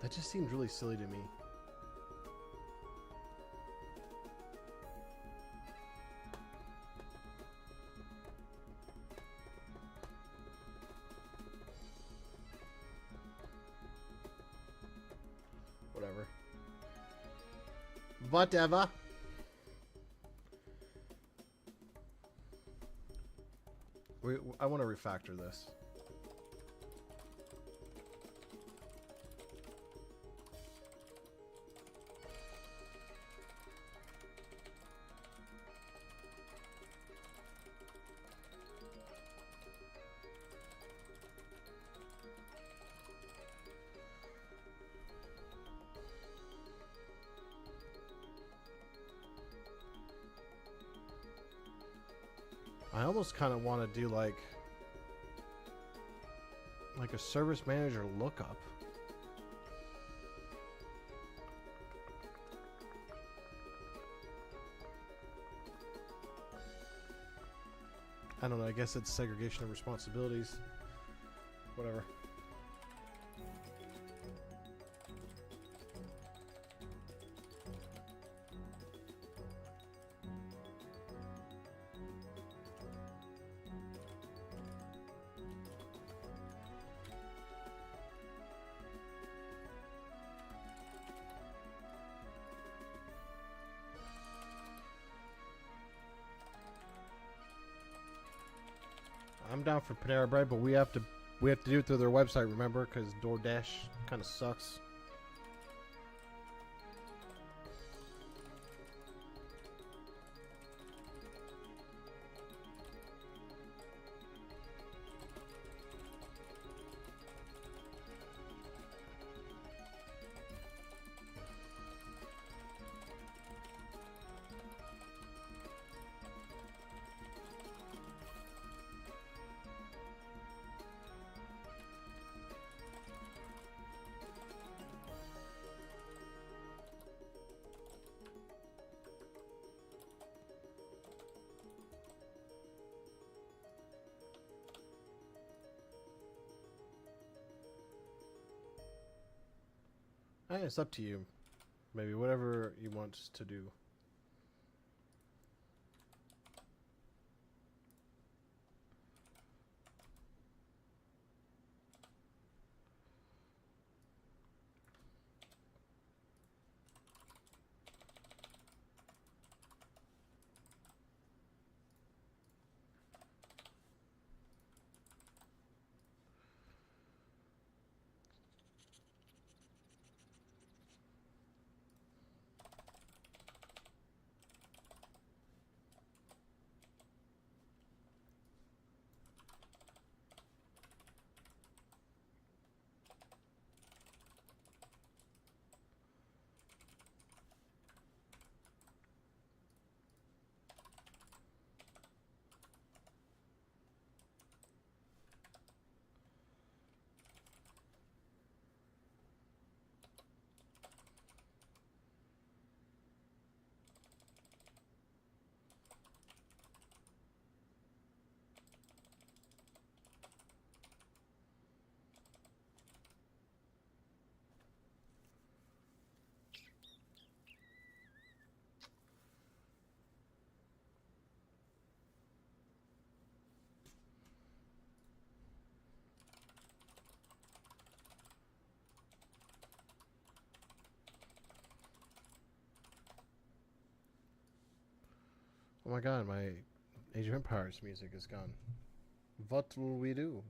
That just seems really silly to me. Whatever. I want to refactor this. I almost kind of want to do like a service manager lookup. I don't know, I guess it's segregation of responsibilities. Whatever. I'm down for Panera Bread, but we have to do it through their website, remember? Because DoorDash kind of sucks. It's up to you. Maybe whatever you want to do. Oh my god, my Age of Empires music is gone. What will we do?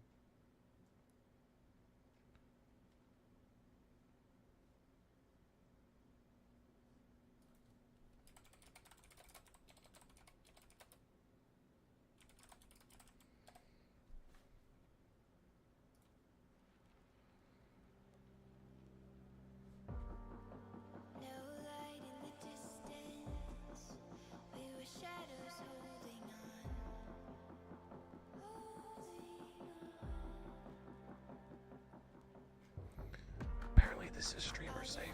Apparently this is streamer safe.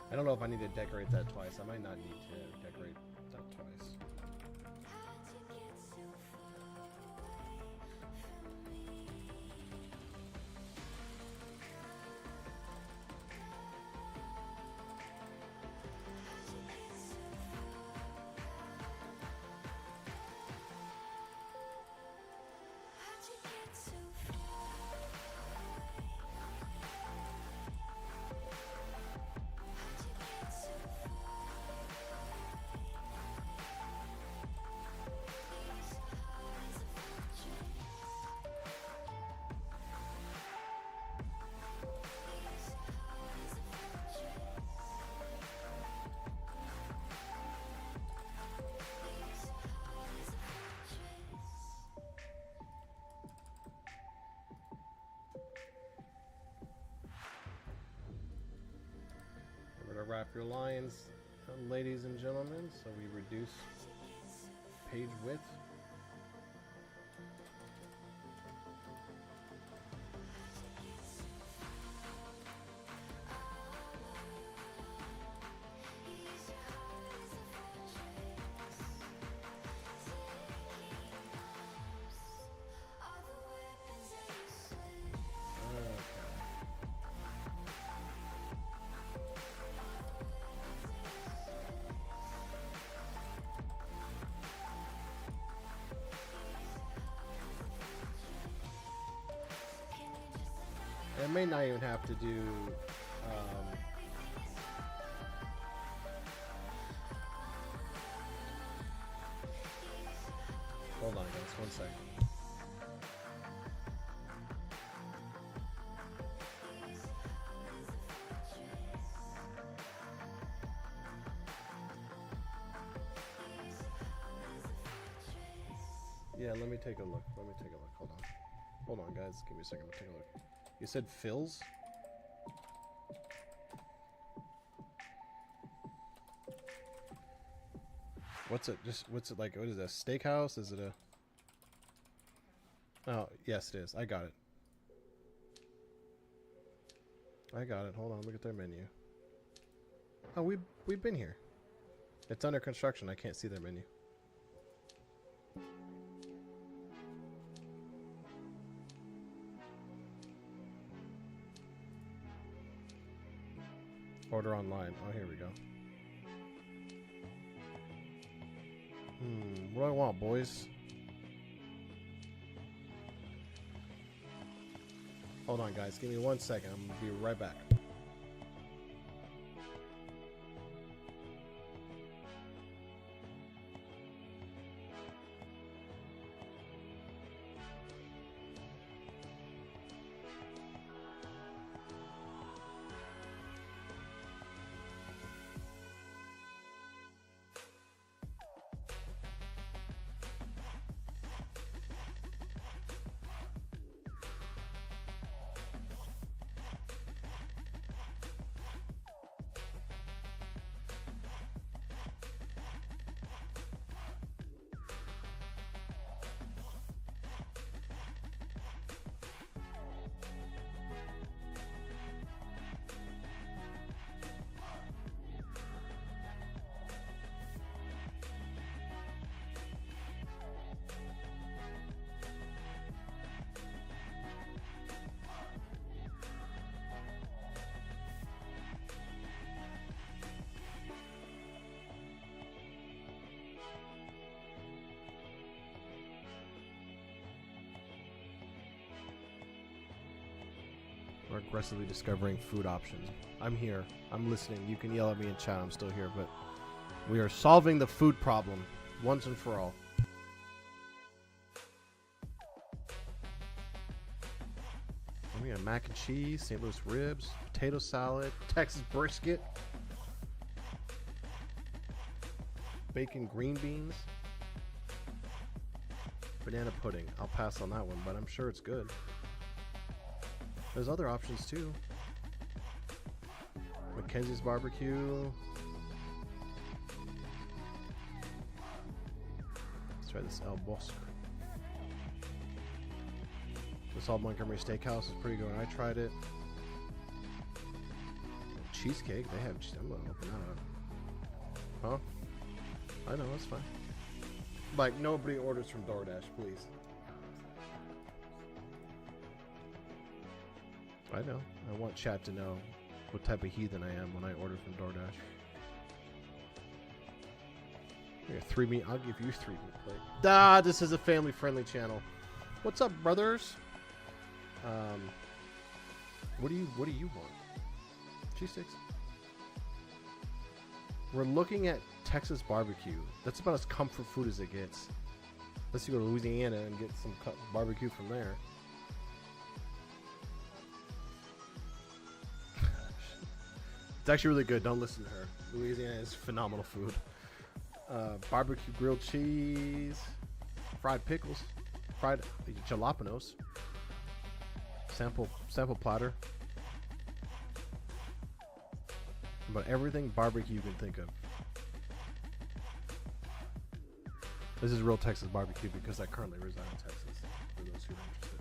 I don't know if I need to decorate that twice. I might not need to decorate that twice. wrap your lines, ladies and gentlemen, so we reduce page width. I may not even have to do hold on guys, 1 second. Yeah, let me take a look. Hold on. Hold on guys, give me a second, let me take a look. You said Phil's? What's it like? What is it, a steakhouse? Is it a... Oh, yes it is. I got it. Hold on, look at their menu. Oh, we've been here. It's under construction. I can't see their menu. Order online. Oh, here we go. What do I want, boys? Hold on, guys. Give me 1 second. I'm gonna be right back. We're aggressively discovering food options. I'm here. I'm listening. You can yell at me in chat. I'm still here, but we are solving the food problem once and for all. We got mac and cheese, St. Louis ribs, potato salad, Texas brisket, bacon green beans, banana pudding. I'll pass on that one, but I'm sure it's good. There's other options too. Mackenzie's barbecue. Let's try this El Bosque. This All Montgomery Steakhouse is pretty good. I tried it. Cheesecake. They have. I'm gonna open that up. Huh? I know. That's fine. Like nobody orders from DoorDash, please. I know. I want chat to know what type of heathen I am when I order from DoorDash. Here, 3 meat. I'll give you 3 meat plate. This is a family-friendly channel. What's up, brothers? What do you want? Cheese sticks. We're looking at Texas barbecue. That's about as comfort food as it gets. Let's go to Louisiana and get some barbecue from there. It's actually really good. Don't listen to her. Louisiana is phenomenal food. Barbecue grilled cheese, fried pickles, fried jalapenos, sample platter. About everything barbecue you can think of. This is real Texas barbecue because I currently reside in Texas, for those who are interested.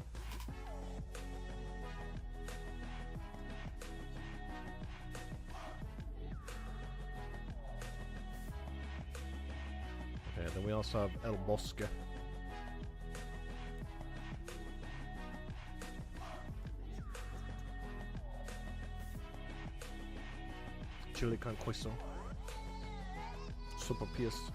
Okay, then we also have El Bosque. Chili con queso. Sopapillas.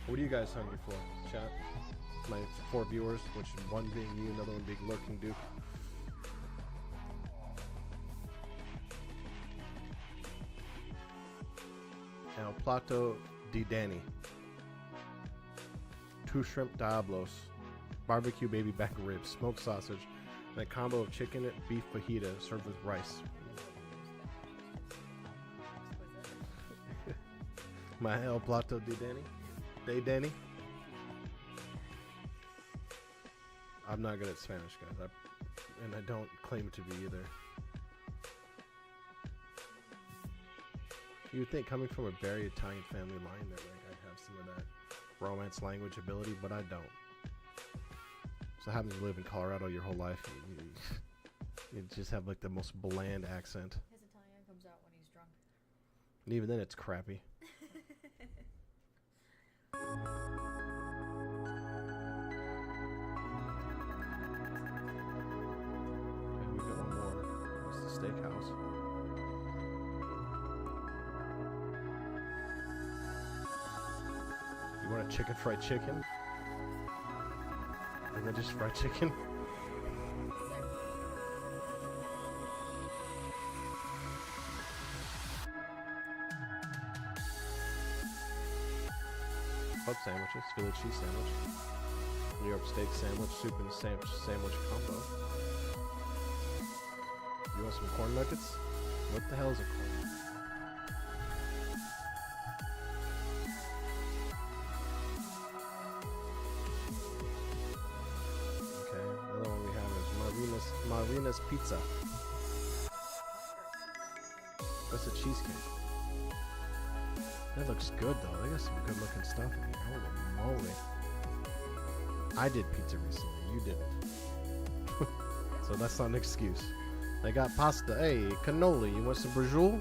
What are you guys hungry for, chat? My 4 viewers, which one being you, another one being Lurking Duke. El plato di Danny. 2 shrimp diablos, barbecue baby back ribs, smoked sausage, and a combo of chicken and beef fajita served with rice. My El plato di Danny. Day Danny. I'm not good at Spanish, guys, and I don't claim to be either. You would think, coming from a very Italian family line, that like I'd have some of that Romance language ability, but I don't. So happens to live in Colorado your whole life. You just have like the most bland accent. His Italian comes out when he's drunk. And even then, it's crappy. Okay, we got one more. It's the steakhouse. You want a chicken fried chicken? And then just fried chicken? Club sandwiches, Philly cheese sandwich, New York steak sandwich, soup and sandwich combo. You want some corn nuggets? What the hell is a corn nugget? Okay, another one we have is Marina's Pizza. That's a cheesecake. That looks good though. They got some good looking stuff in here. Holy moly. I did pizza recently. You didn't. So that's not an excuse. They got pasta. Hey, cannoli. You want some braciole?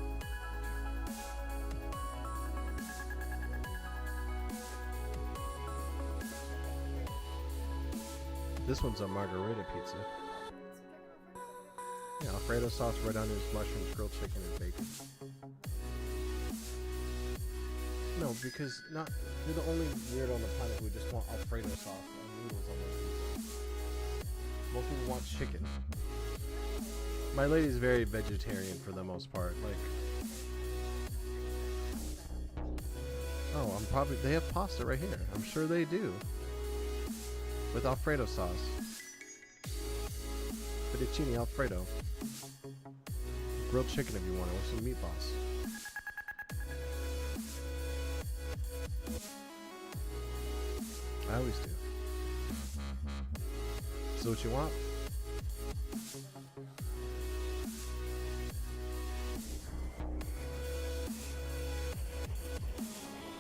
This one's a margarita pizza. Yeah, Alfredo sauce, red onions, mushrooms, grilled chicken, and bacon. No, because you're the only weirdo on the planet who just want Alfredo sauce and noodles on their pizza. Most people want chicken. My lady's very vegetarian for the most part. Like, oh, they have pasta right here. I'm sure they do. With Alfredo sauce. Fettuccine Alfredo. Grilled chicken if you want it, or some meatballs. I always do. So what you want?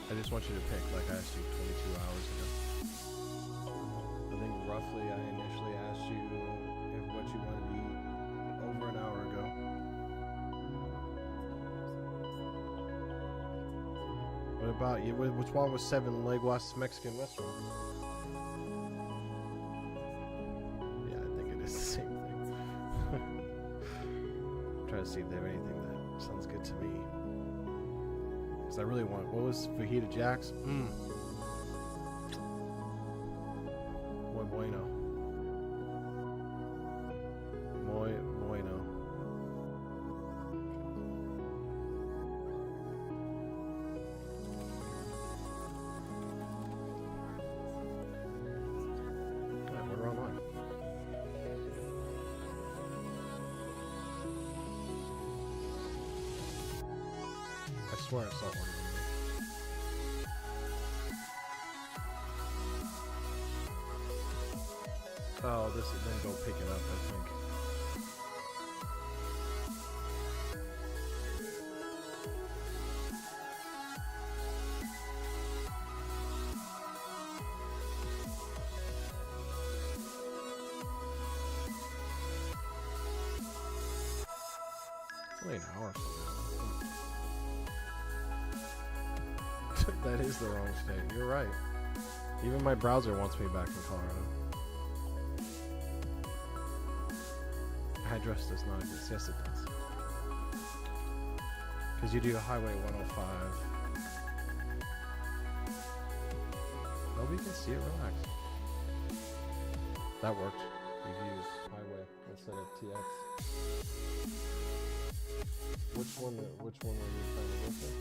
I just want you to pick, like I asked you 22 hours ago. I think roughly I initially asked you if what you wanted to eat over an hour ago. What about you? Which one was Seven Leguas Mexican restaurant? Yeah, I think it is the same thing. I'm trying to see if they have anything that sounds good to me. Because I really want. What was Fajita Jack's? Muy bueno. Muy bueno. Alright, order online. I swear I saw one. Oh, this is then go pick it up, I think. It's only an hour from now. That is the wrong state. You're right. Even my browser wants me back in Colorado. Address does not exist. Yes, it does. Because you do Highway 105. Nobody can see it. Relax. That worked. We've used Highway instead of TX. Which one were you trying to look at?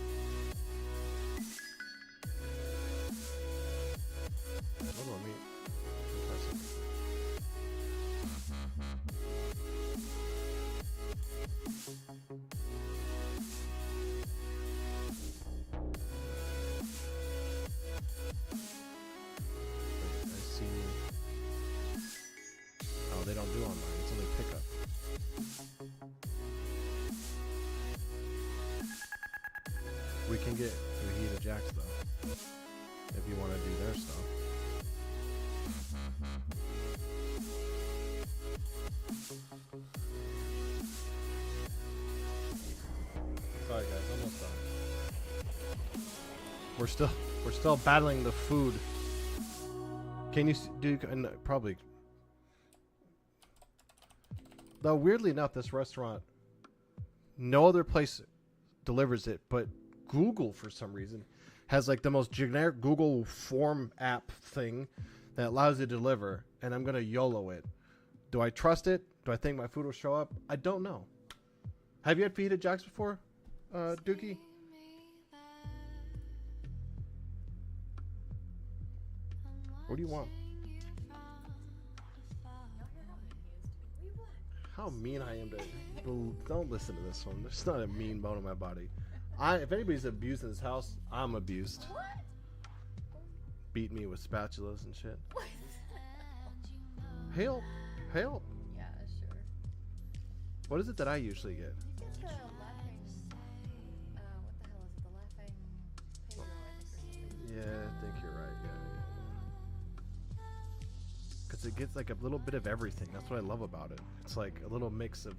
Hold on, try something. I see. Oh, they don't do online. It's only pickup. We can get Fajita Jacks though, if you want to do their stuff. Sorry guys, almost done. We're still battling the food. Can you do and probably? Though weirdly enough, this restaurant, no other place delivers it, but Google for some reason has like the most generic Google form app thing that allows you to deliver, and I'm gonna YOLO it. Do I trust it? Do I think my food will show up? I don't know. Have you had Fajita Jacks before, Dookie? What do you want? How mean I am to... Don't listen to this one. There's not a mean bone in my body. If anybody's abused in this house, I'm abused. What? Beat me with spatulas and shit. Help! Help! Yeah, sure. What is it that I usually get? You get the laughing. What the hell is it? The laughing Pedro, I think, or something. Yeah, I think you're right. Yeah. Because it gets like a little bit of everything. That's what I love about it. It's like a little mix of...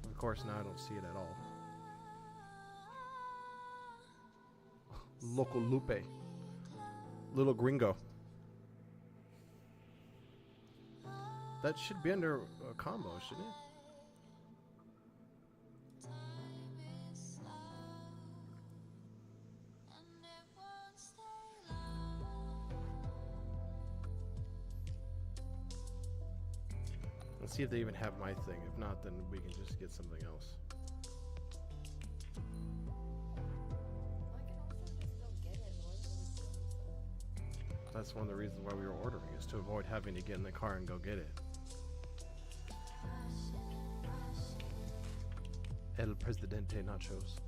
Of course, now I don't see it at all. Local Lupe. Little Gringo. That should be under a combo, shouldn't it? Let's see if they even have my thing. If not, then we can just get something else. That's one of the reasons why we were ordering, is to avoid having to get in the car and go get it. El Presidente nachos.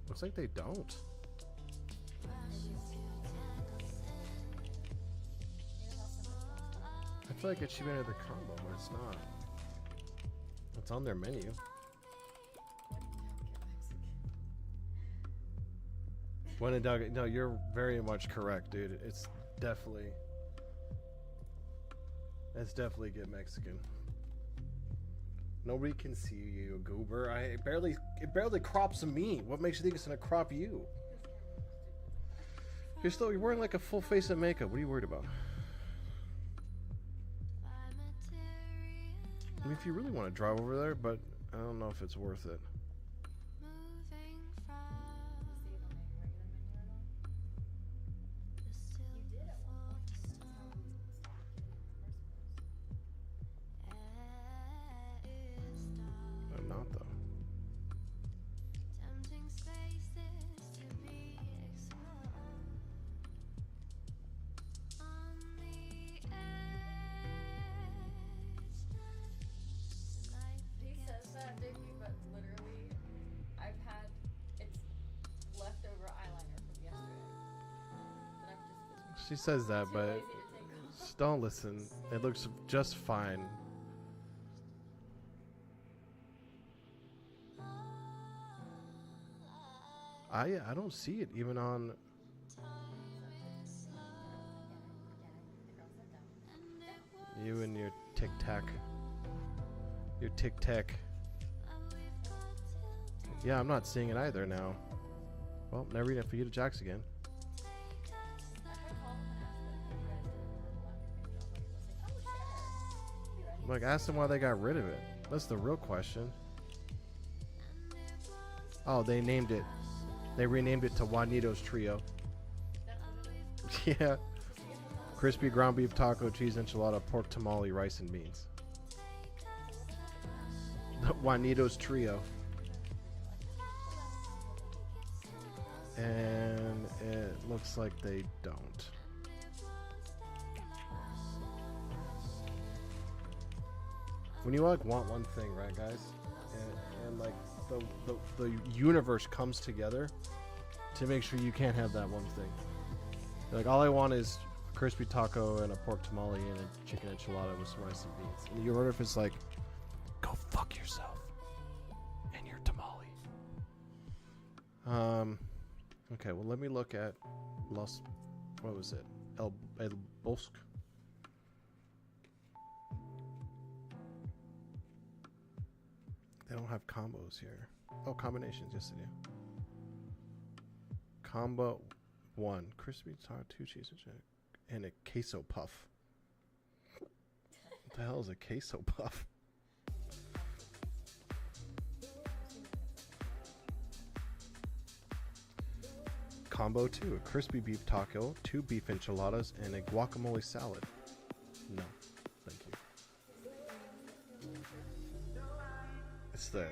Looks like they don't. I feel like it should be under the combo, but it's not. It's on their menu. When in doubt, no, you're very much correct, dude. It's definitely get Mexican. Nobody can see you, goober. It barely crops me. What makes you think it's gonna crop you? You're wearing like a full face of makeup. What are you worried about? I mean, if you really want to drive over there, but I don't know if it's worth it. I'm not though. He says that, Dickie, but literally She says that, but just don't listen. It looks just fine. I don't see it even on. You and your tic tac. Your tic tac. Yeah, I'm not seeing it either now. Well, never eat it for you to Jax again. Like, ask them why they got rid of it. That's the real question. Oh, they named it. They renamed it to Juanito's Trio. Yeah. Crispy ground beef taco, cheese enchilada, pork tamale, rice and beans. Juanito's Trio. And it looks like they don't. When you like want one thing, right, guys? And like the universe comes together to make sure you can't have that one thing. Like, all I want is a crispy taco and a pork tamale and a chicken enchilada with some rice and beans. And you order if it's like, go fuck yourself and your tamale. Okay, well, let me look at what was it? El Bosque. They don't have combos here. Oh, combinations. Yes, they do. Combo 1. Crispy taco, 2 cheese and a queso puff. What the hell is a queso puff? Combo 2. A crispy beef taco, 2 beef enchiladas, and a guacamole salad. No. Thank you. It's the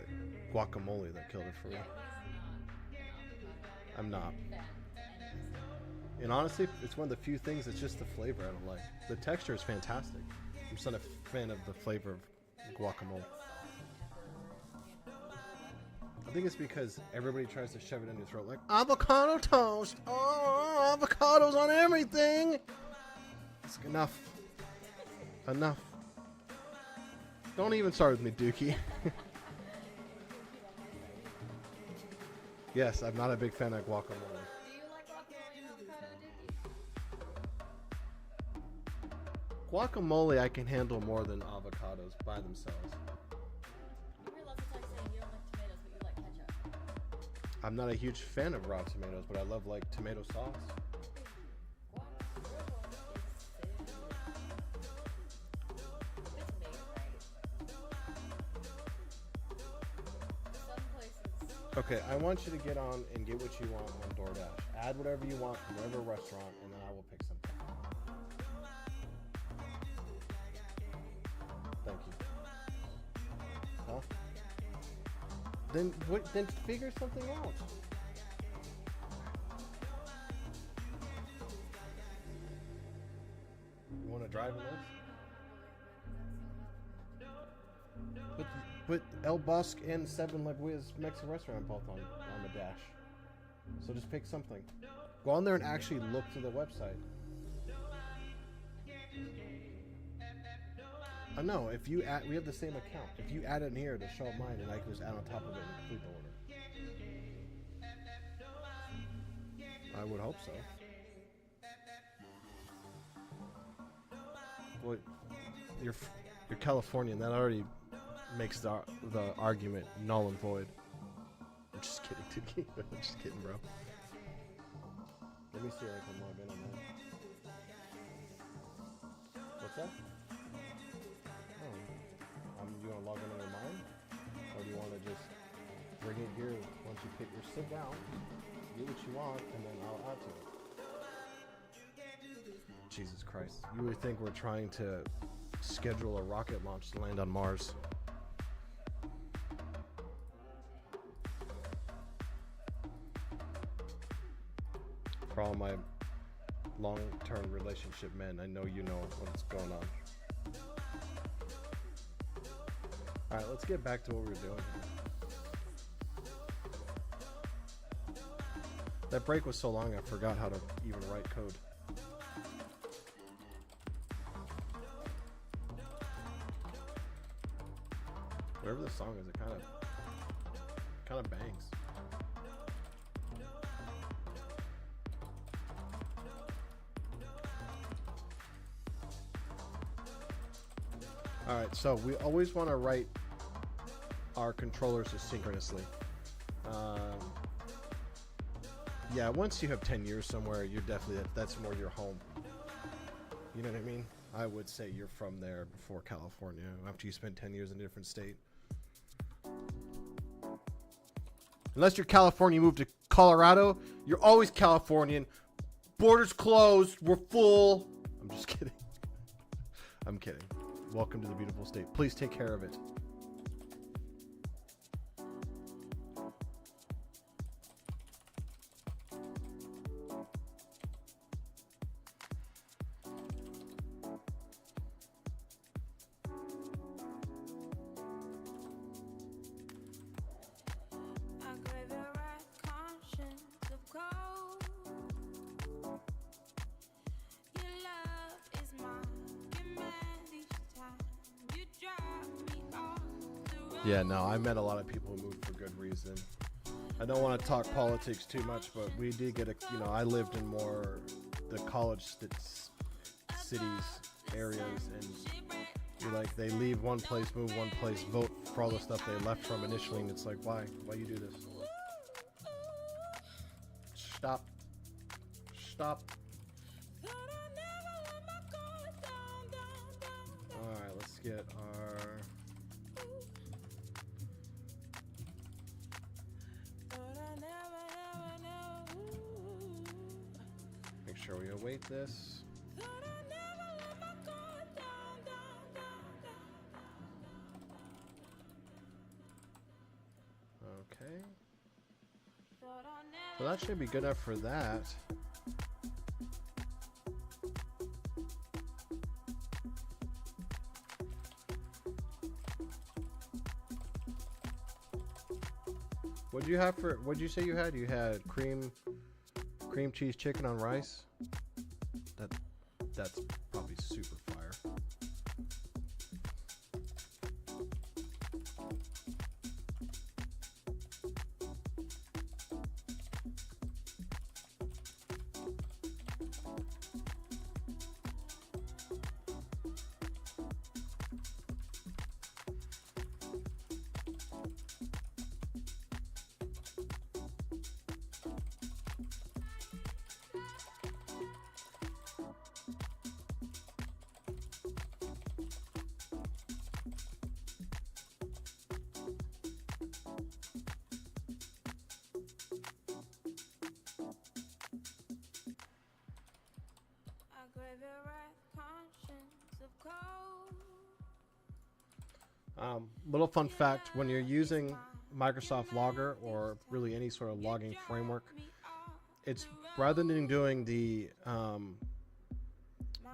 guacamole that killed it for me. I'm not. And honestly, it's one of the few things that's just the flavor I don't like. The texture is fantastic. I'm just not a fan of the flavor of guacamole. I think it's because everybody tries to shove it in your throat like, avocado toast! Oh, avocados on everything! It's enough. Enough. Don't even start with me, Dookie. Yes, I'm not a big fan of guacamole. Do you like guacamole and avocado, Dookie? Guacamole I can handle more than avocados by themselves. You realize it's like saying you don't like tomatoes, but you like ketchup. I'm not a huge fan of raw tomatoes, but I love like tomato sauce. Okay, I want you to get on and get what you want on DoorDash. Add whatever you want from whatever restaurant, and then I will pick something. Thank you. Huh? Then what? Then figure something out. You want to drive in this? But El Bosque and Seven Leg Wiz Mexican restaurant both on the dash. So just pick something. Go on there and actually look through the website. No, if you add, we have the same account. If you add it in here to show up mine, and I can just add on top of it and complete the order. I would hope so. Well, you're Californian. That already makes the argument null and void. I'm just kidding, Tiki. I'm just kidding, bro. Let me see if I can log in on that. What's that? Oh. You want to log in under mine? Or do you want to just bring it here once you pick your sit down, get what you want, and then I'll add to it? Jesus Christ. You would think we're trying to schedule a rocket launch to land on Mars. For all my long-term relationship men, I know you know what's going on. Alright, let's get back to what we were doing. That break was so long I forgot how to even write code. Whatever the song is, it kind of bangs. All right, so we always want to write our controllers asynchronously. Yeah, once you have 10 years somewhere, you're definitely that's more your home. You know what I mean? I would say you're from there before California. After you spend 10 years in a different state, unless you're California, you move to Colorado, you're always Californian. Borders closed. We're full. I'm just kidding. I'm kidding. Welcome to the beautiful state. Please take care of it. Yeah, no, I met a lot of people who moved for good reason. I don't want to talk politics too much, but we did get I lived in more the college cities, areas, and you're like, they leave one place, move one place, vote for all the stuff they left from initially, and it's like, why you do this? Stop. Alright, let's get our... Make sure we await this. Okay. So that should be good enough for that. What'd you have for? What'd you say you had? You had cream cheese chicken on rice. That's probably super fire. Little fun fact, when you're using Microsoft Logger or really any sort of logging framework, it's rather than doing the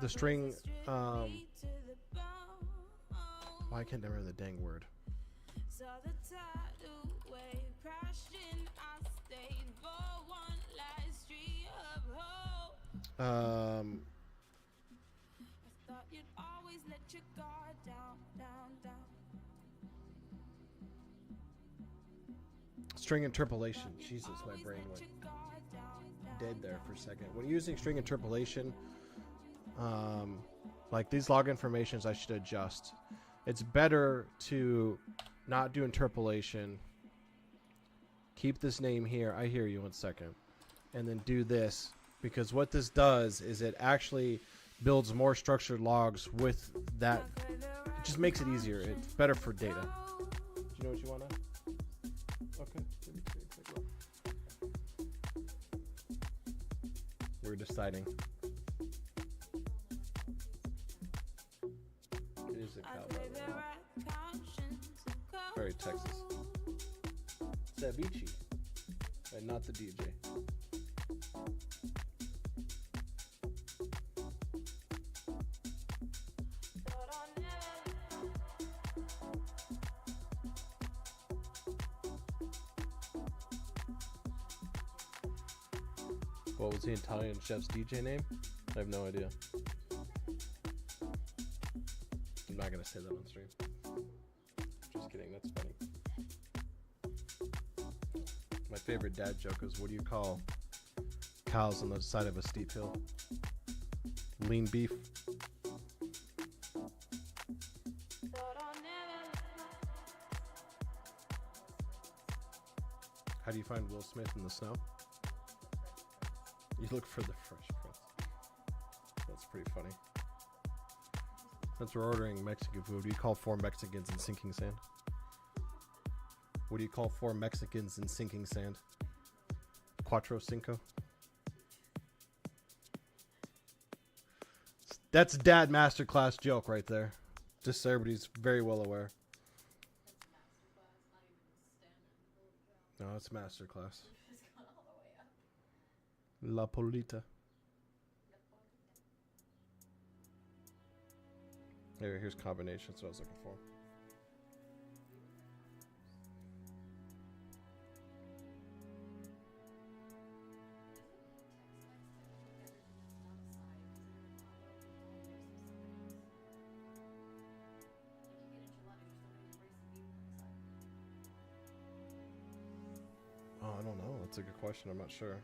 string, I can't remember the dang word. String interpolation. Jesus, my brain went dead there for a second. When using string interpolation, like these log informations, I should adjust. It's better to not do interpolation. Keep this name here. I hear you. 1 second. And then do this, because what this does is it actually builds more structured logs with that. It just makes it easier. It's better for data. Do you know what you want to? Okay. We're deciding. It is a cow, by the way. Very Texas. Ceviche, and not the DJ. What was the Italian chef's DJ name? I have no idea. I'm not gonna say that on stream. Just kidding. That's funny. My favorite dad joke is, what do you call cows on the side of a steep hill? Lean beef. How do you find Will Smith in the snow? You look for the Fresh Prince. That's pretty funny. Since we're ordering Mexican food, what do you call 4 Mexicans in sinking sand? What do you call 4 Mexicans in sinking sand? Cuatro Cinco? That's dad masterclass joke right there. Just so everybody's very well aware. No, it's masterclass. La Polita. Here's combinations. What I was looking for. Oh, I don't know. That's a good question. I'm not sure.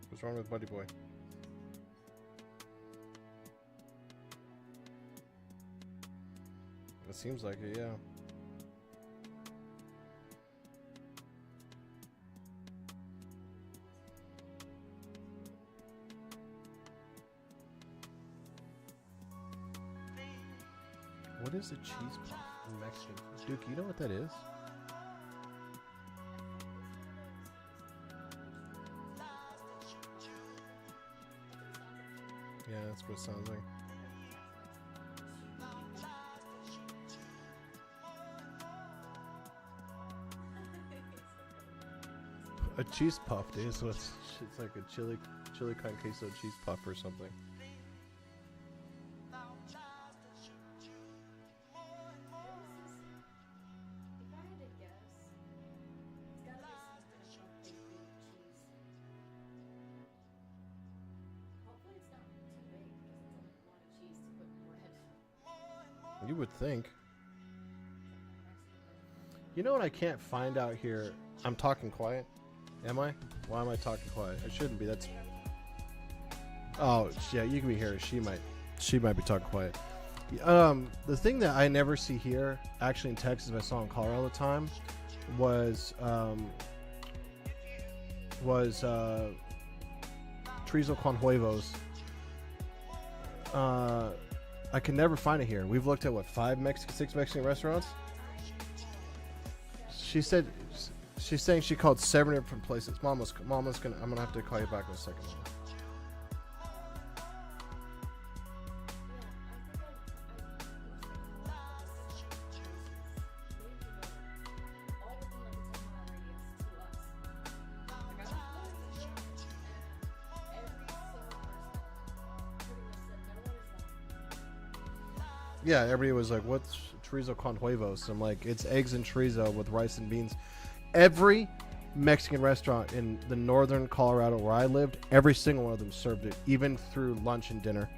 What's wrong with Buddy Boy? It seems like it, yeah. What is a cheese puff in Mexican? Duke, you know what that is? Yeah, that's what it sounds like. A cheese puff, dude. So it's like a chili con queso cheese puff or something. You would think. You know what I can't find out here? I'm talking quiet. Am I? Why am I talking quiet? I shouldn't be. That's. Oh yeah, you can be here. She might be talking quiet. The thing that I never see here, actually in Texas, I saw in Colorado all the time, was chorizo con huevos. I can never find it here. We've looked at what, 6 Mexican restaurants. She said she's saying she called 7 different places. Mama's gonna. I'm gonna have to call you back in a second. Yeah, everybody was like, what's chorizo con huevos? I'm like, it's eggs and chorizo with rice and beans. Every Mexican restaurant in the northern Colorado where I lived, every single one of them served it, even through lunch and dinner.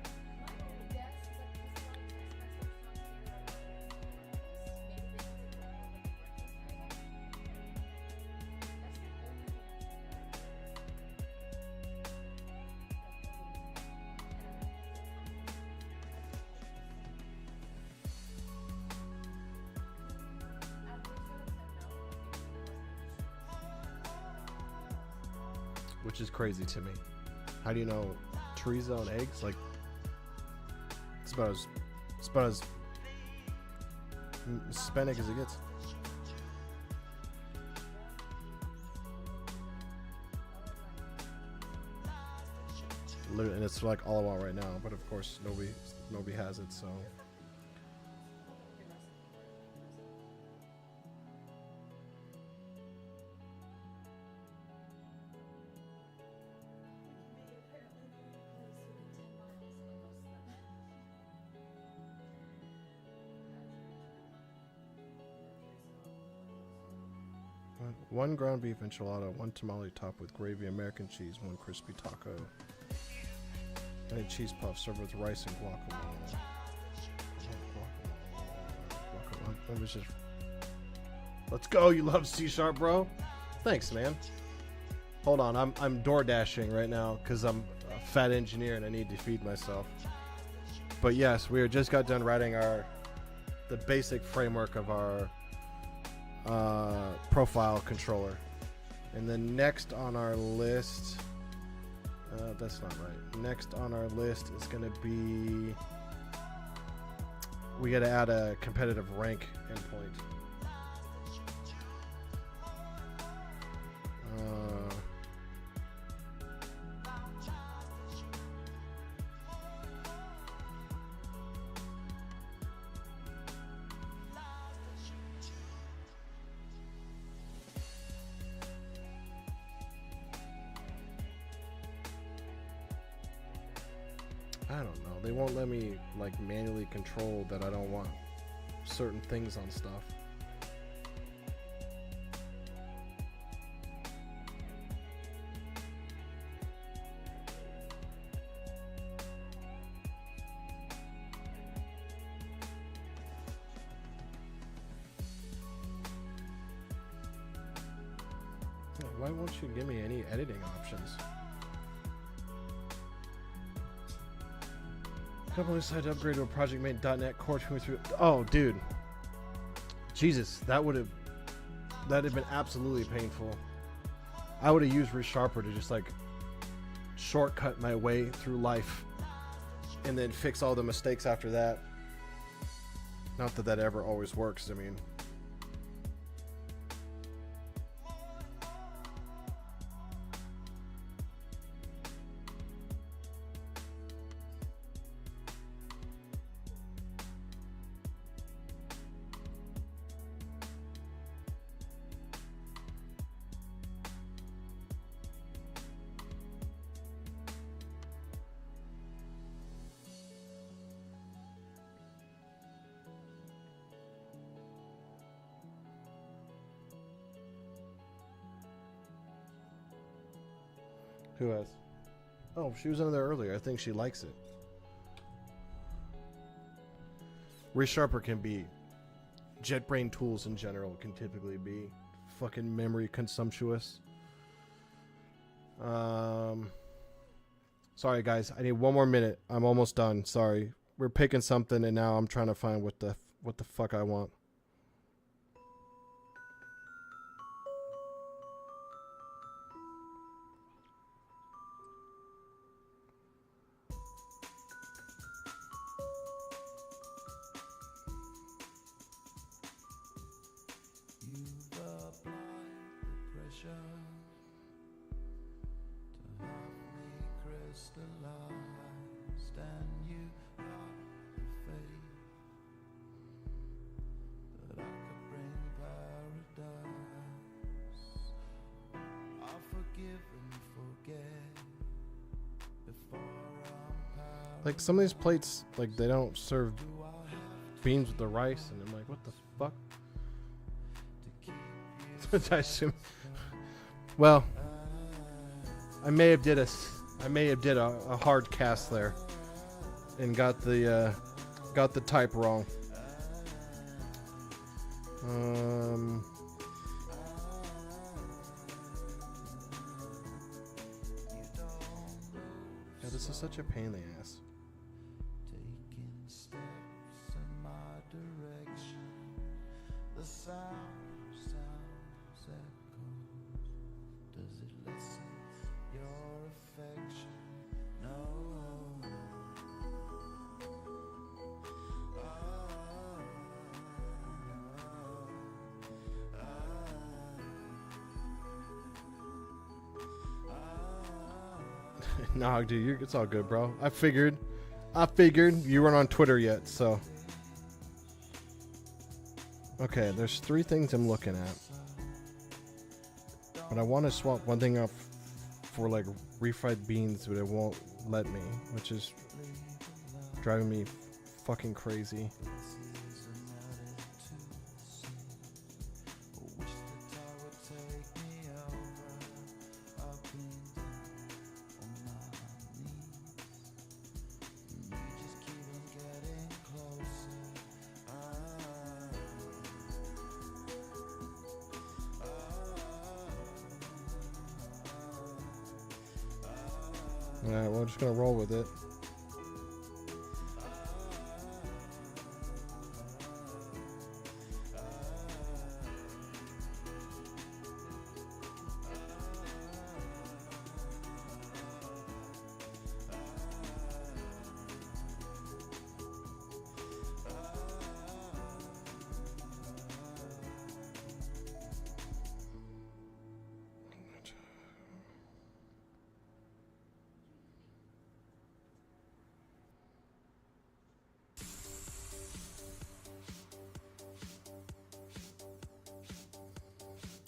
Which is crazy to me. How do you know chorizo and eggs? Like, it's about as Hispanic as it gets. Literally, and it's like all out right now. But of course, nobody has it. So. 1 ground beef enchilada, 1 tamale topped with gravy, American cheese, 1 crispy taco, and a cheese puff served with rice and guacamole. Let me just. Let's go. You love C#, bro. Thanks, man. Hold on. I'm door dashing right now because I'm a fat engineer and I need to feed myself. But yes, we just got done writing the basic framework of our profile controller, and then next on our list, that's not right. Next on our list is going to be, we got to add a competitive rank endpoint. I don't know. They won't let me like manually control that I don't want certain things on stuff. Why won't you give me any editing options? Couple decided to upgrade to a project made .NET Core 23. Oh, dude. Jesus, that'd have been absolutely painful. I would have used ReSharper to just like shortcut my way through life and then fix all the mistakes after that. Not that that ever always works, I mean. Who has? Oh, she was in there earlier. I think she likes it. ReSharper can be. JetBrain tools in general can typically be fucking memory consumptuous. Sorry guys, I need 1 more minute. I'm almost done. Sorry. We're picking something and now I'm trying to find what the fuck I want. Like some of these plates, like they don't serve beans with the rice, and I'm like, what the fuck? I assume. Well, I may have did a hard cast there, and got the type wrong. Yeah, this is such a pain in the ass. Taking steps in my direction. The sounds echoes. Does it lessen your affection? No. Nah, dude, it's all good, bro. I figured you weren't on Twitter yet, so. Okay, there's 3 things I'm looking at. But I want to swap one thing up for like refried beans, but it won't let me, which is driving me fucking crazy. Alright, we're just gonna roll with it.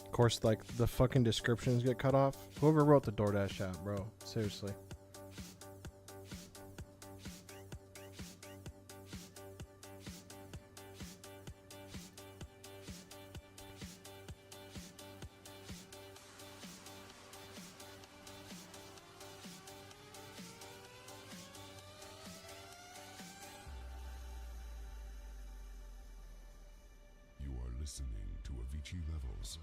Of course, like, the fucking descriptions get cut off. Whoever wrote the DoorDash app, bro. Seriously. You are listening to Avicii Levels.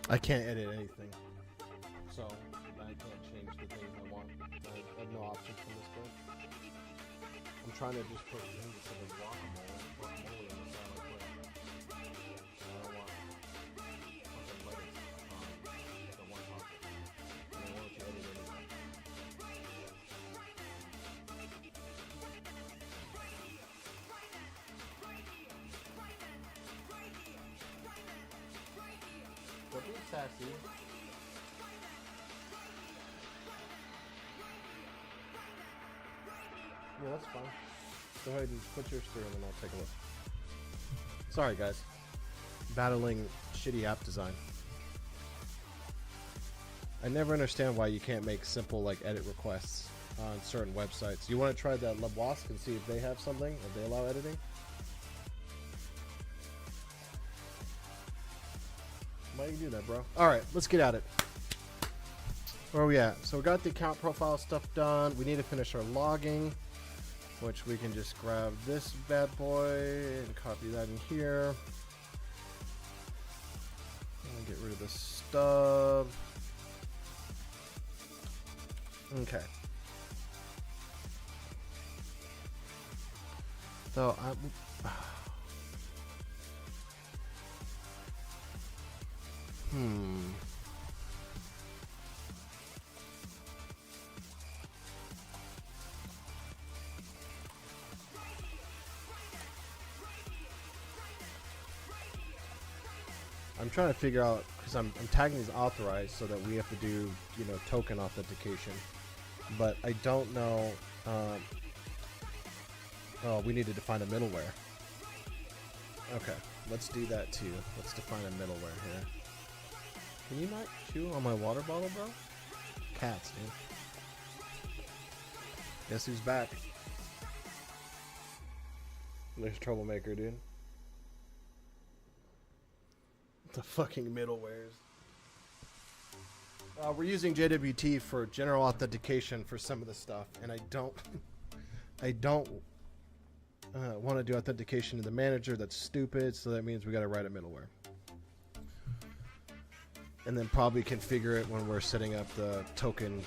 I can't edit anything. So, I can't change the things I want. I have no options from this point. I'm trying to just put things in the guacamole in the salad plate. I don't want fucking lettuce on the one topic. I don't want to edit anything. Don't be sassy. Yeah, that's fine. Go ahead and put yours through and then I'll take a look. Sorry, guys. Battling shitty app design. I never understand why you can't make simple, like, edit requests on certain websites. You want to try that LabWasp and see if they have something? If they allow editing? Why do you do that, bro? Alright, let's get at it. Where are we at? So we got the account profile stuff done. We need to finish our logging, which we can just grab this bad boy and copy that in here. And get rid of the stub. Okay. So I'm trying to figure out, because I'm tagging these authorized so that we have to do, you know, token authentication. But I don't know. Oh, we need to define a middleware. Okay, let's do that too. Let's define a middleware here. Can you not chew on my water bottle, bro? Cats, dude. Guess who's back? There's Troublemaker, dude. The fucking middlewares. We're using JWT for general authentication for some of the stuff, and I don't want to do authentication to the manager. That's stupid. So that means we got to write a middleware, and then probably configure it when we're setting up the token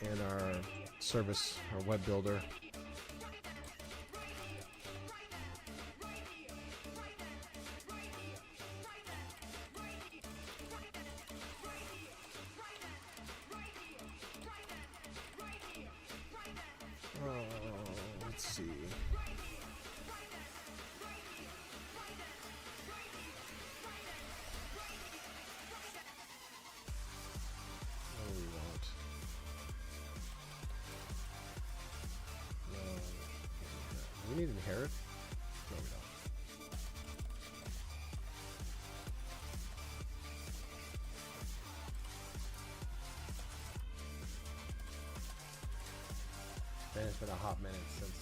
in our service, our web builder. Let's see. What do we want? Do we need inherit? No, we don't. it's been a hot minute since.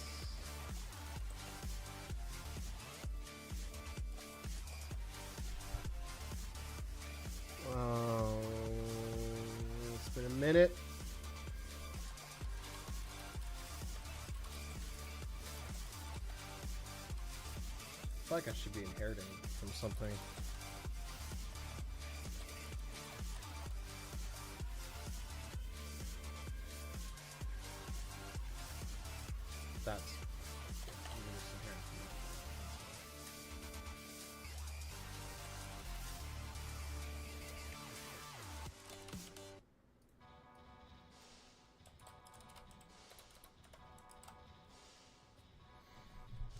Oh, it's been a minute. I feel like I should be inheriting from something. That's.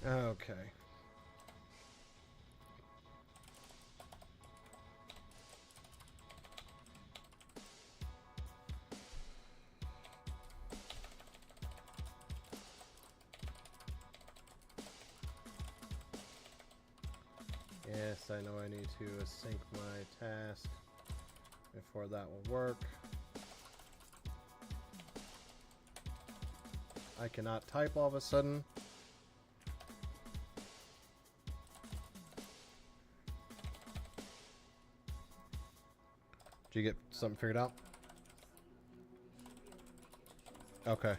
Okay. Yes, I know I need to async my task before that will work. I cannot type all of a sudden. Did you get something figured out? Okay.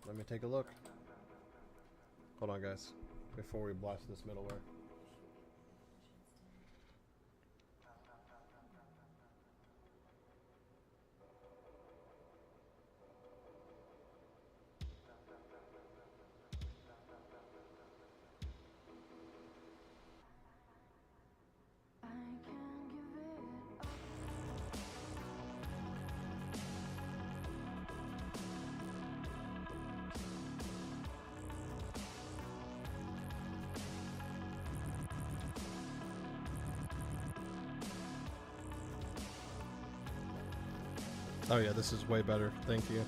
Let me take a look. Hold on, guys, before we blast this middleware. Oh yeah, this is way better. Thank you.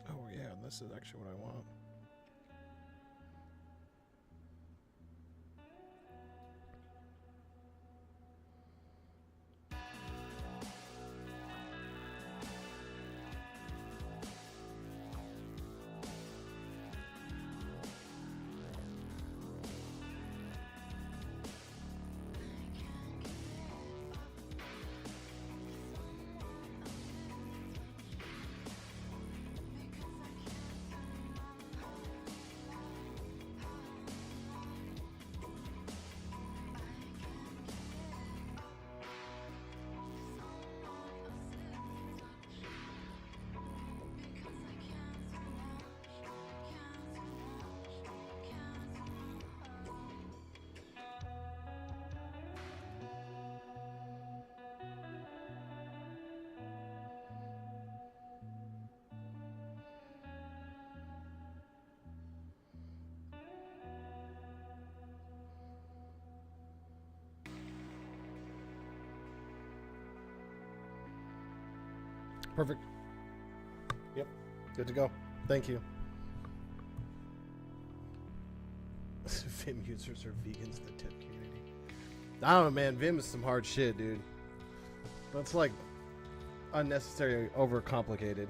Oh yeah, this is actually what I want. Perfect. Yep. Good to go. Thank you. Vim users are vegans in the tip community. I don't know, man. Vim is some hard shit, dude. That's like unnecessary, overcomplicated.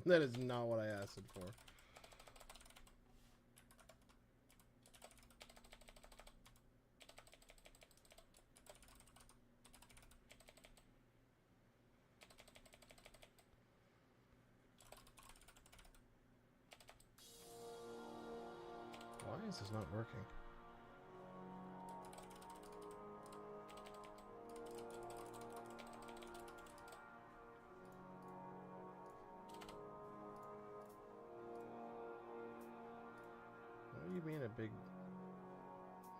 That is not what I asked it for. Why is this not working? Why are you being a big...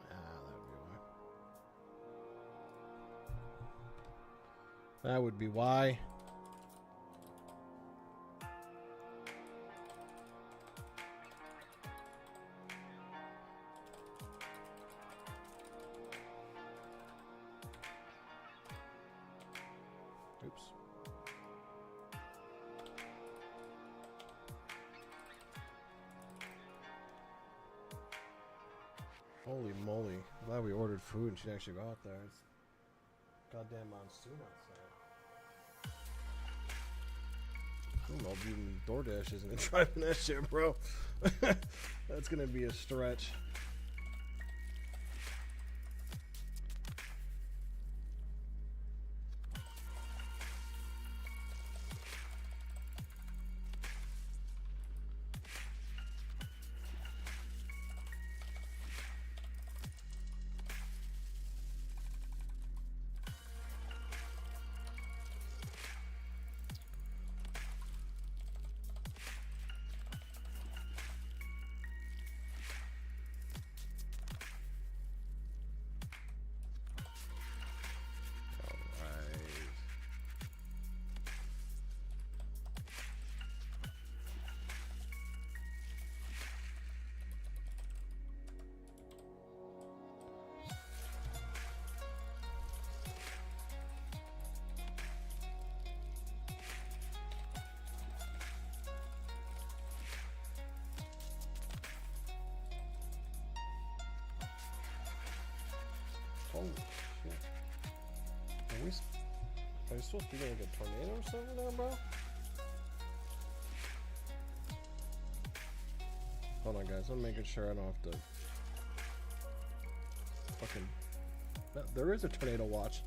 that would be why. That would be why. Oops. Holy moly. I'm glad we ordered food and she actually got out there. It's goddamn monsoon outside. I don't know if even DoorDash isn't driving that shit, bro. That's gonna be a stretch. Holy shit. Are we supposed to be getting like a tornado or something there, bro? Hold on, guys. I'm making sure I don't have to... Fucking... There is a tornado watch.